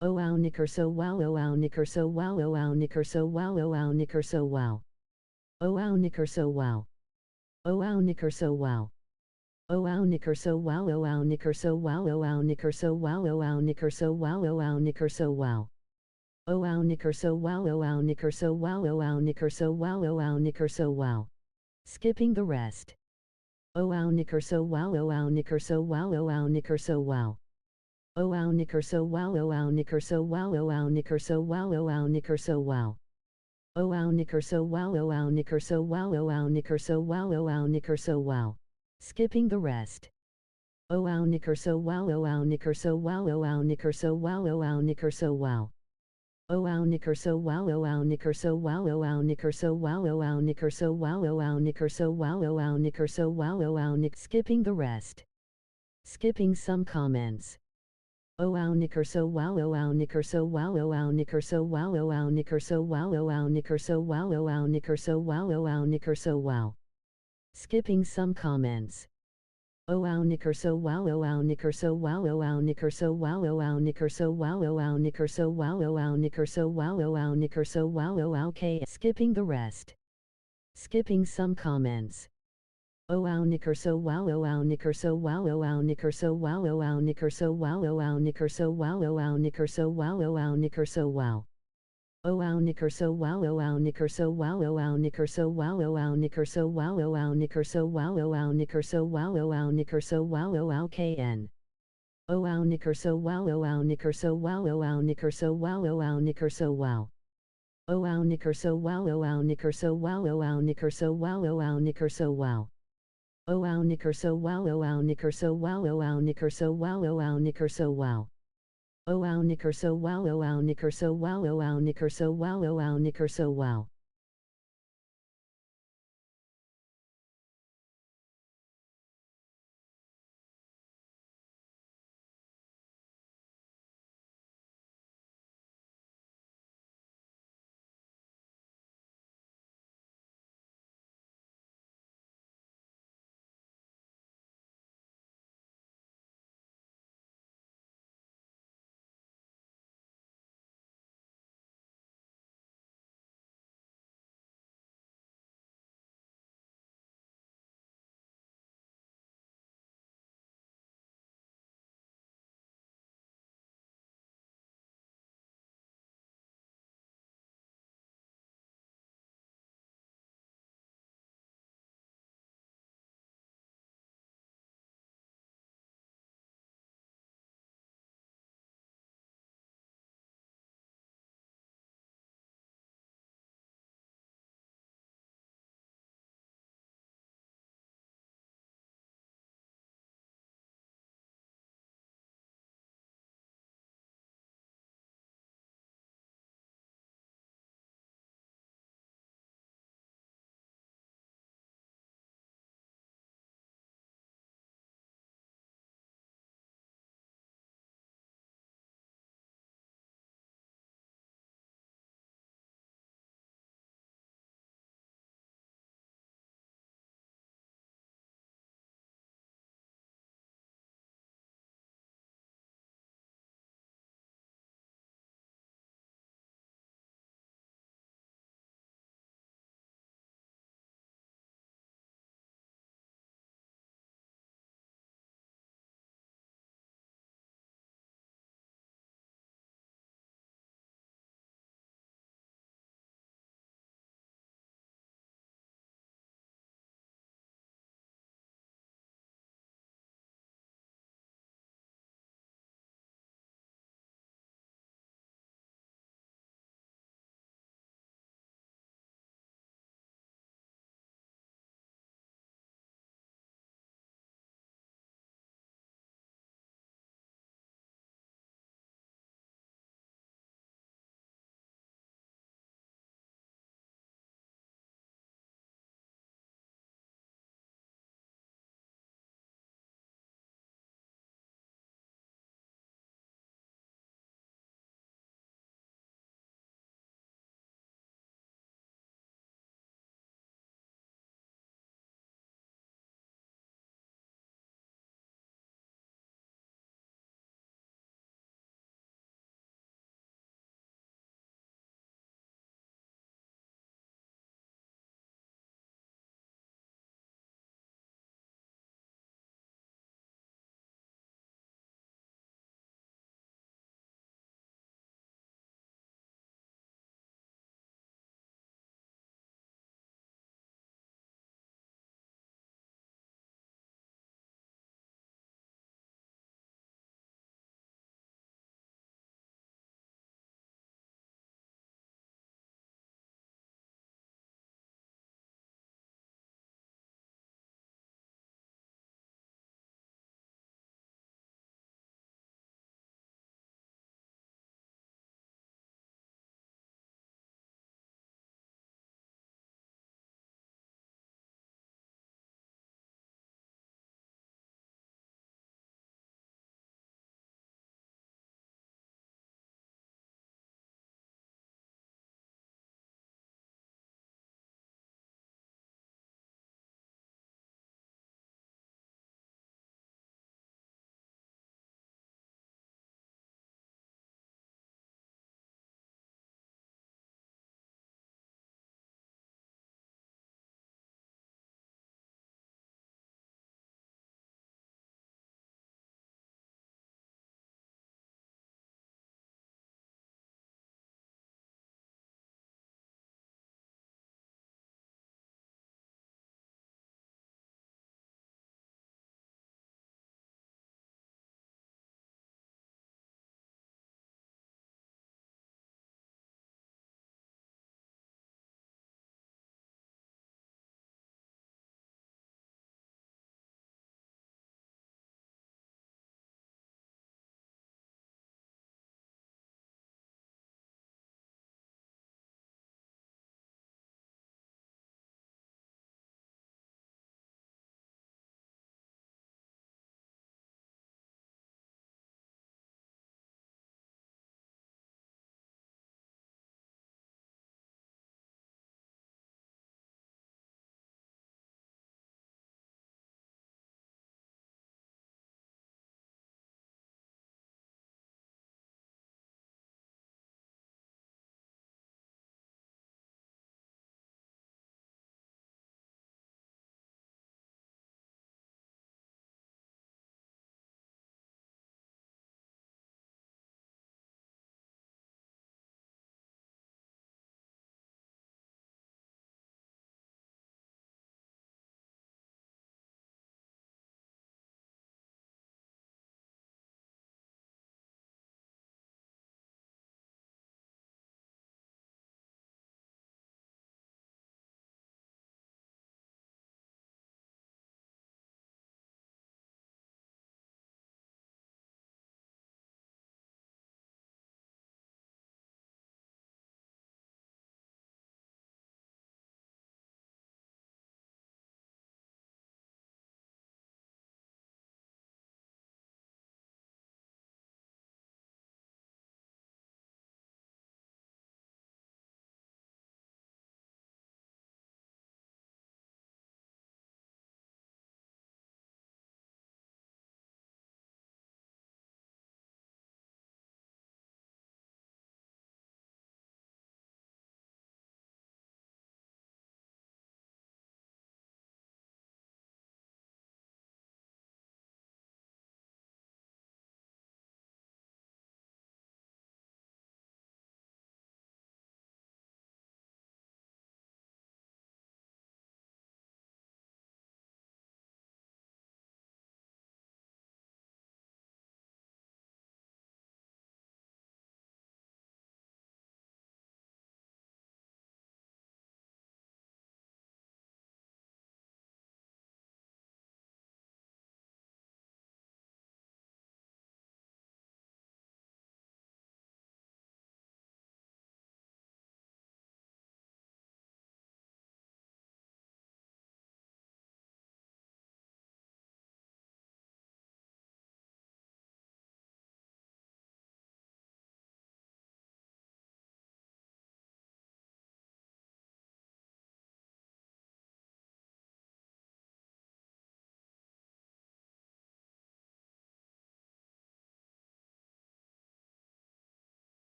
Oh wow knicker so wow oh wow knicker so wow oh wow knicker so wow oh wow knicker so wow. Oh wow knicker so wow. Oh wow knicker so wow. Oh wow knicker so wow oh wow knicker so wow oh wow knicker so wow oh wow knicker so wow oh wow knicker so wow. Oh wow knicker so wow oh wow knicker so wow oh wow knicker so wow oh wow knicker so wow. Skipping the rest. Oh wow knicker so wow oh wow knicker so wow oh wow knicker so wow. Oh wow knicker so wow oh wow knicker so wow oh wow knicker so wow oh wow knicker so wow. Oh wow knicker so wow oh wow knicker so wow oh wow knicker so wow oh wow knicker so wow. Skipping the rest. Oh wow knicker so wow oh wow knicker so wow oh wow knicker so wow oh wow knicker so wow. Oh wow knicker so wow oh wow knicker so wow oh wow knicker so wow oh wow knicker so wow oh wow knicker so wow oh wow knicker so wow oh wow nick. Skipping the rest. Skipping some comments. Oh wow knicker so wow oh wow knicker so wow oh wow knicker so wow oh wow knicker so wow oh wow knicker so wow oh wow knicker so wow oh wow knicker so wow. Skipping some comments. Oh wow knicker so wow oh wow knicker so wow oh wow knicker so wow oh wow knicker so wow oh wow knicker so wow oh wow knicker so wow oh wow knicker so wow oh wow K. Skipping the rest. Skipping some comments. Oh wow knicker so wow oh wow knicker so wow oh wow knicker so wow oh wow knicker so wow oh wow knicker so wow oh wow knicker so wow oh wow knicker so wow. Oh wow knicker so wow oh wow knicker so wow oh wow knicker so wow oh wow knicker so wow oh wow knicker so wow oh wow knicker so wow oh wow knicker so wow oh wow KN. Oh wow knicker so wow oh wow knicker so wow oh wow knicker so wow oh wow knicker so wow. Oh wow knicker so wow oh wow knicker so wow oh wow knicker so wow oh wow knicker so wow. Oh wow knicker so wow oh wow knicker so wow oh wow knicker so wow oh wow knicker so wow. Oh wow knicker so wow oh wow knicker so wow oh wow knicker so wow oh wow knicker so wow.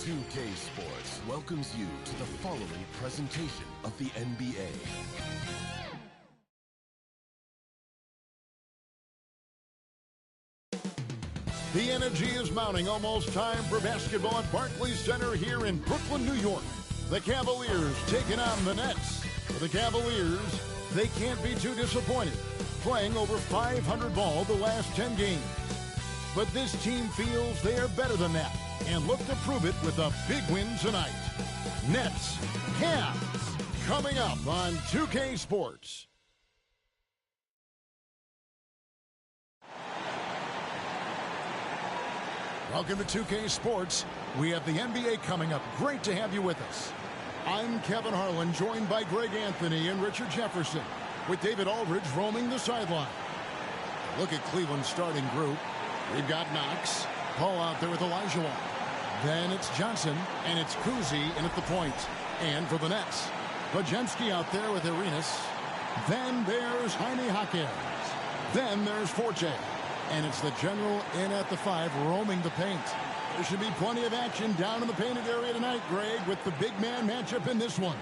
2K Sports welcomes you to the following presentation of the NBA. The energy is mounting. Almost time for basketball at Barclays Center here in Brooklyn, New York. The Cavaliers taking on the Nets. For the Cavaliers, they can't be too disappointed, playing over 500 ball the last 10 games. But this team feels they are better than that and look to prove it with a big win tonight. Nets, Cavs, coming up on 2K Sports. Welcome to 2K Sports. We have the NBA coming up. Great to have you with us. I'm Kevin Harlan, joined by Greg Anthony and Richard Jefferson, with David Aldridge roaming the sideline. Look at Cleveland's starting group. We've got Knox, Paul out there with Olajuwon. Then it's Johnson, and it's Kuzi in at the point. And for the Nets, Podziemski out there with Arenas. Then there's Jaime Jaquez. Then there's Forte. And it's the general in at the 5, roaming the paint. There should be plenty of action down in the painted area tonight, Greg, with the big man matchup in this one.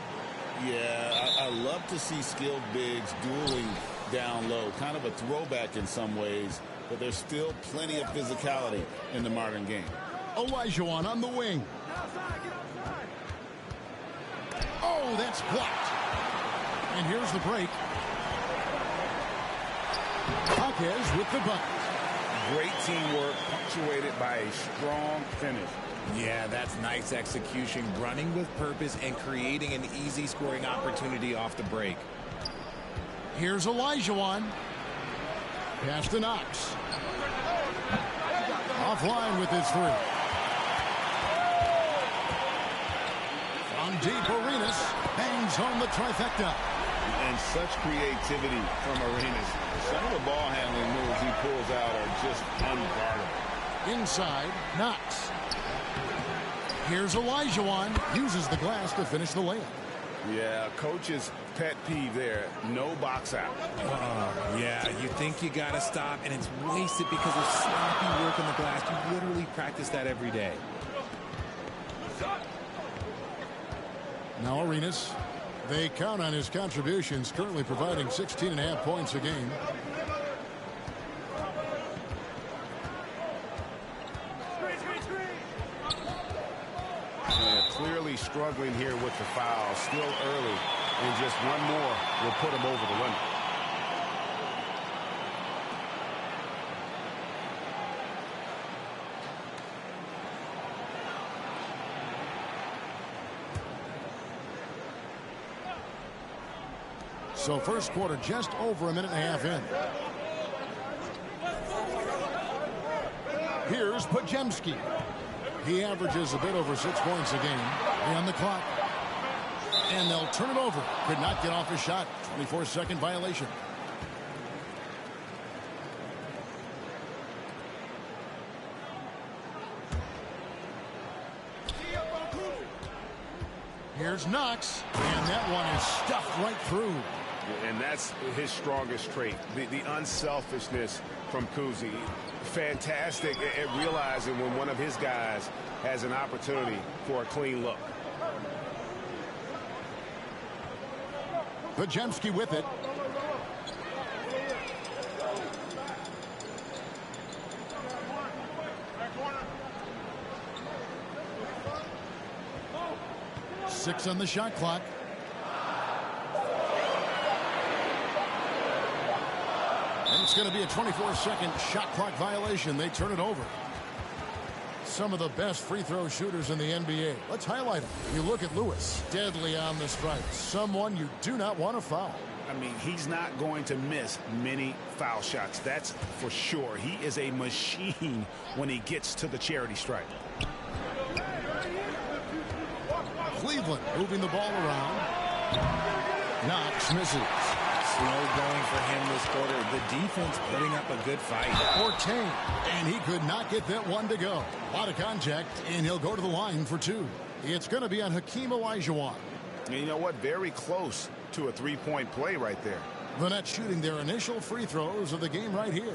Yeah, I love to see skilled bigs dueling down low. Kind of a throwback in some ways, but there's still plenty of physicality in the modern game. Olajuwon on the wing. Oh, that's blocked. And here's the break. Jaquez with the bucket. Great teamwork, punctuated by a strong finish. Yeah, that's nice execution, running with purpose and creating an easy scoring opportunity off the break. Here's Olajuwon. Pass to Knox. Offline with his 3. From deep, Arenas bangs home the trifecta. And such creativity from Arenas. Some of the ball handling moves he pulls out are just unguardable. Inside, Knox. Here's Olajuwon. Uses the glass to finish the layup. Yeah, coach's pet peeve there. No box out. Yeah, you think you got to stop, and it's wasted because of sloppy work on the glass. You literally practice that every day. Now Arenas. They count on his contributions, currently providing 16.5 points a game. Yeah, clearly struggling here with the foul. Still early, and just one more will put him over the limit. So first quarter just over a minute and a half in. Here's Podziemski. He averages a bit over 6 points a game. On the clock. And they'll turn it over. Could not get off his shot. 24-second violation. Here's Knox. And that one is stuffed right through. And that's his strongest trait, the unselfishness from Kuzi. Fantastic at realizing when one of his guys has an opportunity for a clean look. Podziemski with it. Six on the shot clock. And it's going to be a 24-second shot clock violation. They turn it over. Some of the best free throw shooters in the NBA. Let's highlight them. You look at Lewis, deadly on the strike. Someone you do not want to foul. I mean, he's not going to miss many foul shots. That's for sure. He is a machine when he gets to the charity stripe. Cleveland moving the ball around. Knox misses. Slow going for him this quarter. The defense putting up a good fight. Forte, and he could not get that one to go. A lot of contact, and he'll go to the line for 2. It's going to be on Hakeem Olajuwon. And you know what? Very close to a three-point play right there. The Nets shooting their initial free throws of the game right here.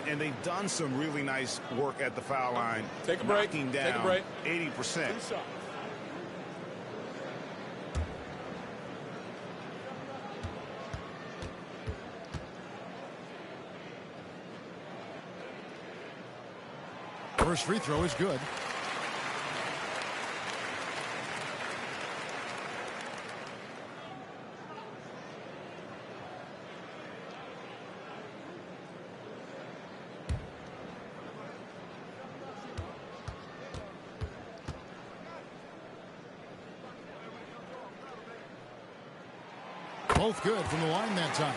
And they've done some really nice work at the foul line. Take a break. Knocking down Take a break. 80%. First free throw is good. Both good from the line that time.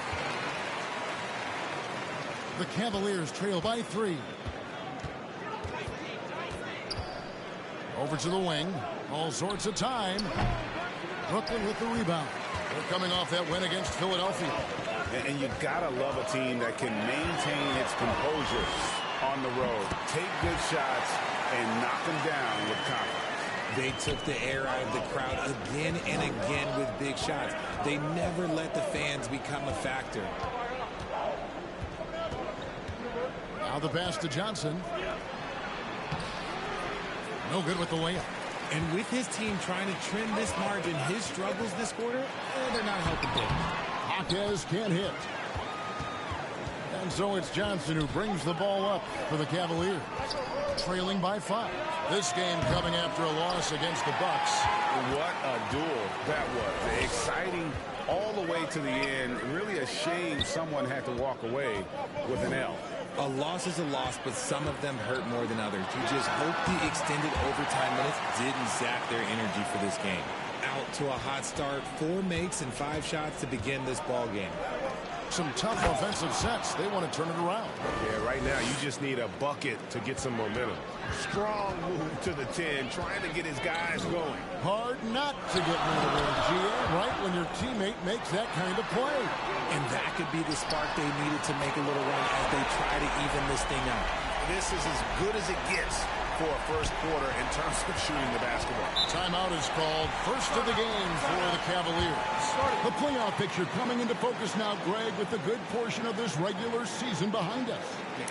The Cavaliers trail by 3. Over to the wing. All sorts of time. Brooklyn with the rebound. They're coming off that win against Philadelphia. And you gotta love a team that can maintain its composure on the road. Take good shots and knock them down with confidence. They took the air out of the crowd again and again with big shots. They never let the fans become a factor. Now the pass to Johnson. No good with the layup. And with his team trying to trim this margin, his struggles this quarter, they're not helping things. Hawkes can't hit. And so it's Johnson who brings the ball up for the Cavaliers. Trailing by 5. This game coming after a loss against the Bucks. What a duel that was. Exciting all the way to the end. Really a shame someone had to walk away with an L. A loss is a loss, but some of them hurt more than others. You just hope the extended overtime minutes didn't zap their energy for this game. Out to a hot start, 4 makes and 5 shots to begin this ball game. Some tough offensive sets. They want to turn it around. Yeah, right now you just need a bucket to get some momentum. Strong move to the 10, trying to get his guys going. Hard not to get motivated, GM, right when your teammate makes that kind of play. And that could be the spark they needed to make a little run as they try to even this thing out. This is as good as it gets for a first quarter in terms of shooting the basketball. Timeout is called. First of the game for the Cavaliers. The playoff picture coming into focus now, Greg, with a good portion of this regular season behind us.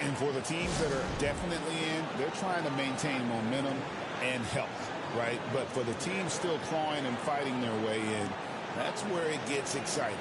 And for the teams that are definitely in, they're trying to maintain momentum and health, right? But for the teams still clawing and fighting their way in, that's where it gets exciting.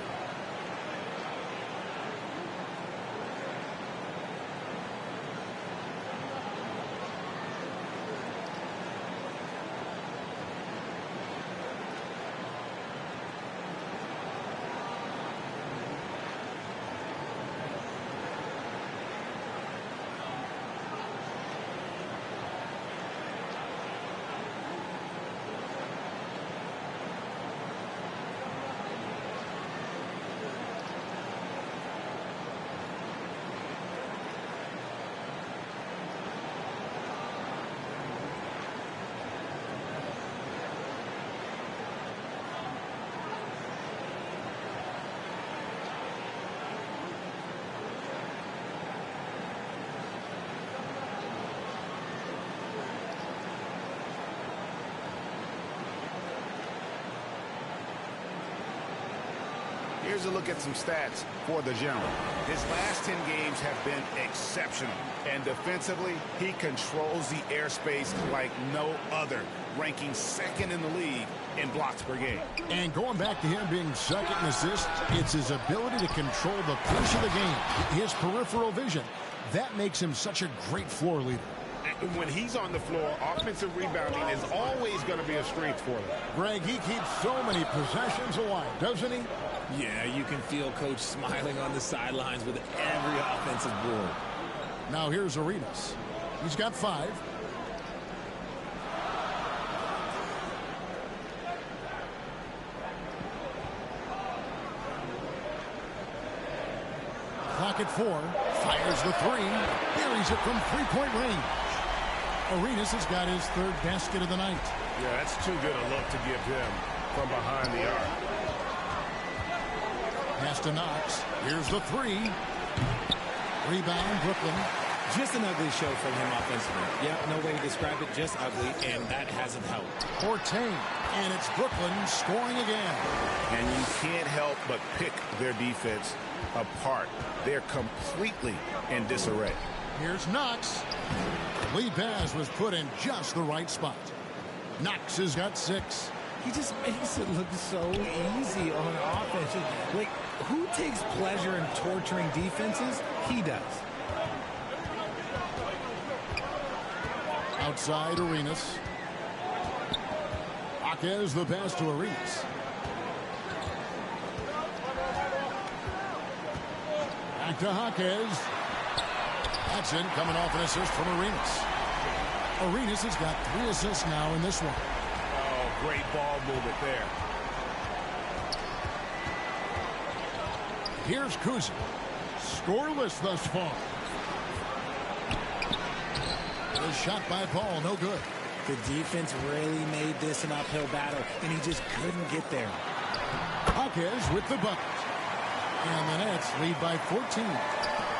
Here's a look at some stats for the General. His last 10 games have been exceptional. And defensively, he controls the airspace like no other, ranking 2nd in the league in blocks per game. And going back to him being 2nd in assists, it's his ability to control the pace of the game, his peripheral vision. That makes him such a great floor leader. When he's on the floor, offensive rebounding is always going to be a strength for them. Greg, he keeps so many possessions alive, doesn't he? Yeah, you can feel Coach smiling on the sidelines with every offensive board. Now here's Arenas. He's got 5. Clock at 4. Fires the 3. Buries it from 3-point range. Arenas has got his 3rd basket of the night. Yeah, that's too good a look to give him from behind the arc. Pass to Knox. Here's the 3. Rebound, Brooklyn. Just an ugly show from him offensively. Yeah, no way to describe it, just ugly, and that hasn't helped. Fortain, and it's Brooklyn scoring again. And you can't help but pick their defense apart. They're completely in disarray. Here's Knox. Lead pass was put in just the right spot. Knox has got 6. He just makes it look so easy on offense. Like, who takes pleasure in torturing defenses? He does. Outside Arenas. Jaquez the pass to Arenas. Back to Jaquez. That's in, coming off an assist from Arenas. Arenas has got 3 assists now in this one. Oh, great ball movement there. Here's Kuzi. Scoreless thus far. The shot by Paul, no good. The defense really made this an uphill battle, and he just couldn't get there. Jaquez with the bucket. And the Nets lead by 14.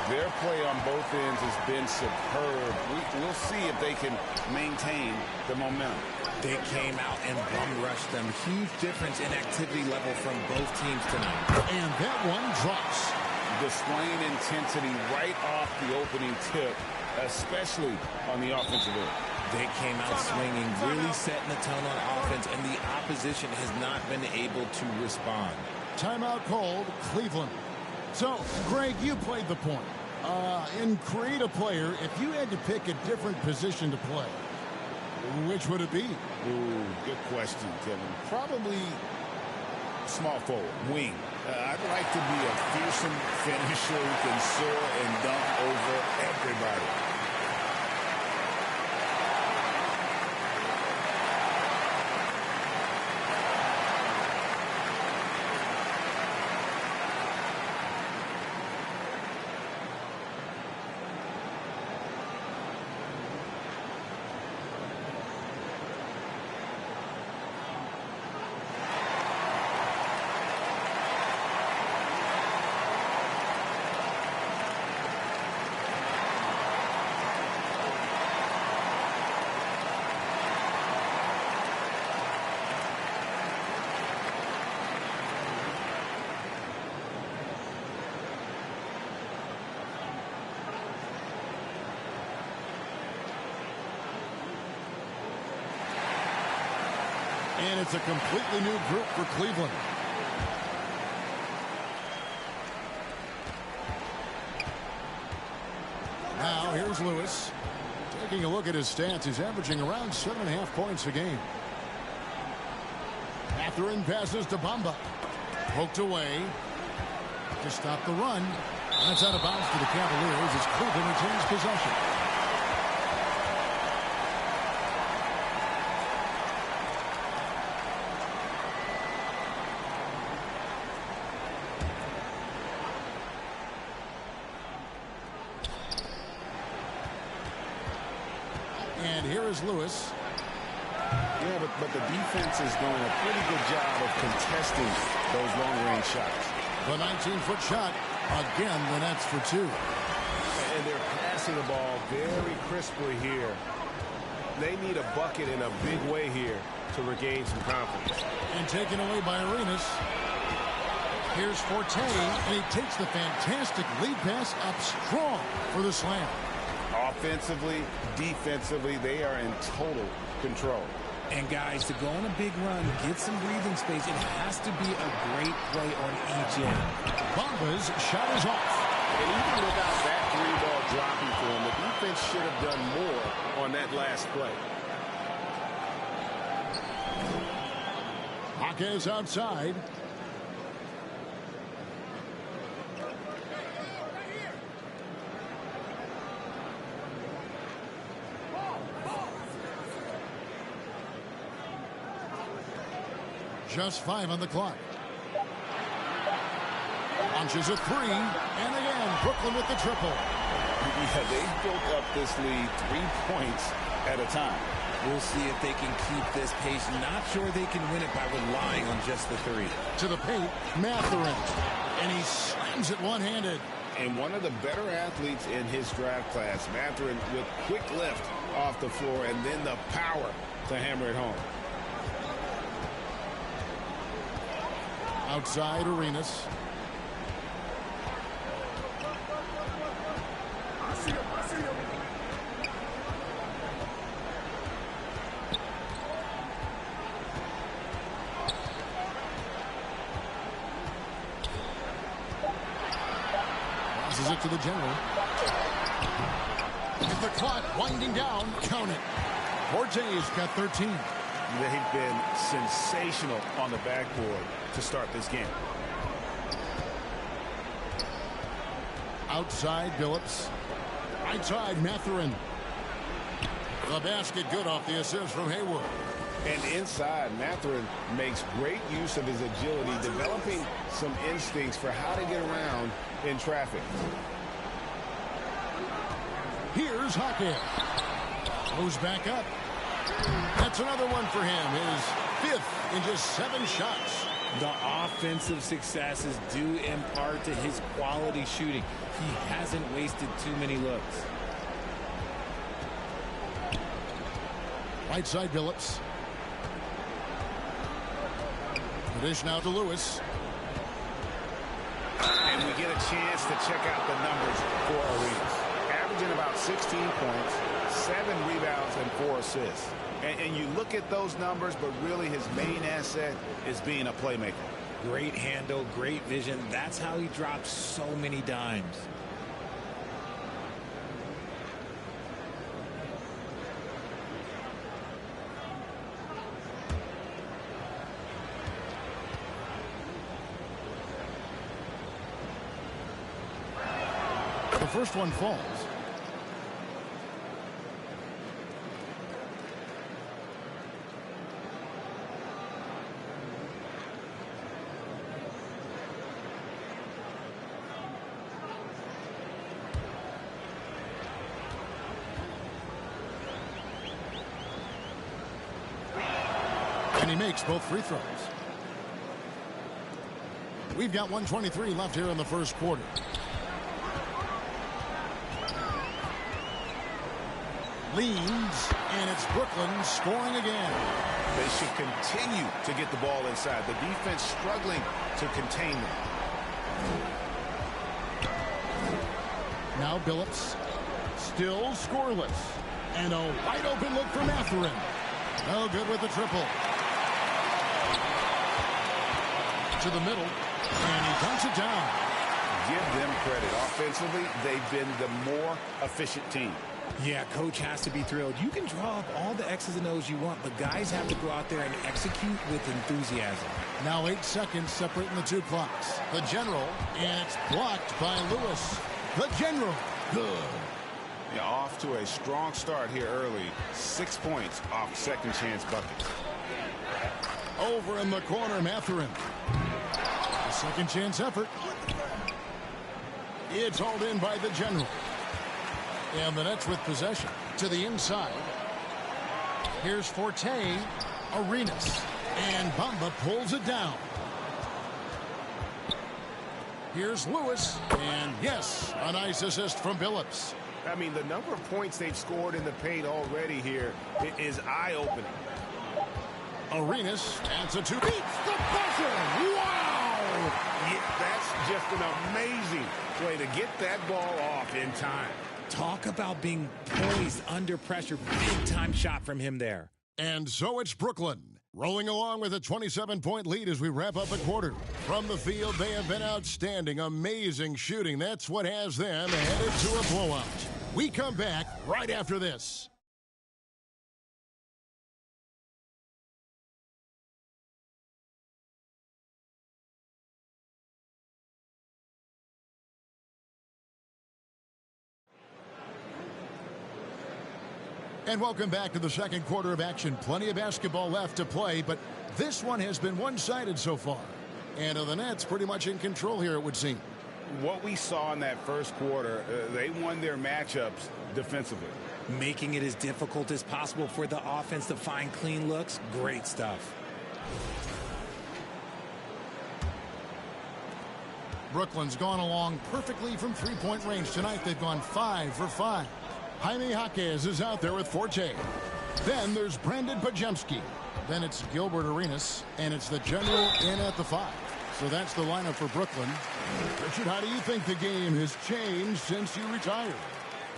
Their play on both ends has been superb. We'll see if they can maintain the momentum. They came out and bum rushed them. Huge difference in activity level from both teams tonight. And that one drops. Displaying intensity right off the opening tip, especially on the offensive end. They came out swinging, really setting the tone on offense, and the opposition has not been able to respond. Timeout called, Cleveland. So, Greg, you played the point. In create a player, if you had to pick a different position to play, which would it be? Ooh, good question, Kevin. Probably small forward, wing. I'd like to be a fearsome finisher who can soar and dunk over everybody. And it's a completely new group for Cleveland. Now here's Lewis. Taking a look at his stats, he's averaging around 7.5 points a game. Catherine passes to Bamba. Poked away to stop the run. That's out of bounds to the Cavaliers as Cleveland retains possession. And here is Lewis. Yeah, but the defense is doing a pretty good job of contesting those long-range shots. The 19-foot shot. Again, the Nets for 2. And they're passing the ball very crisply here. They need a bucket in a big way here to regain some confidence. And taken away by Arenas. Here's Forte, and he takes the fantastic lead pass up strong for the slam. Offensively, defensively, they are in total control. And guys, to go on a big run, get some breathing space, it has to be a great play on each end. Bamba's shot is off. And even without that 3-ball dropping for him, the defense should have done more on that last play. Jaquez outside. Just 5 on the clock. Launches a 3, and again, Brooklyn with the triple. Yeah, they've built up this lead 3 points at a time. We'll see if they can keep this pace. Not sure they can win it by relying on just the 3. To the paint, Mathurin, and he slams it one-handed. And one of the better athletes in his draft class, Mathurin, with quick lift off the floor and then the power to hammer it home. Outside Arenas. Passes it to the general. With the clock winding down, count it. Forte's got 13. They've been sensational on the backboard to start this game. Outside Billups. Outside Mathurin. The basket good off the assist from Hayward. And inside, Mathurin makes great use of his agility, developing some instincts for how to get around in traffic. Here's Hockey. Goes back up. That's another one for him. His 5th in just 7 shots. The offensive success is due in part to his quality shooting. He hasn't wasted too many looks. Right side Billups. The dish now to Lewis. And we get a chance to check out the numbers for Arenas. Averaging about 16 points, 7 rebounds, and 4 assists. And you look at those numbers, but really his main asset is being a playmaker. Great handle, great vision. That's how he drops so many dimes. The first one falls. And he makes both free throws. We've got 1:23 left here in the first quarter. Leans, and it's Brooklyn scoring again. They should continue to get the ball inside. The defense struggling to contain them. Now Billups, still scoreless. And a wide open look for Mathurin. No good with the triple. To the middle, and he dunks it down. Give them credit. Offensively, they've been the more efficient team. Yeah, coach has to be thrilled. You can draw up all the X's and O's you want, but guys have to go out there and execute with enthusiasm. Now 8 seconds separating the 2 clocks. The general, and it's blocked by Lewis. The general, good. Yeah, off to a strong start here early. 6 points off second chance buckets. Over in the corner, Mathurin. A second chance effort. It's hauled in by the general. And the Nets with possession to the inside. Here's Forte, Arenas, and Bamba pulls it down. Here's Lewis, and yes, a nice assist from Billups. I mean, the number of points they've scored in the paint already here is eye-opening. Arenas adds a 2. Beats the buzzer! Wow! Yeah, that's just an amazing way to get that ball off in time. Talk about being poised under pressure. Big-time shot from him there. And so it's Brooklyn, rolling along with a 27-point lead as we wrap up the quarter. From the field, they have been outstanding. Amazing shooting. That's what has them headed to a blowout. We come back right after this. And welcome back to the second quarter of action. Plenty of basketball left to play, but this one has been one-sided so far. And the Nets pretty much in control here, it would seem. What we saw in that first quarter, they won their matchups defensively. Making it as difficult as possible for the offense to find clean looks. Great stuff. Brooklyn's gone along perfectly from three-point range tonight. They've gone 5 for 5. Jaime Jaquez is out there with Forte. Then there's Brandon Pajemski. Then it's Gilbert Arenas, and it's the general in at the 5. So that's the lineup for Brooklyn. Richard, how do you think the game has changed since you retired?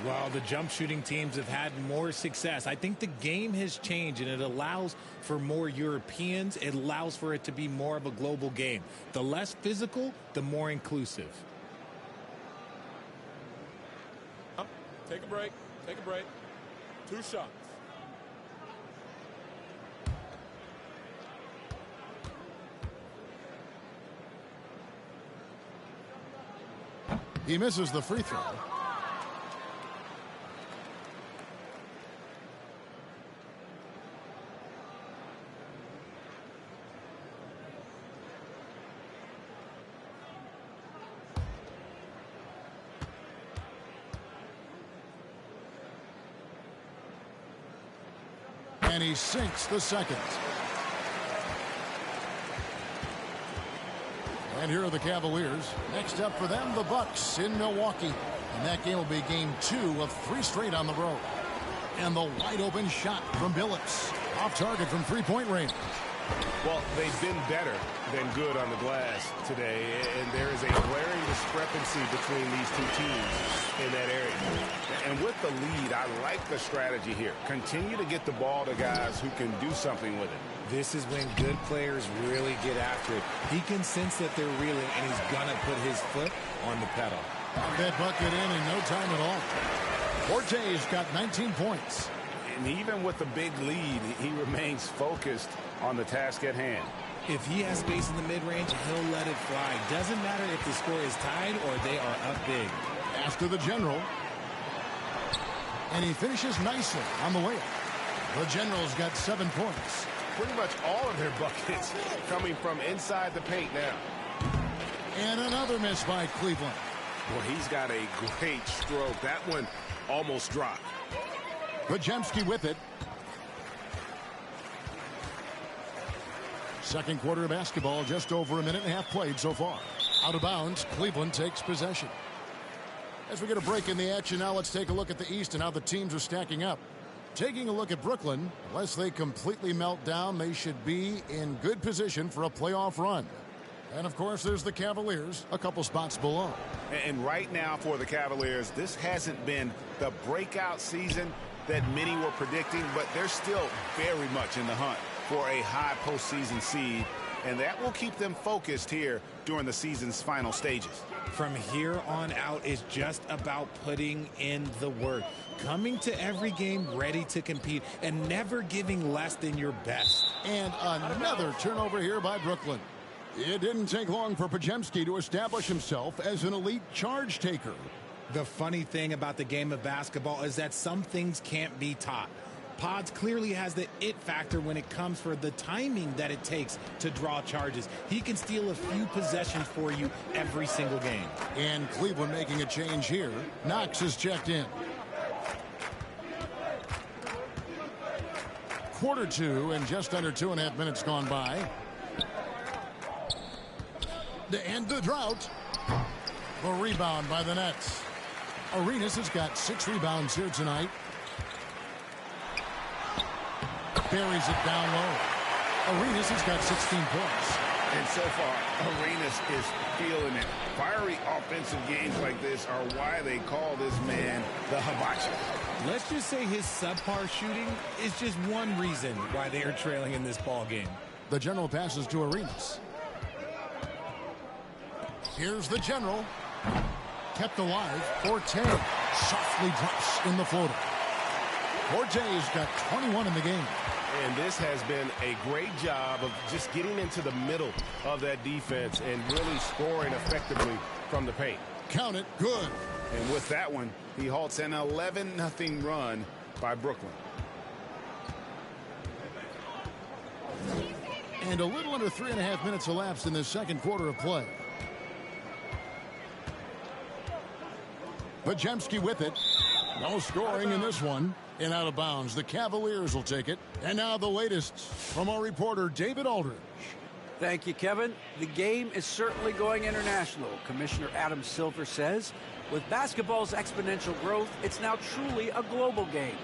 Well, the jump shooting teams have had more success. I think the game has changed, and it allows for more Europeans. It allows for it to be more of a global game. The less physical, the more inclusive. Take a break. Take a break. 2 shots. He misses the free throw. And he sinks the second. And here are the Cavaliers. Next up for them, the Bucks in Milwaukee. And that game will be game 2 of 3 straight on the road. And the wide open shot from Billups. Off target from three-point range. Well, they've been better than good on the glass today, and there is a glaring discrepancy between these two teams in that area. And with the lead, I like the strategy here. Continue to get the ball to guys who can do something with it. This is when good players really get after it. He can sense that they're reeling, and he's going to put his foot on the pedal. That bucket in no time at all. Forte's got 19 points. And even with the big lead, he remains focused on the task at hand. If he has space in the mid-range, he'll let it fly. Doesn't matter if the score is tied or they are up big. After the general. And he finishes nicely on the way up. The general's got 7 points. Pretty much all of their buckets coming from inside the paint now. And another miss by Cleveland. Well, he's got a great stroke. That one almost dropped. Pajemski with it. Second quarter of basketball, just over a minute and a half played so far. Out of bounds, Cleveland takes possession. As we get a break in the action now, let's take a look at the East and how the teams are stacking up. Taking a look at Brooklyn, unless they completely melt down, they should be in good position for a playoff run. And, of course, there's the Cavaliers, a couple spots below. And right now for the Cavaliers, this hasn't been the breakout season that many were predicting, but they're still very much in the hunt for a high postseason seed, and that will keep them focused here during the season's final stages. From here on out is just about putting in the work, coming to every game ready to compete, and never giving less than your best. And another turnover here by Brooklyn. It didn't take long for Pajemski to establish himself as an elite charge taker. The funny thing about the game of basketball is that some things can't be taught. Pods clearly has the it factor when it comes for the timing that it takes to draw charges. He can steal a few possessions for you every single game. And Cleveland making a change here. Knox is checked in. Quarter 2 and just under 2.5 minutes gone by. To end the drought. The rebound by the Nets. Arenas has got 6 rebounds here tonight. Buries it down low. Arenas has got 16 points. And so far, Arenas is feeling it. Fiery offensive games like this are why they call this man the hibachi. Let's just say his subpar shooting is just one reason why they are trailing in this ball game. The general passes to Arenas. Here's the general. Kept alive. Forte softly drops in the floater. Forte's got 21 in the game. And this has been a great job of just getting into the middle of that defense and really scoring effectively from the paint. Count it. Good. And with that one, he halts an 11-0 run by Brooklyn. And a little under 3.5 minutes elapsed in the second quarter of play. Pajemski with it. No scoring in this one. And out of bounds. The Cavaliers will take it. And now the latest from our reporter, David Aldridge. Thank you, Kevin. The game is certainly going international. Commissioner Adam Silver says, with basketball's exponential growth, it's now truly a global game.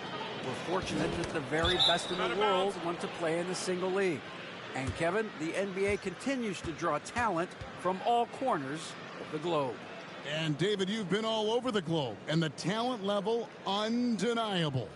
We're fortunate that the very best in the world want to play in a single league. And Kevin, the NBA continues to draw talent from all corners of the globe. And David, you've been all over the globe, and the talent level undeniable.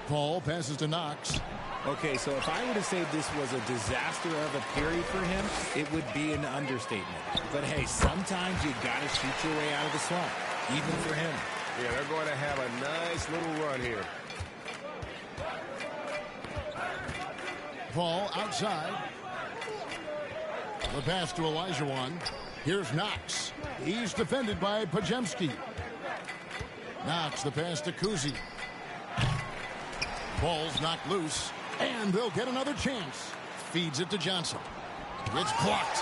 Paul passes to Knox. Okay, so if I were to say this was a disaster of a period for him, it would be an understatement. But hey, sometimes you got to shoot your way out of the swamp, even for him. Yeah, they're going to have a nice little run here. Paul outside. The pass to Olajuwon. Here's Knox. He's defended by Pajemski. Knox, the pass to Kuzi. Ball's knocked loose, and they'll get another chance. Feeds it to Johnson. It's blocked.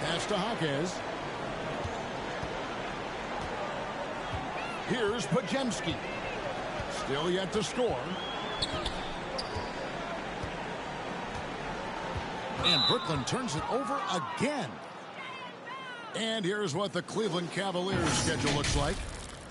Pass to Hawkes. Here's Pajemski. Still yet to score. And Brooklyn turns it over again. And here's what the Cleveland Cavaliers schedule looks like.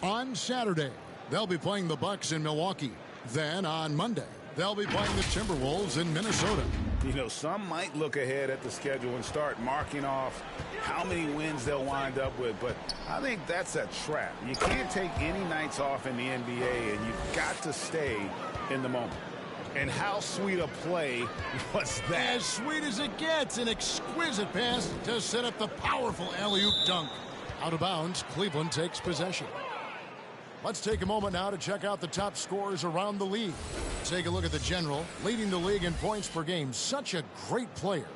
On Saturday, they'll be playing the Bucks in Milwaukee. Then on Monday, they'll be playing the Timberwolves in Minnesota. You know, some might look ahead at the schedule and start marking off how many wins they'll wind up with, but I think that's a trap. You can't take any nights off in the NBA, and you've got to stay in the moment. And how sweet a play was that? As sweet as it gets, an exquisite pass to set up the powerful alley-oop dunk. Out of bounds, Cleveland takes possession. Let's take a moment now to check out the top scorers around the league. Take a look at the general, leading the league in points per game. Such a great player.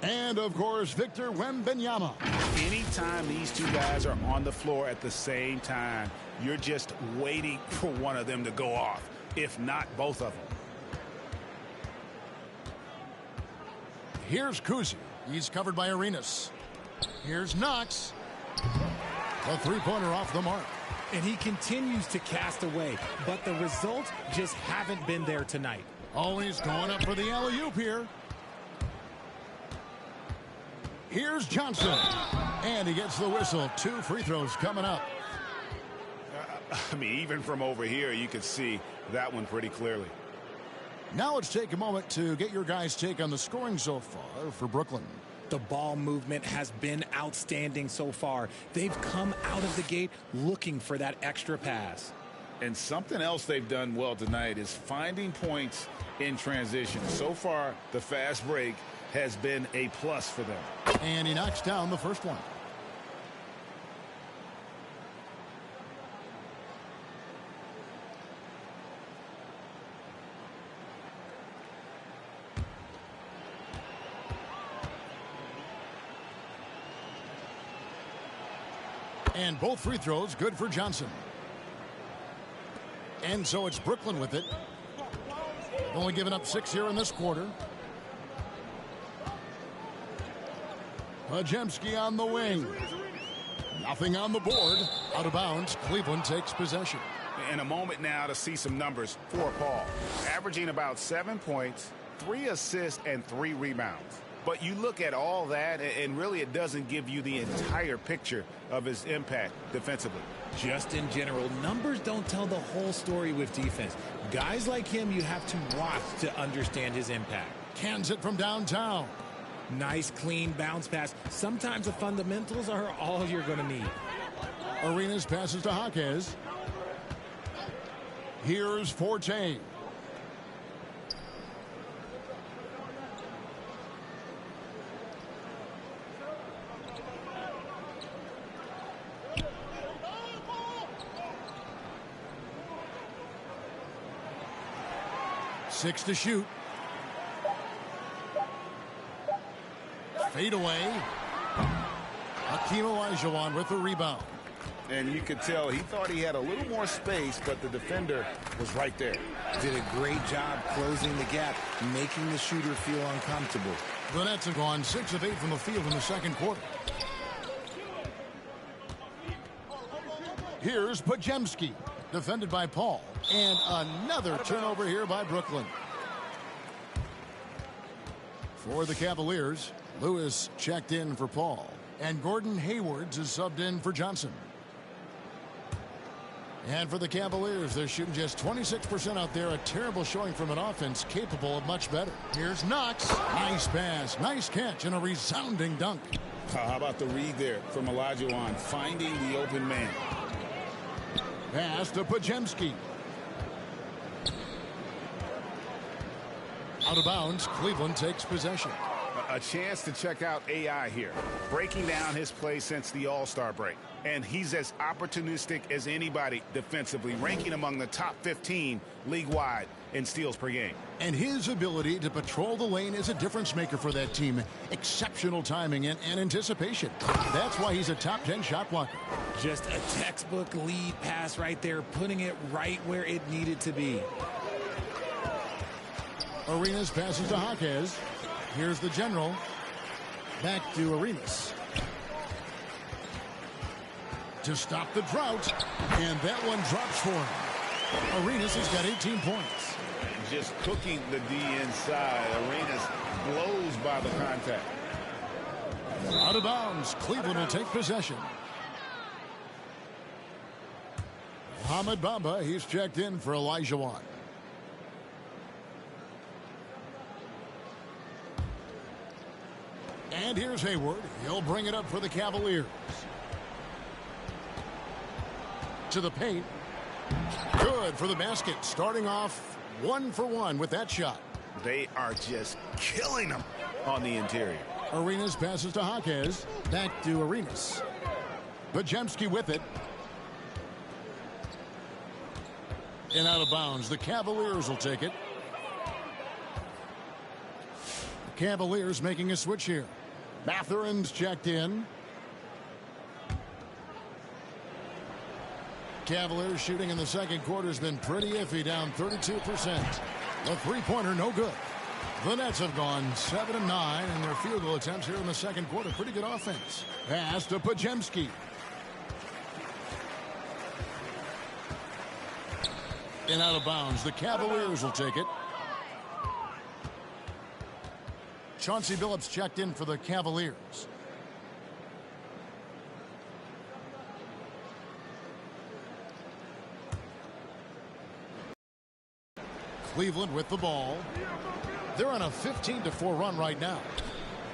And, of course, Victor Wembanyama. Anytime these two guys are on the floor at the same time, you're just waiting for one of them to go off, if not both of them. Here's Kuzi. He's covered by Arenas. Here's Knox. A three-pointer off the mark. And he continues to cast away, but the results just haven't been there tonight. Always going up for the alley-oop here. Here's Johnson. And he gets the whistle. 2 free throws coming up. I mean, even from over here, you could see that one pretty clearly. Now let's take a moment to get your guys' take on the scoring so far for Brooklyn. The ball movement has been outstanding so far. They've come out of the gate looking for that extra pass. And something else they've done well tonight is finding points in transition. So far, the fast break has been a plus for them. And he knocks down the first one. And both free throws good for Johnson. And so it's Brooklyn with it. Only giving up 6 here in this quarter. Pajemski on the wing. Nothing on the board. Out of bounds. Cleveland takes possession. In a moment now to see some numbers for Paul. Averaging about 7 points, 3 assists, and 3 rebounds. But you look at all that, and really it doesn't give you the entire picture of his impact defensively. Just in general, numbers don't tell the whole story with defense. Guys like him, you have to watch to understand his impact. Cans it from downtown. Nice, clean bounce pass. Sometimes the fundamentals are all you're going to need. Arenas passes to Hawkes. Here's Forte. Six to shoot. Fade away. Hakeem Olajuwon with the rebound. And you could tell he thought he had a little more space, but the defender was right there. Did a great job closing the gap, making the shooter feel uncomfortable. The Nets have gone 6 of 8 from the field in the second quarter. Here's Pajemski, defended by Paul. And another turnover here by Brooklyn. For the Cavaliers, Lewis checked in for Paul. And Gordon Hayward is subbed in for Johnson. And for the Cavaliers, they're shooting just 26% out there. A terrible showing from an offense capable of much better. Here's Knox. Nice pass, nice catch, and a resounding dunk. How about the read there from Olajuwon, finding the open man. Pass to Pajemski. Out of bounds, Cleveland takes possession. A chance to check out AI here, breaking down his play since the All-Star break. And he's as opportunistic as anybody defensively, ranking among the top 15 league-wide in steals per game. And his ability to patrol the lane is a difference maker for that team. Exceptional timing and anticipation. That's why he's a top 10 shot blocker. Just a textbook lead pass right there, putting it right where it needed to be. Arenas passes to Jaquez. Here's the general. Back to Arenas. To stop the drought. And that one drops for him. Arenas has got 18 points. Just cooking the D inside. Arenas blows by the contact. Out of bounds. Cleveland will take possession. Mohamed Bamba, he's checked in for Olajuwon. And here's Hayward. He'll bring it up for the Cavaliers. To the paint. Good for the basket. Starting off 1 for 1 with that shot. They are just killing them on the interior. Arenas passes to Jaquez. Back to Arenas. Pajemski with it. And out of bounds. The Cavaliers will take it. The Cavaliers making a switch here. Mathurin's checked in. Cavaliers shooting in the second quarter has been pretty iffy, down 32%. The three-pointer no good. The Nets have gone 7 of 9 in their field goal attempts here in the second quarter. Pretty good offense. Pass to Pajemski. And out of bounds. The Cavaliers will take it. Chauncey Billups checked in for the Cavaliers. Cleveland with the ball. They're on a 15-4 run right now.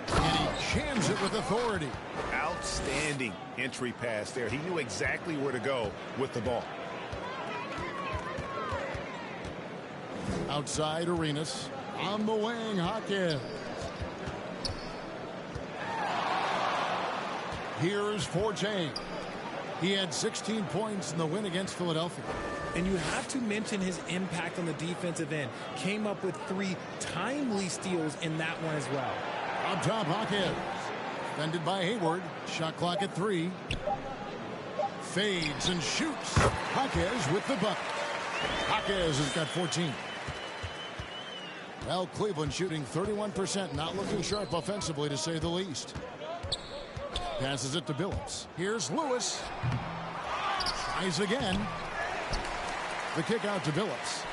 And he jams it with authority. Outstanding entry pass there. He knew exactly where to go with the ball. Outside Arenas. On the wing, Jaquez. Here's Forte. He had 16 points in the win against Philadelphia. And you have to mention his impact on the defensive end. Came up with 3 timely steals in that one as well. On top, Jaquez. Defended by Hayward. Shot clock at 3. Fades and shoots. Jaquez with the bucket. Jaquez has got 14. Well, Cleveland shooting 31%. Not looking sharp offensively, to say the least. Passes it to Billups. Here's Lewis. Tries again. The kick out to Billups.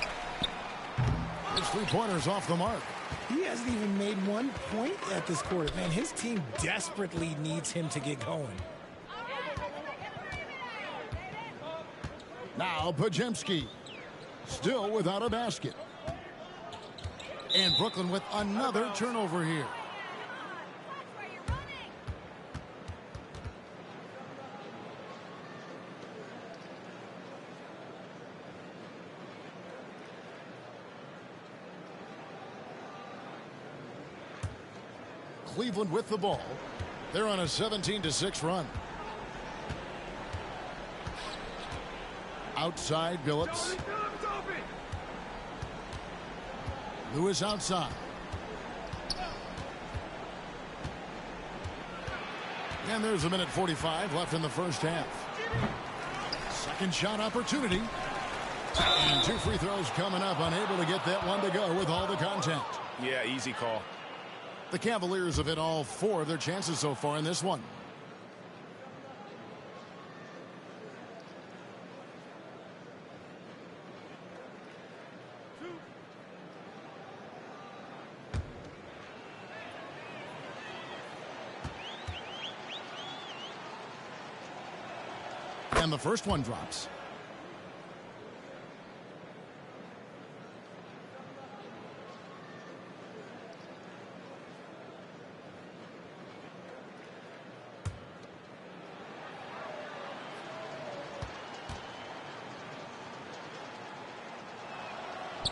His three-pointer's off the mark. He hasn't even made 1 point at this quarter. Man, his team desperately needs him to get going. Now Pajemski. Still without a basket. And Brooklyn with another turnover here. Cleveland with the ball. They're on a 17-6 run. Outside Billups. Lewis outside. And there's a minute 45 left in the first half. Second shot opportunity. And 2 free throws coming up. Unable to get that one to go with all the contact. Yeah, easy call. The Cavaliers have hit all 4 of their chances so far in this one. And the first one drops.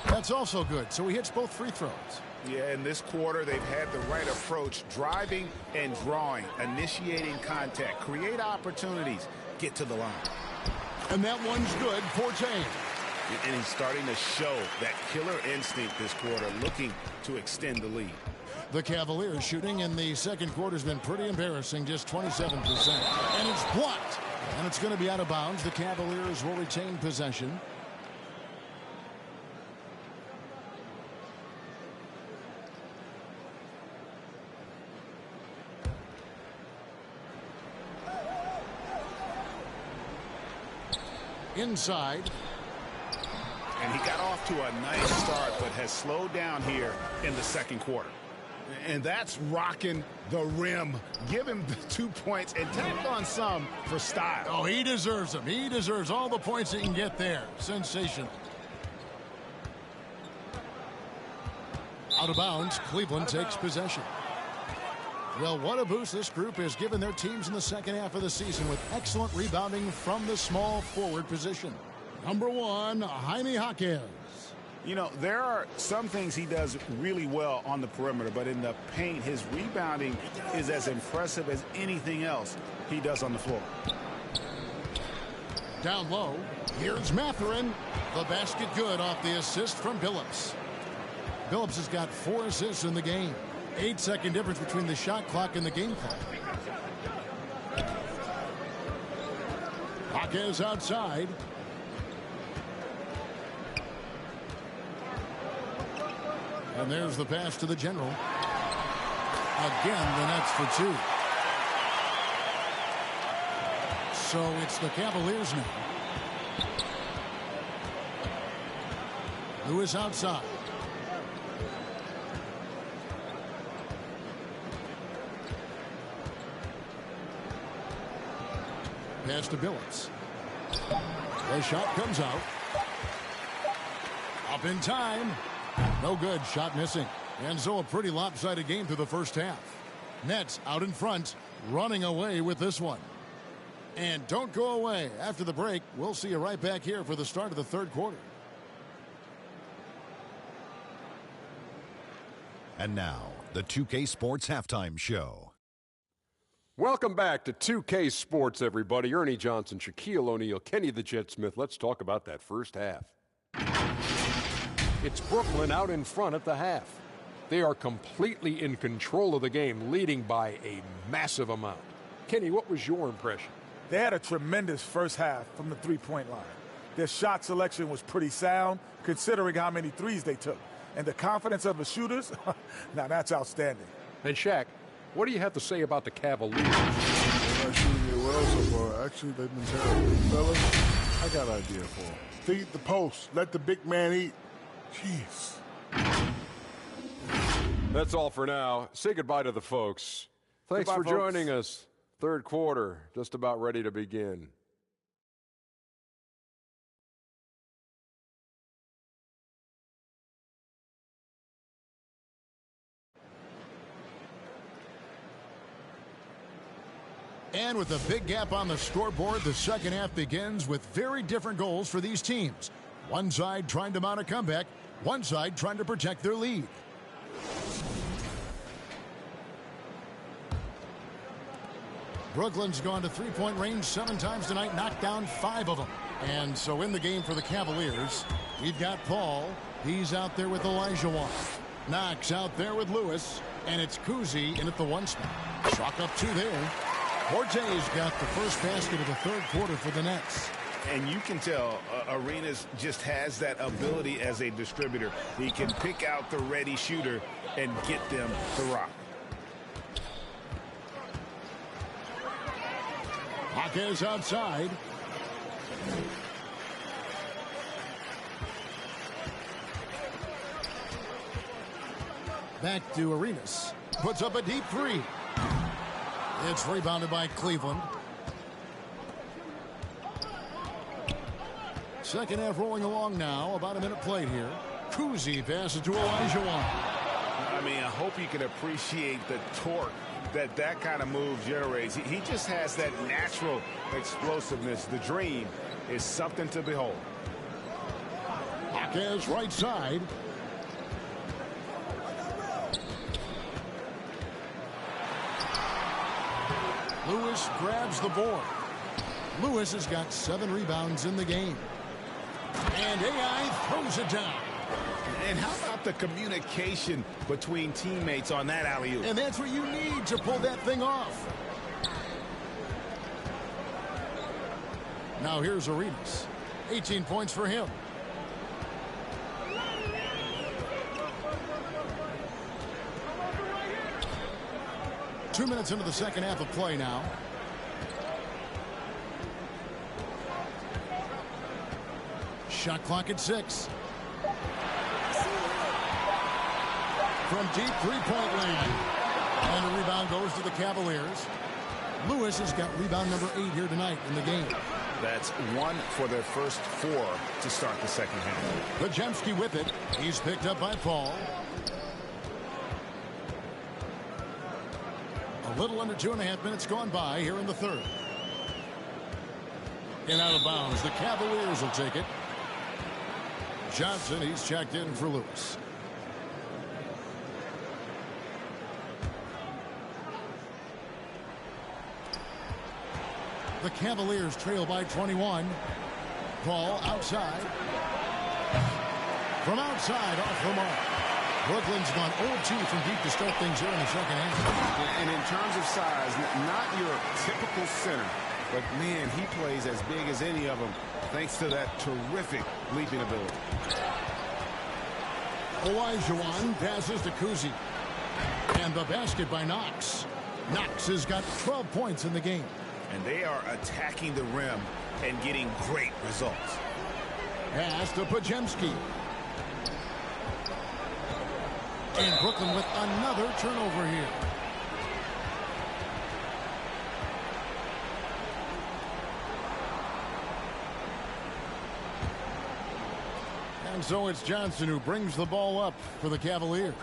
That's also good, so he hits both free throws. Yeah, in this quarter, they've had the right approach, driving and drawing, initiating contact, create opportunities, get to the line. And that one's good for James. And he's starting to show that killer instinct this quarter, looking to extend the lead. The Cavaliers shooting in the second quarter has been pretty embarrassing, just 27%. And it's blocked. And it's going to be out of bounds. The Cavaliers will retain possession. Inside. And he got off to a nice start, but has slowed down here in the second quarter. And that's rocking the rim. Give him the 2 points and tack on some for style. Oh, he deserves them. He deserves all the points he can get there. Sensational. Out of bounds, Cleveland takes possession. Well, what a boost this group has given their teams in the second half of the season with excellent rebounding from the small forward position. Number 1, Jaime Jaquez. You know, there are some things he does really well on the perimeter, but in the paint, his rebounding is as impressive as anything else he does on the floor. Down low, here's Mathurin. The basket good off the assist from Billups. Billups has got 4 assists in the game. 8-second difference between the shot clock and the game clock. Jaquez outside. And there's the pass to the general. Again, the Nets for 2. So it's the Cavaliers now. Lewis outside. Pass to Billups. The shot comes out. Up in time. No good. Shot missing. And so a pretty lopsided game through the first half. Nets out in front, running away with this one. And don't go away. After the break, we'll see you right back here for the start of the third quarter. And now, the 2K Sports Halftime Show. Welcome back to 2K Sports, everybody. Ernie Johnson, Shaquille O'Neal, Kenny the Jet Smith. Let's talk about that first half. It's Brooklyn out in front at the half. They are completely in control of the game, leading by a massive amount. Kenny, what was your impression? They had a tremendous first half from the three-point line. Their shot selection was pretty sound, considering how many threes they took. And the confidence of the shooters, now that's outstanding. And Shaq, what do you have to say about the Cavaliers? They're not shooting it well so far. Actually, they've been terrible. Fellas, I got an idea for them. Feed the post. Let the big man eat. Jeez. That's all for now. Say goodbye to the folks. Thanks Goodbye, for folks. joining us. Third quarter, just about ready to begin. And with a big gap on the scoreboard, the second half begins with very different goals for these teams. One side trying to mount a comeback, one side trying to protect their lead. Brooklyn's gone to three-point range 7 times tonight, knocked down 5 of them. And so in the game for the Cavaliers, we've got Paul. He's out there with Elijah Wan. Knox out there with Lewis. And it's Kuzi in at the 1 spot. Chalk up 2 there. Forte's got the first basket of the third quarter for the Nets. And you can tell Arenas just has that ability as a distributor. He can pick out the ready shooter and get them to rock. Jaquez outside. Back to Arenas. Puts up a deep 3. It's rebounded by Cleveland. Second half rolling along now. About a minute played here. Kuzi passes to Olajuwon. I mean, I hope you can appreciate the torque that kind of move generates. He just has that natural explosiveness. The dream is something to behold. Jaquez right side. Lewis grabs the board. Lewis has got 7 rebounds in the game. And AI throws it down. And how about the communication between teammates on that alley-oop? And that's what you need to pull that thing off. Now here's Arenas. 18 points for him. Two minutes into the second half of play now. Shot clock at 6. From deep three-point land. And the rebound goes to the Cavaliers. Lewis has got rebound number 8 here tonight in the game. That's 1 for their first 4 to start the second half. Podziemski with it. He's picked up by Paul. A little under 2.5 minutes gone by here in the third. And out of bounds. The Cavaliers will take it. Johnson, he's checked in for Lewis. The Cavaliers trail by 21. Paul outside. From outside, off the mark. Brooklyn's gone 0-2 from deep to start things here in the second half. And in terms of size, not your typical center. But, man, he plays as big as any of them thanks to that terrific leaping ability. Olajuwon passes to Kuzi. And the basket by Knox. Knox has got 12 points in the game. And they are attacking the rim and getting great results. Pass to Podziemski. And Brooklyn with another turnover here. And so it's Johnson who brings the ball up for the Cavaliers.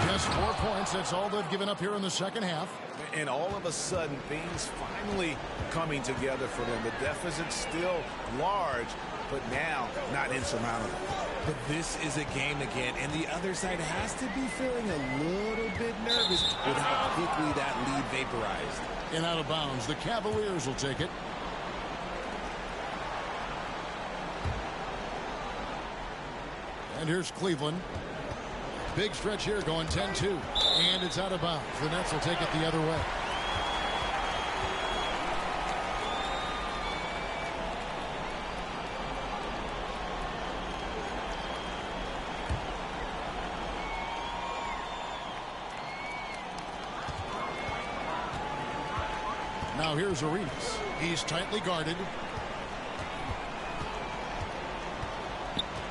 Just 4 points. That's all they've given up here in the second half. And all of a sudden, things finally coming together for them. The deficit's still large, but now not insurmountable. But this is a game again, and the other side has to be feeling a little bit nervous with how quickly that lead vaporized. And out of bounds, the Cavaliers will take it. And here's Cleveland. Big stretch here going 10-2. And it's out of bounds. The Nets will take it the other way. Now here's Arenas. He's tightly guarded.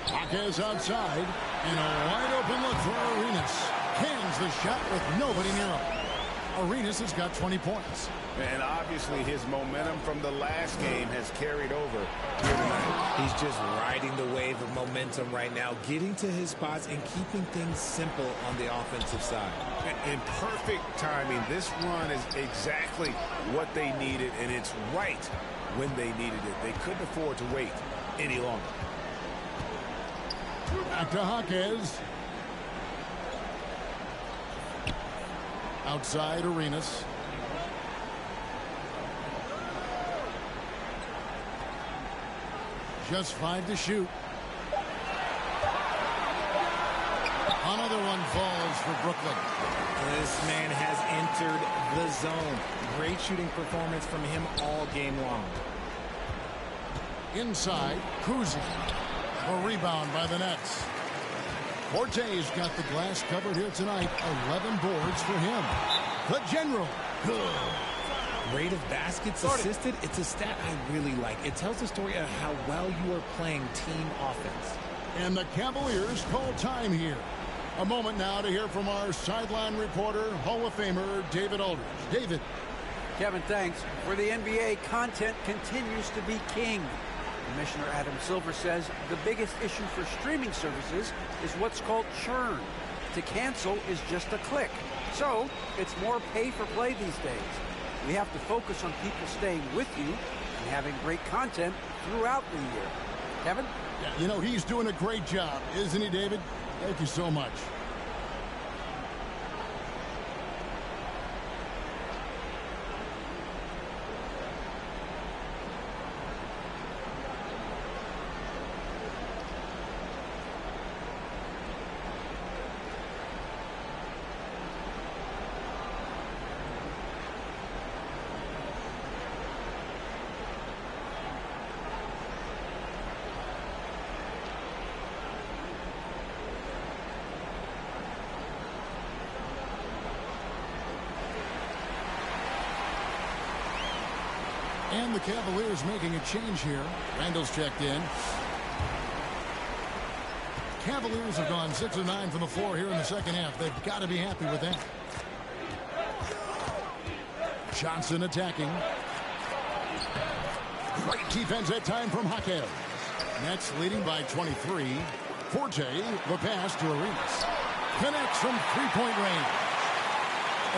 Jaquez outside. And a wide open look for Arenas. Cans the shot with nobody near him. Arenas has got 20 points. And obviously his momentum from the last game has carried over here tonight. He's just riding the wave of momentum right now, getting to his spots and keeping things simple on the offensive side. In perfect timing, this run is exactly what they needed, and it's right when they needed it. They couldn't afford to wait any longer. Back to Jaquez. Outside Arenas. Just 5 to shoot. Another one falls for Brooklyn. This man has entered the zone. Great shooting performance from him all game long. Inside, Kuzi. A rebound by the Nets. Forte's got the glass covered here tonight. 11 boards for him. The General. Good. Rate of baskets assisted, it's a stat I really like. It tells the story of how well you are playing team offense. And the Cavaliers call time here. A moment now to hear from our sideline reporter, Hall of Famer David Aldridge. David. Kevin, thanks. For the NBA, content continues to be king. Commissioner Adam Silver says the biggest issue for streaming services is what's called churn. To cancel is just a click. So it's more pay for play these days. We have to focus on people staying with you and having great content throughout the year. Kevin? Yeah, you know, he's doing a great job, isn't he, David? Thank you so much. And the Cavaliers making a change here. Randall's checked in. Cavaliers have gone 6 of 9 from the floor here in the second half. They've got to be happy with that. Johnson attacking. Great defense that time from Hakev. Nets leading by 23. Forte, the pass to Arenas. Connects from three-point range.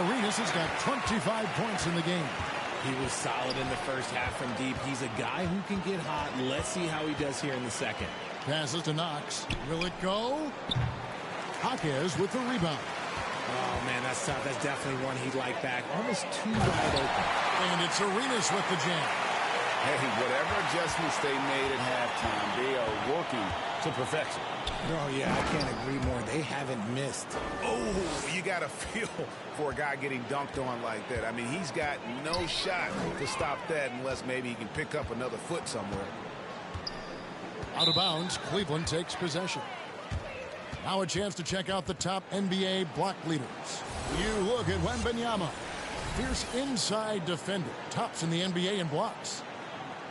Arenas has got 25 points in the game. He was solid in the first half from deep. He's a guy who can get hot. Let's see how he does here in the second. Passes to Knox. Will it go? Jaquez with the rebound. Oh, man, that's tough. That's definitely one he'd like back. Almost too wide open. And it's Arenas with the jam. Hey, whatever adjustments they made at halftime, they are working to perfection. Oh, yeah, I can't agree more. They haven't missed. Oh, you got to feel for a guy getting dunked on like that. I mean, he's got no shot to stop that unless maybe he can pick up another foot somewhere. Out of bounds, Cleveland takes possession. Now a chance to check out the top NBA block leaders. You look at Wembanyama. Fierce inside defender. Tops in the NBA in blocks.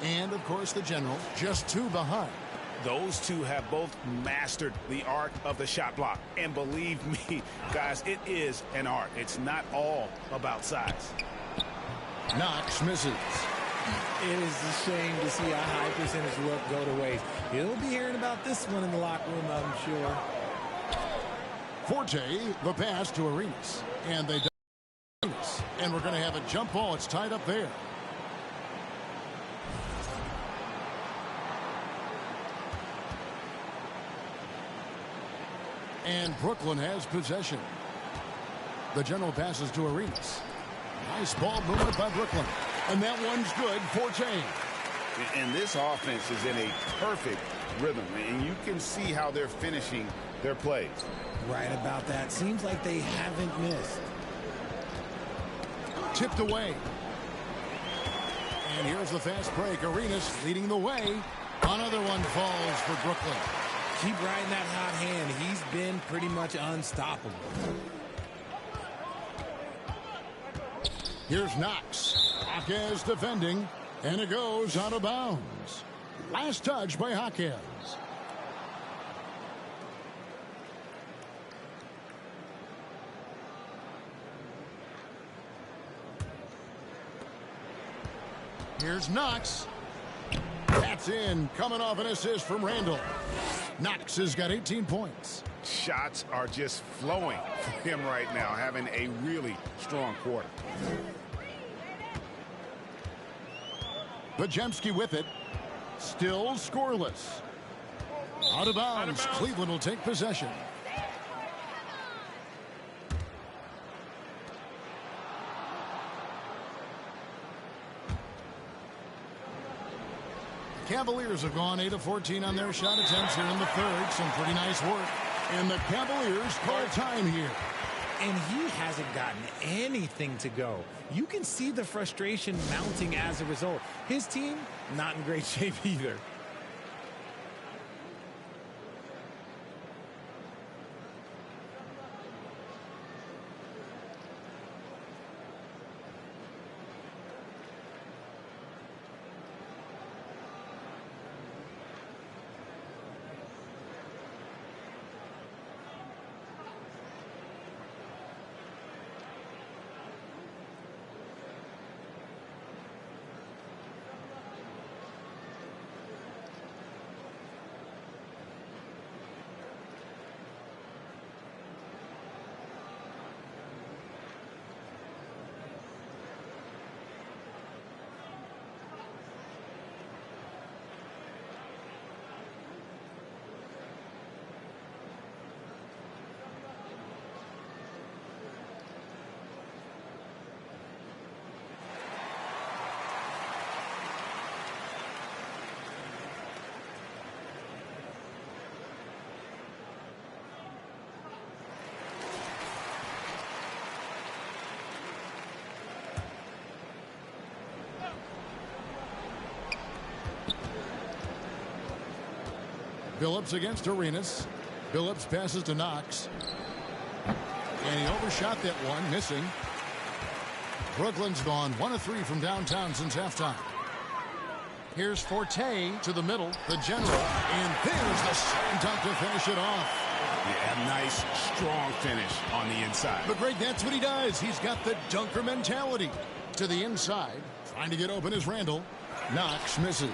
And, of course, the general, just 2 behind. Those two have both mastered the art of the shot block. And believe me, guys, it is an art. It's not all about size. Knox misses. It is a shame to see a high percentage look go to waste. He'll be hearing about this one in the locker room, I'm sure. Forte, the pass to Arenas. And they Arenas. And we're going to have a jump ball. It's tied up there. And Brooklyn has possession. The general passes to Arenas. Nice ball movement by Brooklyn. And that one's good. Forte. And this offense is in a perfect rhythm. And you can see how they're finishing their plays. Right about that. Seems like they haven't missed. Tipped away. And here's the fast break. Arenas leading the way. Another one falls for Brooklyn. Keep riding that hot hand. He's been pretty much unstoppable. Here's Knox. Jaquez defending. And it goes out of bounds. Last touch by Jaquez. Here's Knox. That's in. Coming off an assist from Randall. Knox has got 18 points. Shots are just flowing for him right now, having a really strong quarter. Bajemski with it. Still scoreless. Out of bounds. Cleveland will take possession. Cavaliers have gone 8 of 14 on their shot attempts here in the third. Some pretty nice work. And the Cavaliers call time here. And he hasn't gotten anything to go. You can see the frustration mounting as a result. His team, not in great shape either. Billups against Arenas. Billups passes to Knox. And he overshot that one, missing. Brooklyn's gone 1 of 3 from downtown since halftime. Here's Forte to the middle, the general, and there's the slam dunk to finish it off. Yeah, nice, strong finish on the inside. But Greg, that's what he does. He's got the dunker mentality. To the inside, trying to get open is Randall. Knox misses.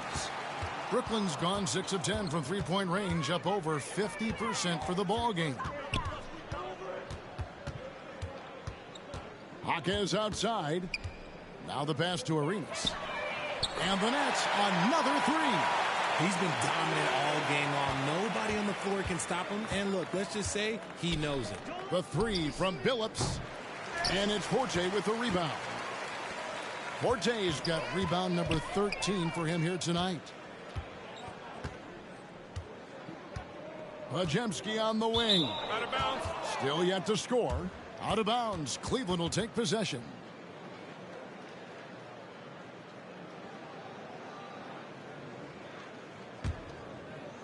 Brooklyn's gone 6 of 10 from three-point range, up over 50% for the ball game. Jaquez outside. Now the pass to Arenas. And the Nets, another three. He's been dominant all game long. Nobody on the floor can stop him. And look, let's just say he knows it. The three from Billups. And it's Forte with the rebound. Forte's got rebound number 13 for him here tonight. Pajemski on the wing. Out of bounds. Still yet to score. Out of bounds. Cleveland will take possession.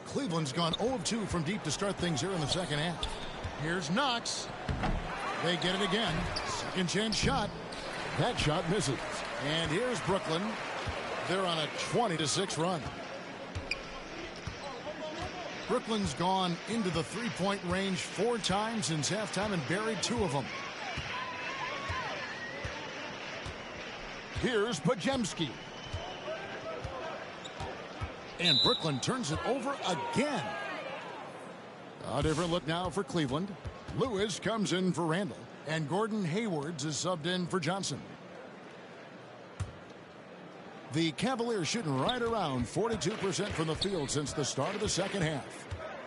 Cleveland's gone 0 of 2 from deep to start things here in the second half. Here's Knox. They get it again. Second chance shot. That shot misses. And here's Brooklyn. They're on a 20-6 run. Brooklyn's gone into the three-point range 4 times since halftime and buried 2 of them. Here's Pajemski. And Brooklyn turns it over again. A different look now for Cleveland. Lewis comes in for Randall. And Gordon Hayward is subbed in for Johnson. The Cavaliers shooting right around 42% from the field since the start of the second half.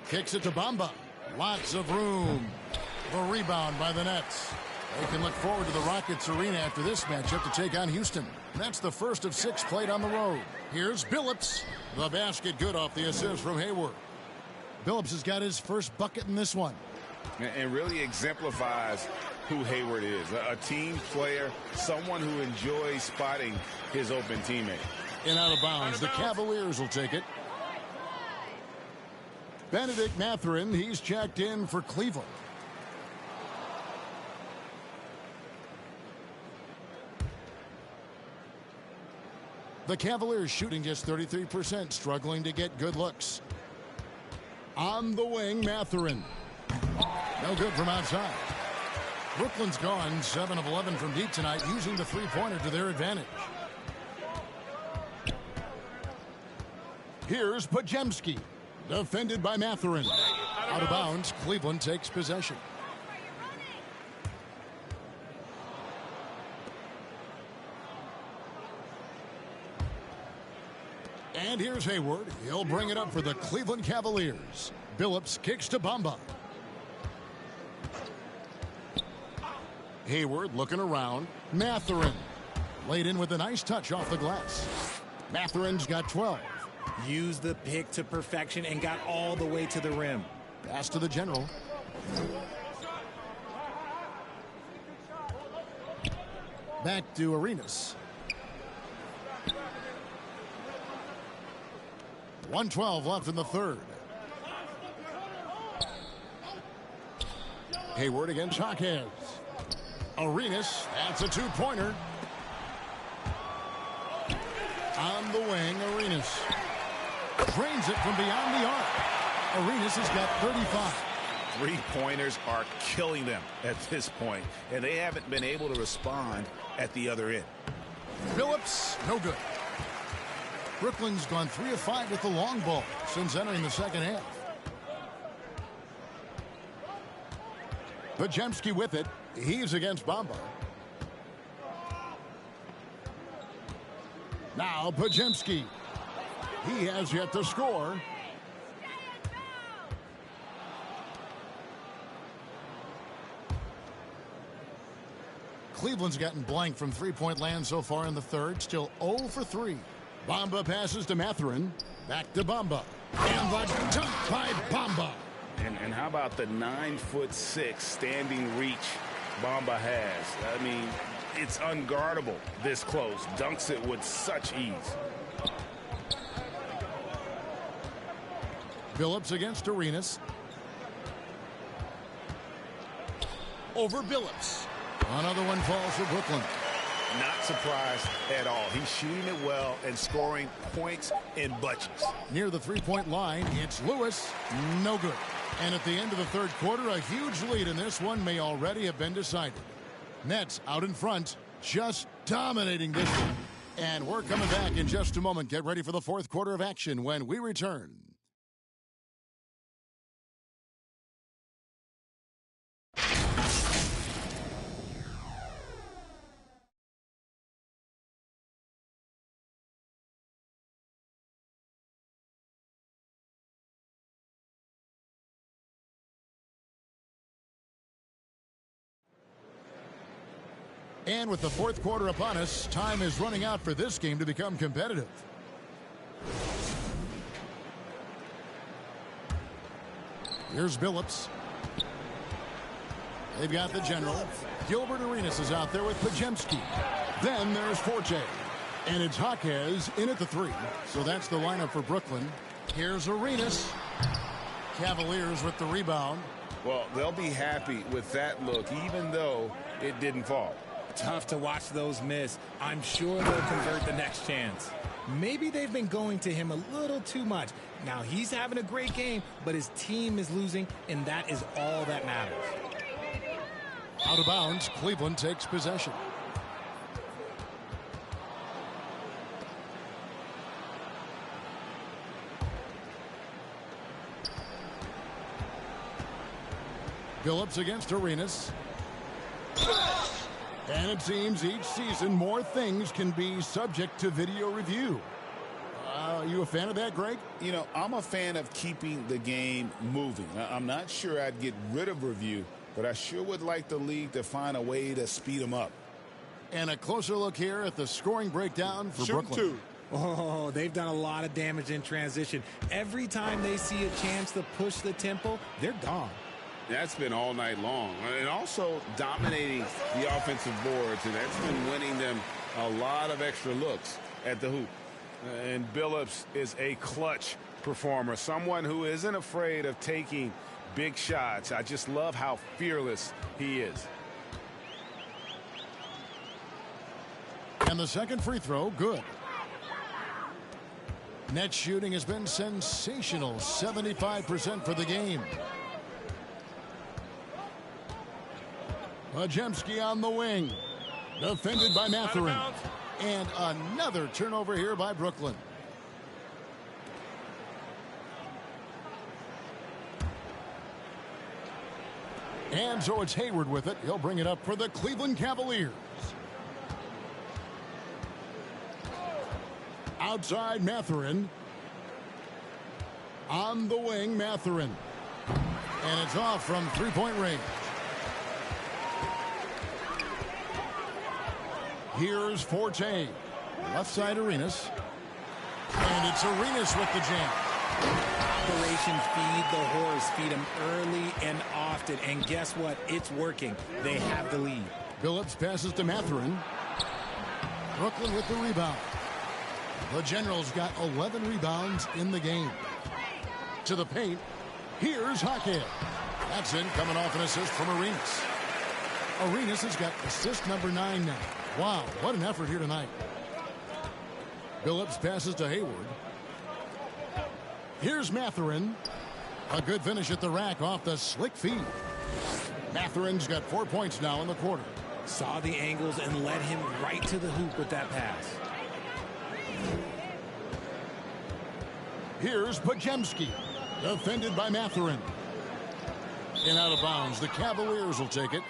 Kicks it to Bamba. Lots of room. The rebound by the Nets. They can look forward to the Rockets arena after this matchup to take on Houston. That's the first of 6 played on the road. Here's Billups. The basket good off the assist from Hayward. Billups has got his first bucket in this one. And really exemplifies who Hayward is. A team player, someone who enjoys spotting his open teammate. And out of bounds. The Cavaliers will take it. Benedict Mathurin, he's checked in for Cleveland. The Cavaliers shooting just 33%, struggling to get good looks. On the wing, Mathurin. No good from outside. Brooklyn's gone 7 of 11 from deep tonight, using the three-pointer to their advantage. Here's Pajemski. Defended by Mathurin. Out of bounds, Cleveland takes possession. And here's Hayward. He'll bring it up for the Cleveland Cavaliers. Billups kicks to Bamba. Hayward looking around. Mathurin laid in with a nice touch off the glass. Mathurin's got 12. Used the pick to perfection and got all the way to the rim. Pass to the general. Back to Arenas. 1:12 left in the third. Hayward against Jaquez. Arenas, that's a two-pointer. On the wing, Arenas. Drains it from beyond the arc. Arenas has got 35. Three-pointers are killing them at this point, and they haven't been able to respond at the other end. Billups, no good. Brooklyn's gone 3 of 5 with the long ball since entering the second half. Pajemski with it. He's against Bamba. Now Pajemski. He has yet to score. Cleveland's gotten blank from three-point land so far in the third. Still 0 for 3. Bamba passes to Mathurin. Back to Bamba. And the dunk by Bamba. And how about the 9'6" standing reach Bamba has? I mean, it's unguardable this close. Dunks it with such ease. Billups against Arenas. Over Billups. Another one falls for Brooklyn. Not surprised at all. He's shooting it well and scoring points in bunches. Near the three-point line, it's Lewis. No good. And at the end of the third quarter, a huge lead in this one may already have been decided. Nets out in front, just dominating this one. And we're coming back in just a moment. Get ready for the fourth quarter of action when we return. And with the fourth quarter upon us, time is running out for this game to become competitive. Here's Billups. They've got the general. Gilbert Arenas is out there with Pajemski. Then there's Forte. And it's Jaquez in at the three. So that's the lineup for Brooklyn. Here's Arenas. Cavaliers with the rebound. Well, they'll be happy with that look, even though it didn't fall. Tough to watch those miss. I'm sure they'll convert the next chance. Maybe they've been going to him a little too much. Now he's having a great game, but his team is losing, and that is all that matters. Out of bounds, Cleveland takes possession. Billups against Arenas. And it seems each season more things can be subject to video review. Are you a fan of that, Greg? You know, I'm a fan of keeping the game moving. I'm not sure I'd get rid of review, but I sure would like the league to find a way to speed them up. And a closer look here at the scoring breakdown for Brooklyn. Two. Oh, they've done a lot of damage in transition. Every time they see a chance to push the tempo, they're gone. That's been all night long. And also dominating the offensive boards, and that's been winning them a lot of extra looks at the hoop. And Billups is a clutch performer, someone who isn't afraid of taking big shots. I just love how fearless he is. And the second free throw, good. Net shooting has been sensational, 75% for the game. Pajemski on the wing. Defended by Mathurin. And another turnover here by Brooklyn. And so it's Hayward with it. He'll bring it up for the Cleveland Cavaliers. Outside Mathurin. On the wing, Mathurin. And it's off from three-point range. Here's Forte. Left side Arenas. And it's Arenas with the jam. Operation Feed the Horse. Feed him early and often. And guess what? It's working. They have the lead. Billups passes to Mathurin. Brooklyn with the rebound. The Generals got 11 rebounds in the game. To the paint. Here's Jaquez. That's in, coming off an assist from Arenas. Arenas has got assist number 9 now. Wow, what an effort here tonight. Billups passes to Hayward. Here's Mathurin. A good finish at the rack off the slick feed. Mathurin's got 4 points now in the quarter. Saw the angles and led him right to the hoop with that pass. Here's Pajemski. Defended by Mathurin. And out of bounds. The Cavaliers will take it.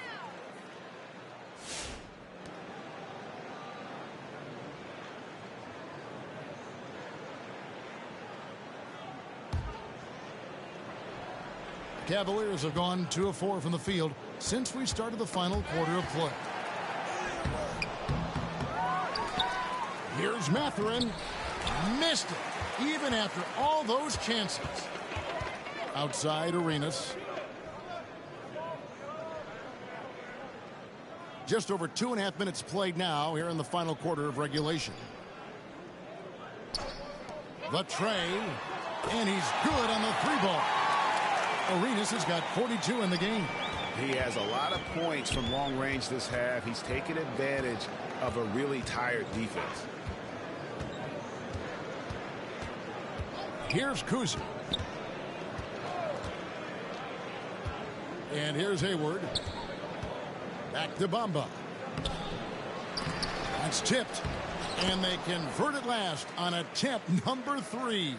Cavaliers have gone 2 of 4 from the field since we started the final quarter of play. Here's Mathurin. Missed it, even after all those chances. Outside Arenas. Just over 2.5 minutes played now here in the final quarter of regulation. The tray. And he's good on the three ball. Arenas has got 42 in the game. He has a lot of points from long range this half. He's taken advantage of a really tired defense. Here's Kuzi. And here's Hayward. Back to Bamba. That's tipped. And they convert it last on attempt number 3.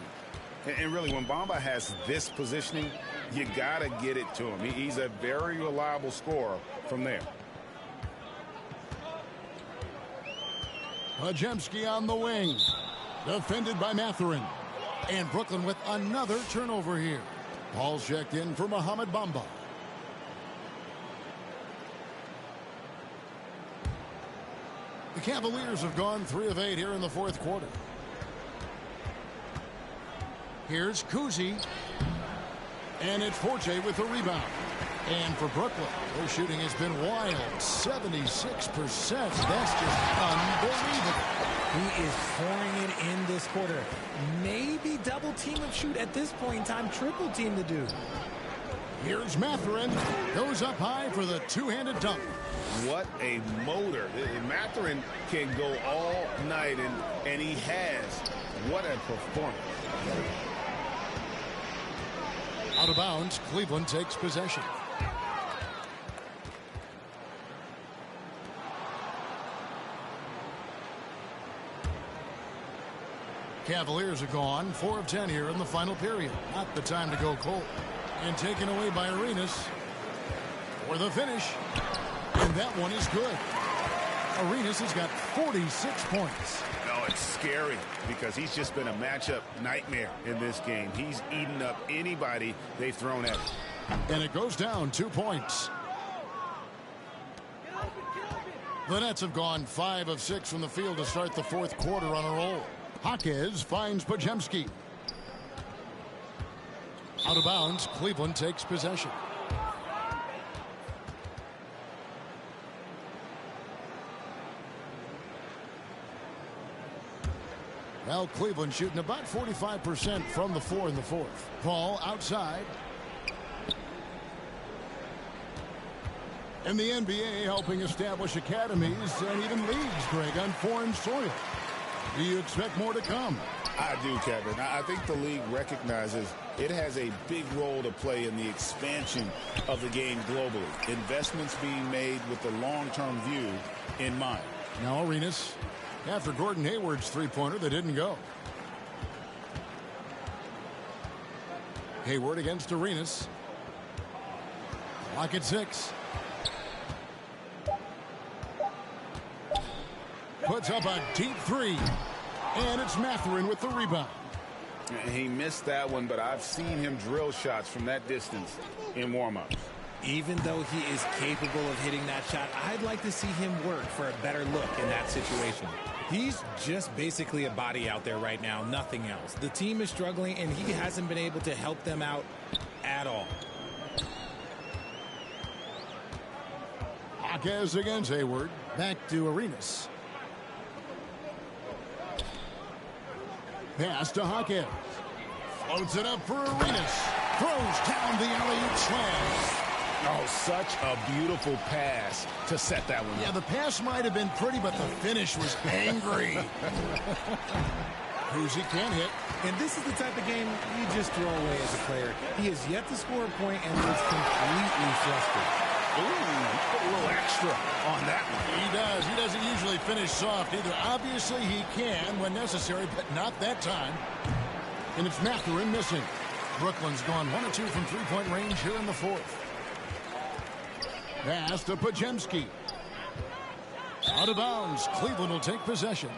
And really, when Bamba has this positioning, you got to get it to him. He's a very reliable scorer from there. Pajemski on the wing. Defended by Mathurin. And Brooklyn with another turnover here. Ball's checked in for Mohamed Bamba. The Cavaliers have gone 3 of 8 here in the fourth quarter. Here's Kuzi. And it's Forte with the rebound. And for Brooklyn, their shooting has been wild. 76%. That's just unbelievable. He is pouring it in this quarter. Maybe double team of shoot at this point in time. Triple team the dude. Here's Mathurin. Goes up high for the two-handed dunk. What a motor. Mathurin can go all night, and he has. What a performance. Out of bounds, Cleveland takes possession. Cavaliers are gone 4 of 10 here in the final period. Not the time to go cold. And taken away by Arenas for the finish. And that one is good. Arenas has got 46 points. No, it's scary because he's just been a matchup nightmare in this game. He's eaten up anybody they've thrown at him. And it goes down 2 points. The Nets have gone 5 of 6 from the field to start the fourth quarter on a roll. Jaquez finds Pajemski. Out of bounds, Cleveland takes possession. Well, Cleveland shooting about 45% from the floor in the fourth. Ball outside. And the NBA helping establish academies and even leagues, Greg, on foreign soil. Do you expect more to come? I do, Kevin. I think the league recognizes it has a big role to play in the expansion of the game globally. Investments being made with the long-term view in mind. Now Arenas, after Gordon Hayward's three-pointer that didn't go. Hayward against Arenas. Clock at 6. Puts up a deep 3. And it's Mathurin with the rebound. He missed that one, but I've seen him drill shots from that distance in warm-ups. Even though he is capable of hitting that shot, I'd like to see him work for a better look in that situation. He's just basically a body out there right now, nothing else. The team is struggling, and he hasn't been able to help them out at all. Jaquez against Hayward. Back to Arenas. Pass to Jaquez. Floats it up for Arenas. Throws down the alley-oop slam. Oh, such a beautiful pass to set that one up. Yeah, the pass might have been pretty, but the finish was angry. Kuzi can't hit. And this is the type of game you just throw away as a player. He has yet to score a point and is completely flustered. Ooh, he put a little extra on that one. He does. He doesn't usually finish soft either. Obviously, he can when necessary, but not that time. And it's Mathurin missing. Brooklyn's gone 1 of 2 from three-point range here in the fourth. Pass to Pajemski. Out of bounds. Cleveland will take possession.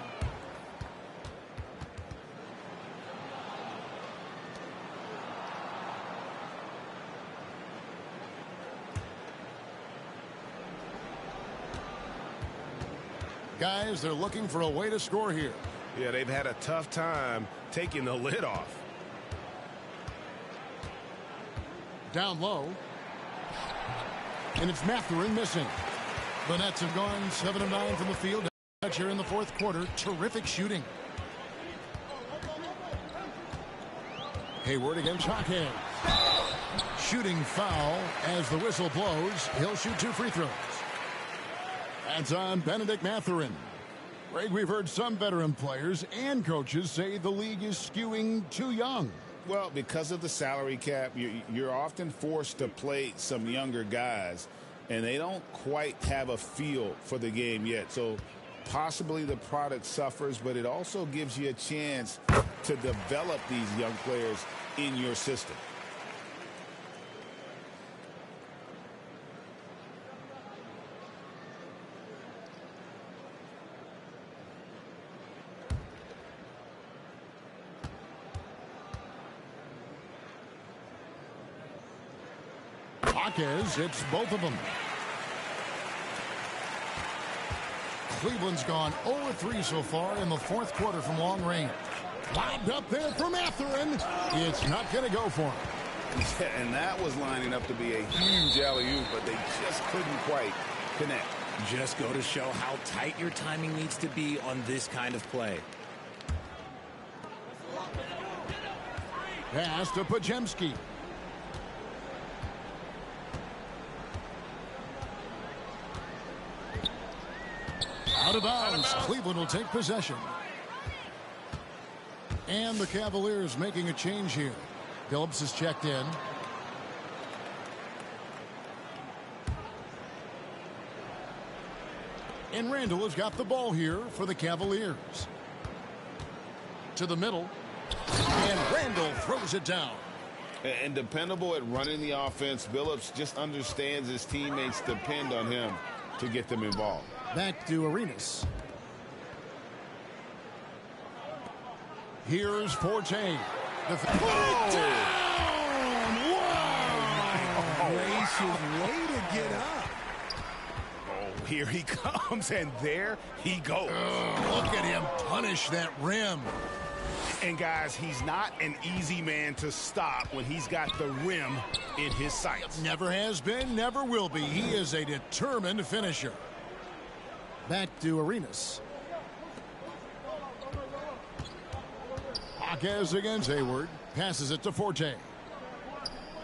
Guys, they're looking for a way to score here. Yeah, they've had a tough time taking the lid off. Down low. And it's Mathurin missing. The Nets have gone 7 of 9 from the field. Here in the fourth quarter. Terrific shooting. Hayward against Hawkins. Shooting foul as the whistle blows. He'll shoot 2 free throws. That's on Benedict Mathurin. Greg, we've heard some veteran players and coaches say the league is skewing too young. Well, because of the salary cap, you're often forced to play some younger guys, and they don't quite have a feel for the game yet. So possibly the product suffers, but it also gives you a chance to develop these young players in your system. Hawkins hits both of them. Cleveland's gone 0-3 so far in the 4th quarter from long range. Lobbed up there for Mathurin. It's not going to go for him. Yeah, and that was lining up to be a huge alley-oop, but they just couldn't quite connect. Just go to show how tight your timing needs to be on this kind of play. Pass to Pajemski. Out of bounds. Cleveland will take possession. And the Cavaliers making a change here. Phillips is checked in. And Randall has got the ball here for the Cavaliers. To the middle. And Randall throws it down. And dependable at running the offense, Phillips just understands his teammates depend on him to get them involved. Back to Arenas. Here's Forte. Put it down! Wow! Gracious way to get up. Oh, here he comes, and there he goes. Look at him punish that rim. And, guys, he's not an easy man to stop when he's got the rim in his sights. Never has been, never will be. He is a determined finisher. Back to Arenas. Hawkins against Hayward. Passes it to Forte.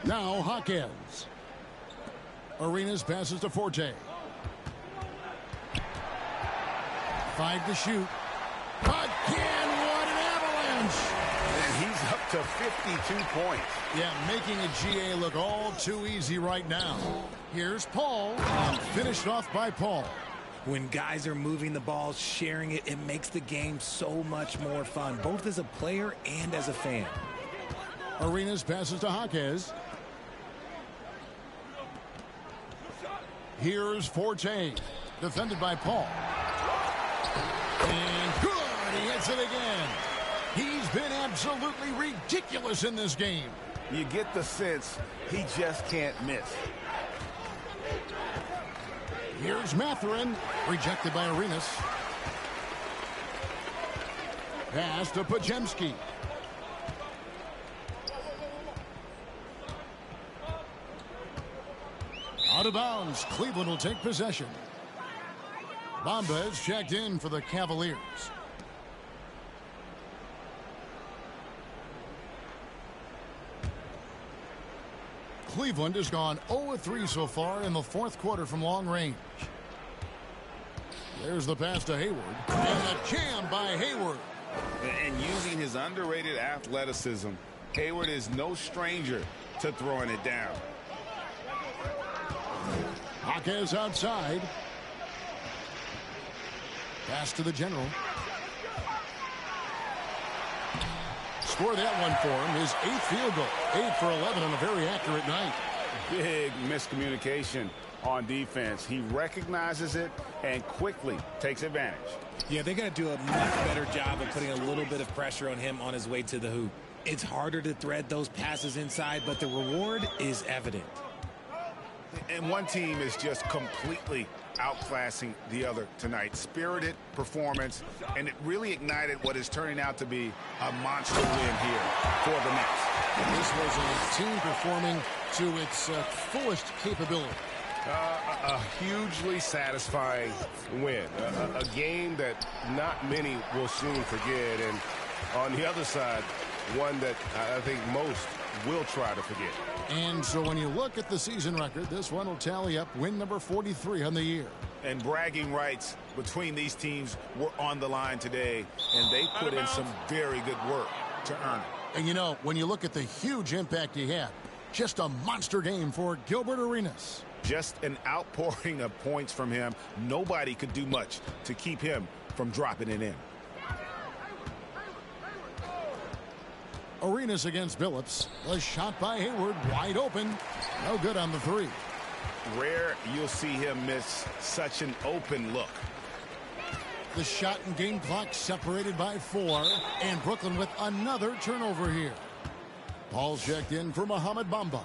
Now Hawkins. Arenas passes to Forte. 5 to shoot. Again, what an avalanche! And he's up to 52 points. Yeah, making a GA look all too easy right now. Here's Paul. Finished off by Paul. When guys are moving the ball, sharing it, it makes the game so much more fun, both as a player and as a fan. Arenas passes to Hawkins. Here's Forte. Defended by Paul. And good! He hits it again. He's been absolutely ridiculous in this game. You get the sense he just can't miss. Here's Mathurin. Rejected by Arenas. Pass to Pajemski. Out of bounds. Cleveland will take possession. Bombas checked in for the Cavaliers. Cleveland has gone 0-3 so far in the 4th quarter from long range. There's the pass to Hayward. And the jam by Hayward. And using his underrated athleticism, Hayward is no stranger to throwing it down. Hawkins outside. Pass to the general. Score that one for him. His 8th field goal. 8 for 11 on a very accurate night. Big miscommunication on defense. He recognizes it and quickly takes advantage. Yeah, they got to do a much better job of putting a little bit of pressure on him on his way to the hoop. It's harder to thread those passes inside, but the reward is evident. And one team is just completely outclassing the other tonight. Spirited performance, and it really ignited what is turning out to be a monster win here for the Nets. This was a team performing to its fullest capability. A hugely satisfying win. A game that not many will soon forget. And on the other side, one that I think most will try to forget. And so when you look at the season record, this one will tally up win number 43 on the year. And bragging rights between these teams were on the line today, and they put in some very good work to earn it. And you know, when you look at the huge impact he had, just a monster game for Gilbert Arenas. Just an outpouring of points from him. Nobody could do much to keep him from dropping it in. Arenas against Billups. The shot by Hayward wide open. No good on the three. Rare you'll see him miss such an open look. The shot and game clock separated by 4. And Brooklyn with another turnover here. Ball checked in for Mohamed Bamba.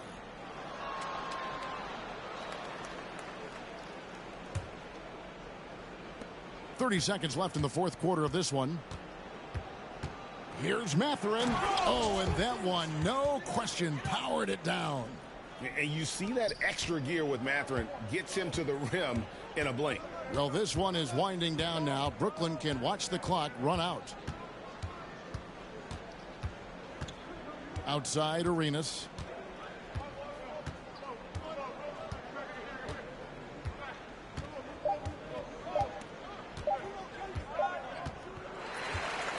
.30 seconds left in the fourth quarter of this one. Here's Mathurin. Oh, and that one, no question, powered it down. And you see that extra gear with Mathurin gets him to the rim in a blink. Well, this one is winding down now. Brooklyn can watch the clock run out. Outside Arenas.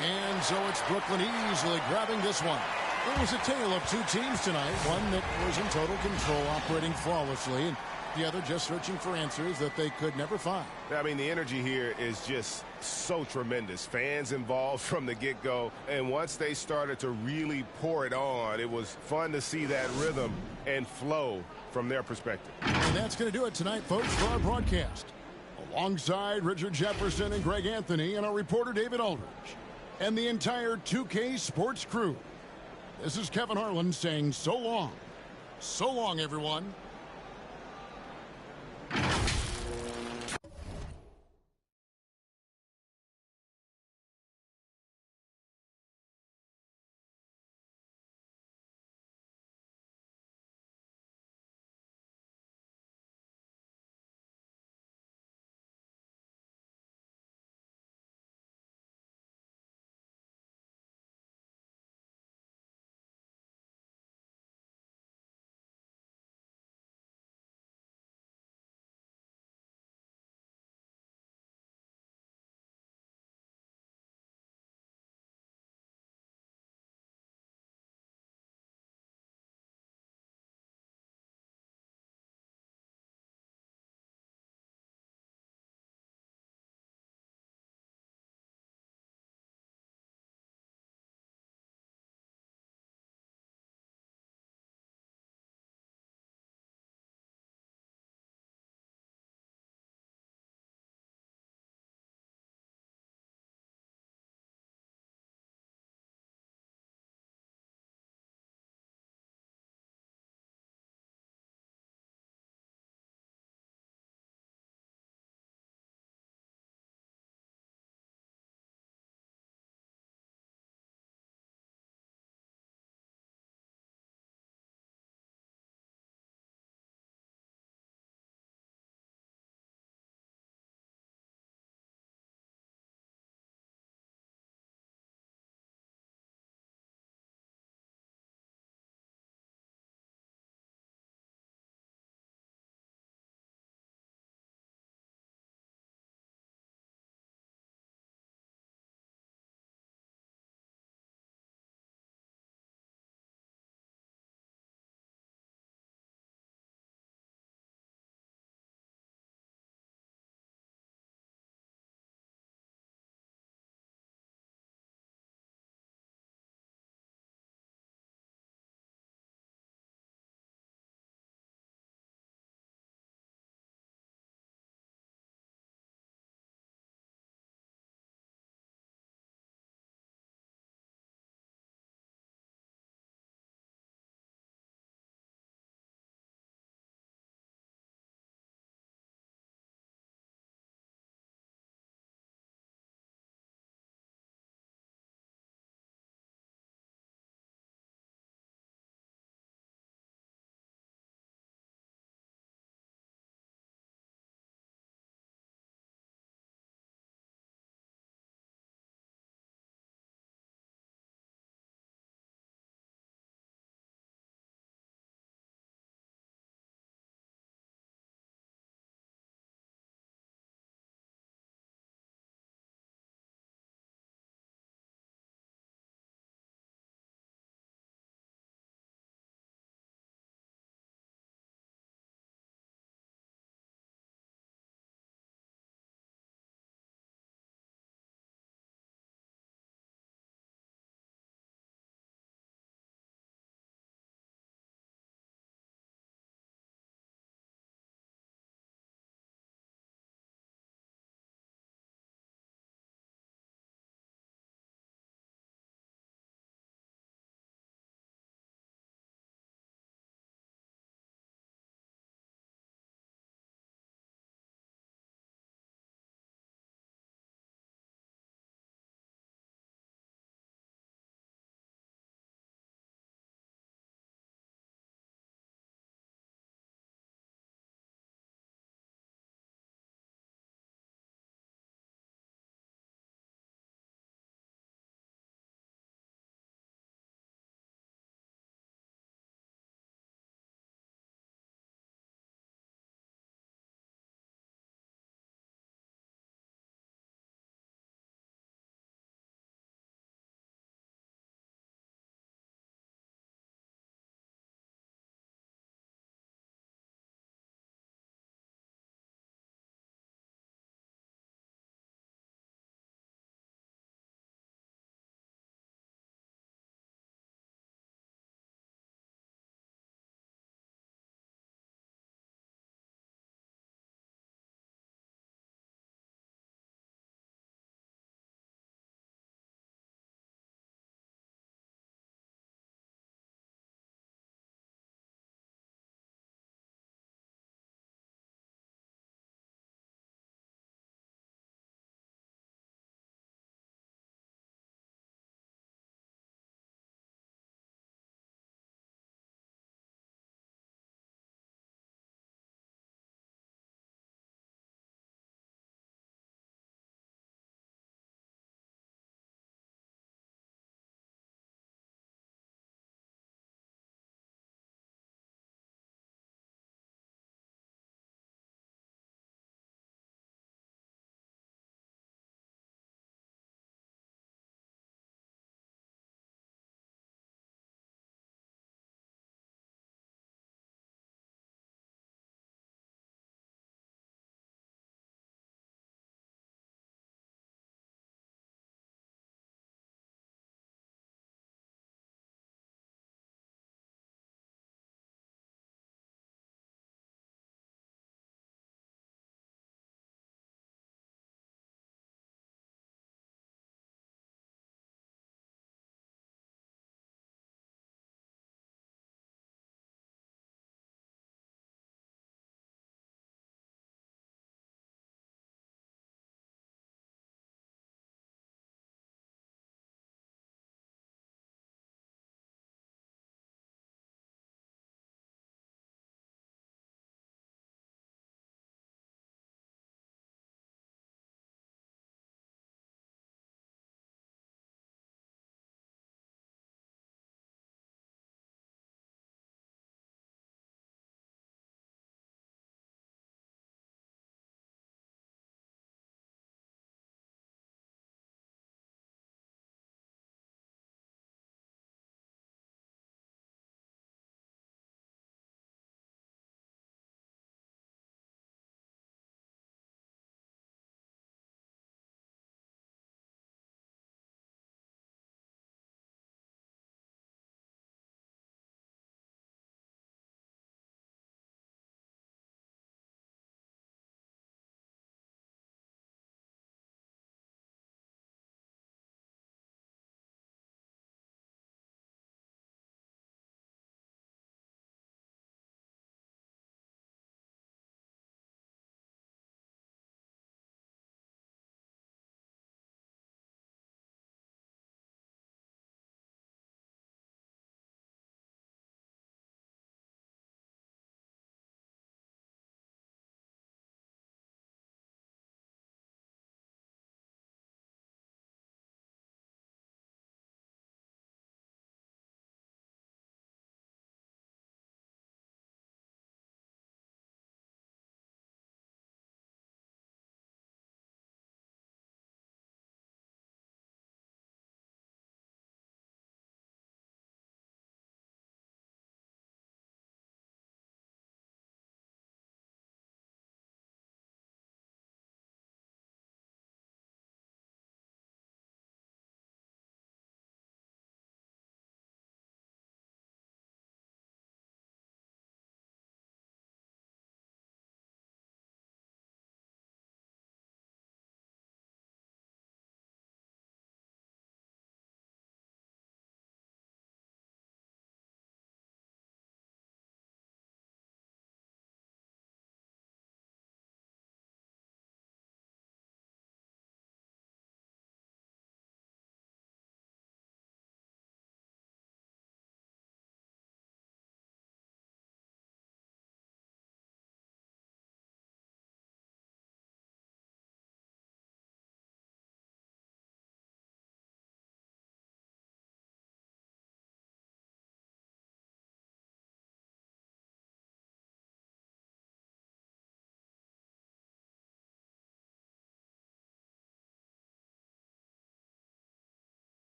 And so it's Brooklyn easily grabbing this one. It was a tale of two teams tonight. One that was in total control, operating flawlessly, and the other just searching for answers that they could never find. I mean, the energy here is just so tremendous. Fans involved from the get-go, and once they started to really pour it on, it was fun to see that rhythm and flow from their perspective. And that's going to do it tonight, folks, for our broadcast. Alongside Richard Jefferson and Greg Anthony and our reporter David Aldridge and the entire 2K Sports crew. This is Kevin Harlan saying so long. So long, everyone.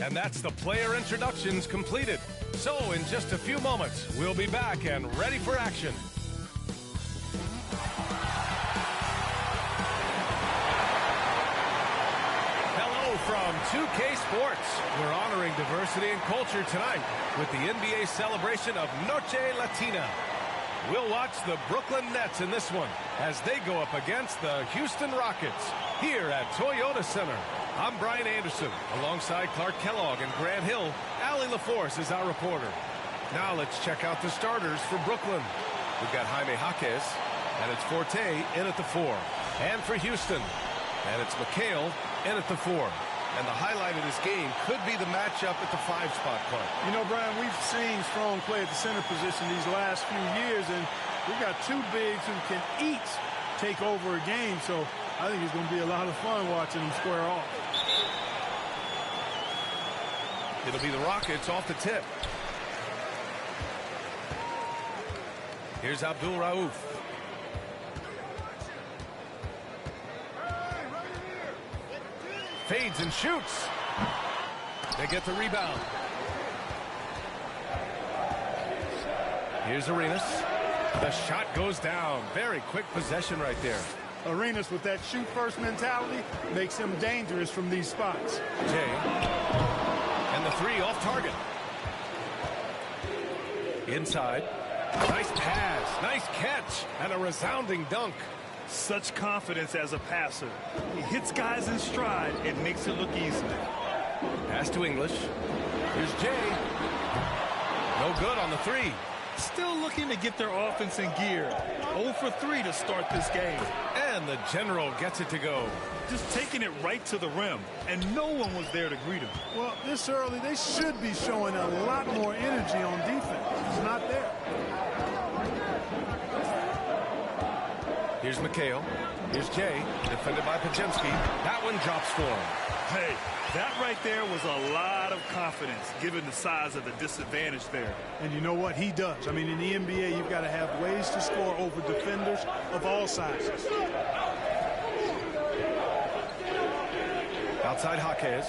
And that's the player introductions completed. So in just a few moments, we'll be back and ready for action. Hello from 2K Sports. We're honoring diversity and culture tonight with the NBA celebration of Noche Latina. We'll watch the Brooklyn Nets in this one as they go up against the Houston Rockets here at Toyota Center. I'm Brian Anderson, alongside Clark Kellogg and Grant Hill. Allie LaForce is our reporter. Now let's check out the starters for Brooklyn. We've got Jaime Jaquez, and it's Forte in at the 4. And for Houston, and it's McHale in at the 4. And the highlight of this game could be the matchup at the 5 spot, Clark. You know, Brian, we've seen strong play at the center position these last few years, and we've got two bigs who can each take over a game, so I think it's going to be a lot of fun watching them square off. It'll be the Rockets off the tip. Here's Abdul Rauf. Fades and shoots. They get the rebound. Here's Arenas. The shot goes down. Very quick possession right there. Arenas with that shoot-first mentality makes him dangerous from these spots. Jay. And the 3 off target. Inside. Nice pass. Nice catch. And a resounding dunk. Such confidence as a passer. He hits guys in stride and makes it look easy. Pass to English. Here's Jay. No good on the 3. Still looking to get their offense in gear. 0 for 3 to start this game. And the general gets it to go. Just taking it right to the rim, and no one was there to greet him. Well, this early, they should be showing a lot more energy on defense. It's not there. Here's McHale. Here's Jay. Defended by Pajemski. That one drops for him. Hey, that right there was a lot of confidence, given the size of the disadvantage there. And you know what? He does. I mean, in the NBA, you've got to have ways to score over defenders of all sizes. Outside Jaquez.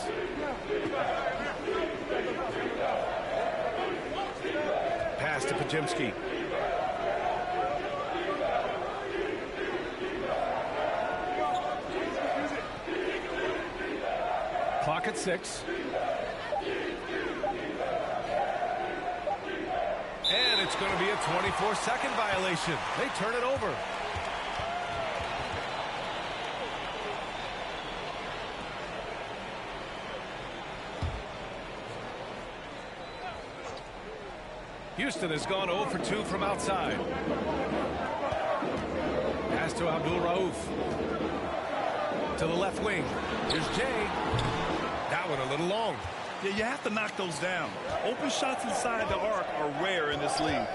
Pass to Pajemski. Clock at 6. And it's going to be a 24-second violation. They turn it over. Houston has gone 0 for 2 from outside. Pass to Abdul Rauf. To the left wing. Here's Jay. That one a little long. Yeah, you have to knock those down. Open shots inside the arc are rare in this league.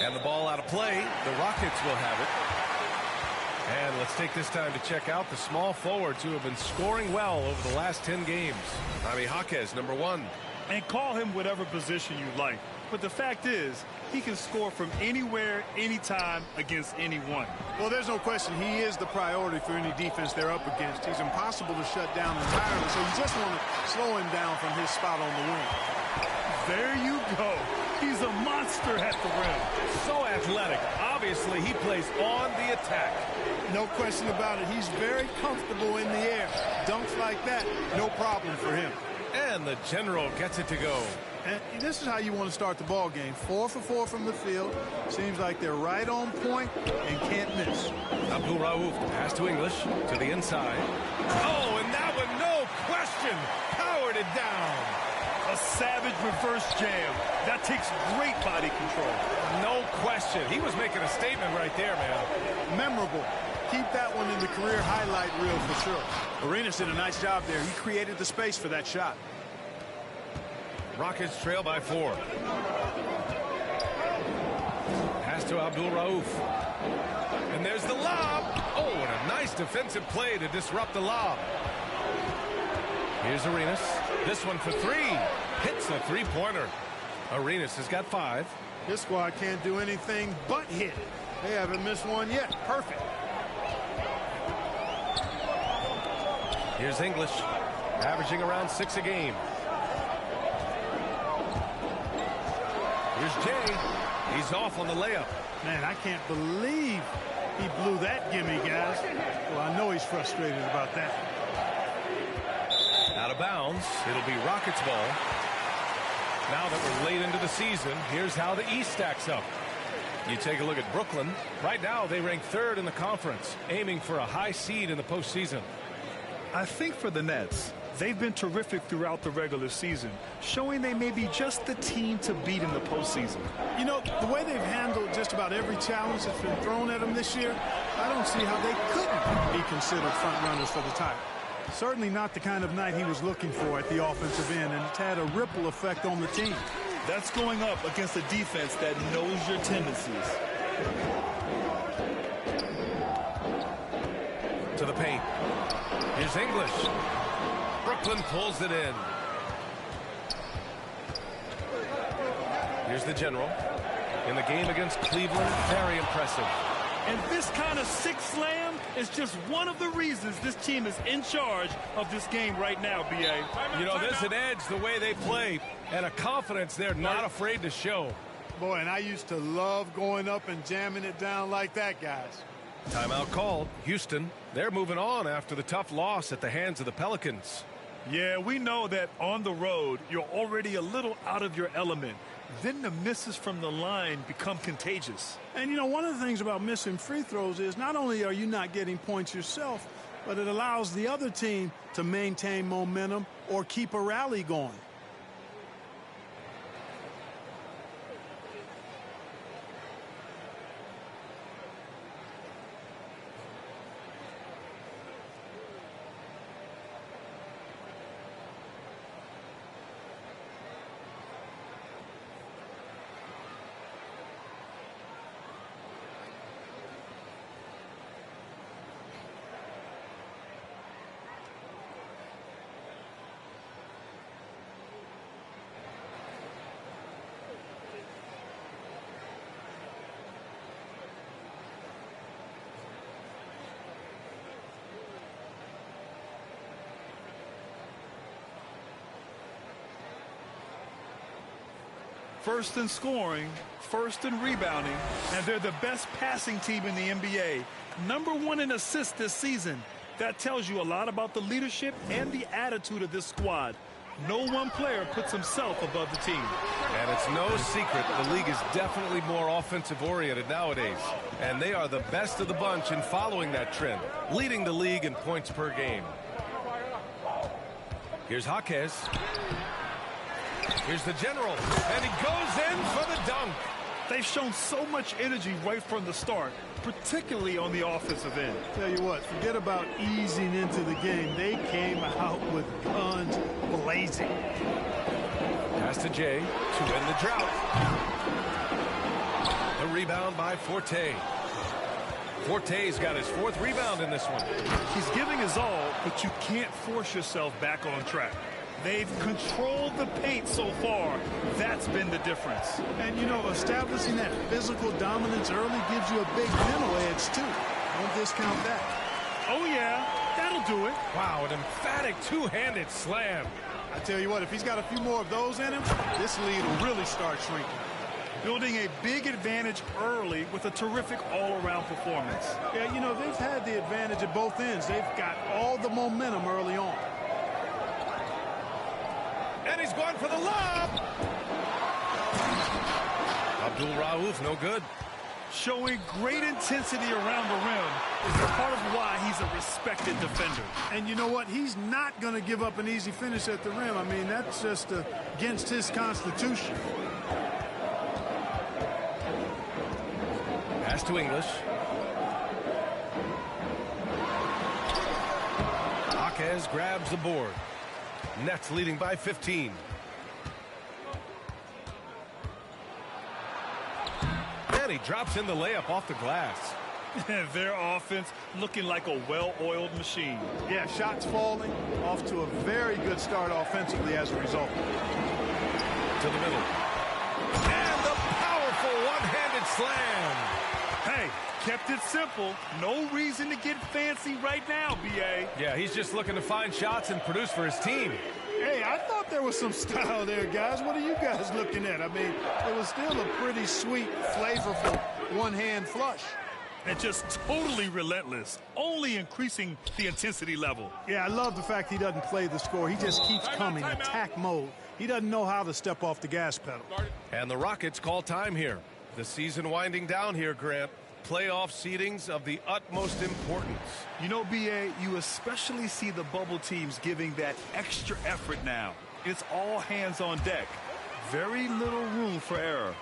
And the ball out of play. The Rockets will have it. And let's take this time to check out the small forwards who have been scoring well over the last 10 games. Jaime Jaquez, number 1. And call him whatever position you like. But the fact is, he can score from anywhere, anytime, against anyone. Well, there's no question he is the priority for any defense they're up against. He's impossible to shut down entirely, so you just want to slow him down from his spot on the wing. There you go. He's a monster at the rim. So athletic. Obviously, he plays on the attack. No question about it. He's very comfortable in the air. Dunks like that, no problem for him. And the general gets it to go. And this is how you want to start the ball game. 4 for 4 from the field. Seems like they're right on point and can't miss. Abdul Rauf, pass to English, to the inside. Oh, and that one, no question, powered it down. A savage reverse jam. That takes great body control. No question. He was making a statement right there, man. Memorable. Keep that one in the career highlight reel for sure. Arenas did a nice job there. He created the space for that shot. Rockets trail by 4. Pass to Abdul Rauf. And there's the lob. Oh, and a nice defensive play to disrupt the lob. Here's Arenas. This one for 3. Hits a three-pointer. Arenas has got 5. This squad can't do anything but hit. They haven't missed one yet. Perfect. Here's English, averaging around 6 a game. Here's Jay. He's off on the layup. Man, I can't believe he blew that gimme, guys. Well, I know he's frustrated about that. Out of bounds. It'll be Rockets ball. Now that we're late into the season, here's how the East stacks up. You take a look at Brooklyn. Right now, they rank 3rd in the conference, aiming for a high seed in the postseason. I think for the Nets, they've been terrific throughout the regular season, showing they may be just the team to beat in the postseason. You know, the way they've handled just about every challenge that's been thrown at them this year, I don't see how they couldn't be considered front runners for the title. Certainly not the kind of night he was looking for at the offensive end, and it's had a ripple effect on the team. That's going up against a defense that knows your tendencies. To the paint. Here's English. Brooklyn pulls it in. Here's the general. In the game against Cleveland, very impressive. And this kind of six slam is just one of the reasons this team is in charge of this game right now, B.A. You know, there's an edge the way they play and a confidence they're not afraid to show. Boy, and I used to love going up and jamming it down like that, guys. Timeout called. Houston, they're moving on after the tough loss at the hands of the Pelicans. Yeah, we know that on the road, you're already a little out of your element. Then the misses from the line become contagious. And, you know, one of the things about missing free throws is not only are you not getting points yourself, but it allows the other team to maintain momentum or keep a rally going. First in scoring, first in rebounding, and they're the best passing team in the NBA. #1 in assists this season. That tells you a lot about the leadership and the attitude of this squad. No one player puts himself above the team. And it's no secret the league is definitely more offensive-oriented nowadays. And they are the best of the bunch in following that trend, leading the league in points per game. Here's Jaquez. Here's the general, and he goes in for the dunk. They've shown so much energy right from the start, particularly on the offensive end. Tell you what, forget about easing into the game. They came out with guns blazing. Pass to Jay to end the drought. The rebound by Forte. Forte's got his 4th rebound in this one. He's giving his all, but you can't force yourself back on track. They've controlled the paint so far. That's been the difference. And, you know, establishing that physical dominance early gives you a big mental edge, too. Don't discount that. Oh, yeah, that'll do it. Wow, an emphatic two-handed slam. I tell you what, if he's got a few more of those in him, this lead will really start shrinking. Building a big advantage early with a terrific all-around performance. Yeah, you know, they've had the advantage at both ends. They've got all the momentum early on. And he's going for the lob. Abdul Rauf, no good. Showing great intensity around the rim is part of why he's a respected defender. And you know what? He's not going to give up an easy finish at the rim. I mean, that's just against his constitution. Pass to English. Jaquez grabs the board. Nets leading by 15. And he drops in the layup off the glass. Their offense looking like a well-oiled machine. Yeah, shots falling, off to a very good start offensively as a result. To the middle. And the powerful one-handed slam. Hey, kept it simple. No reason to get fancy right now, B.A. Yeah, he's just looking to find shots and produce for his team. Hey, I thought there was some style there, guys. What are you guys looking at? I mean, it was still a pretty sweet, flavorful one-hand flush. And just totally relentless, only increasing the intensity level. Yeah, I love the fact he doesn't play the score. He just keeps coming, attack mode. He doesn't know how to step off the gas pedal. And the Rockets call time here. The season winding down here, Grant. Playoff seedings of the utmost importance. You know, B.A., you especially see the bubble teams giving that extra effort now. It's all hands on deck. Very little room for error.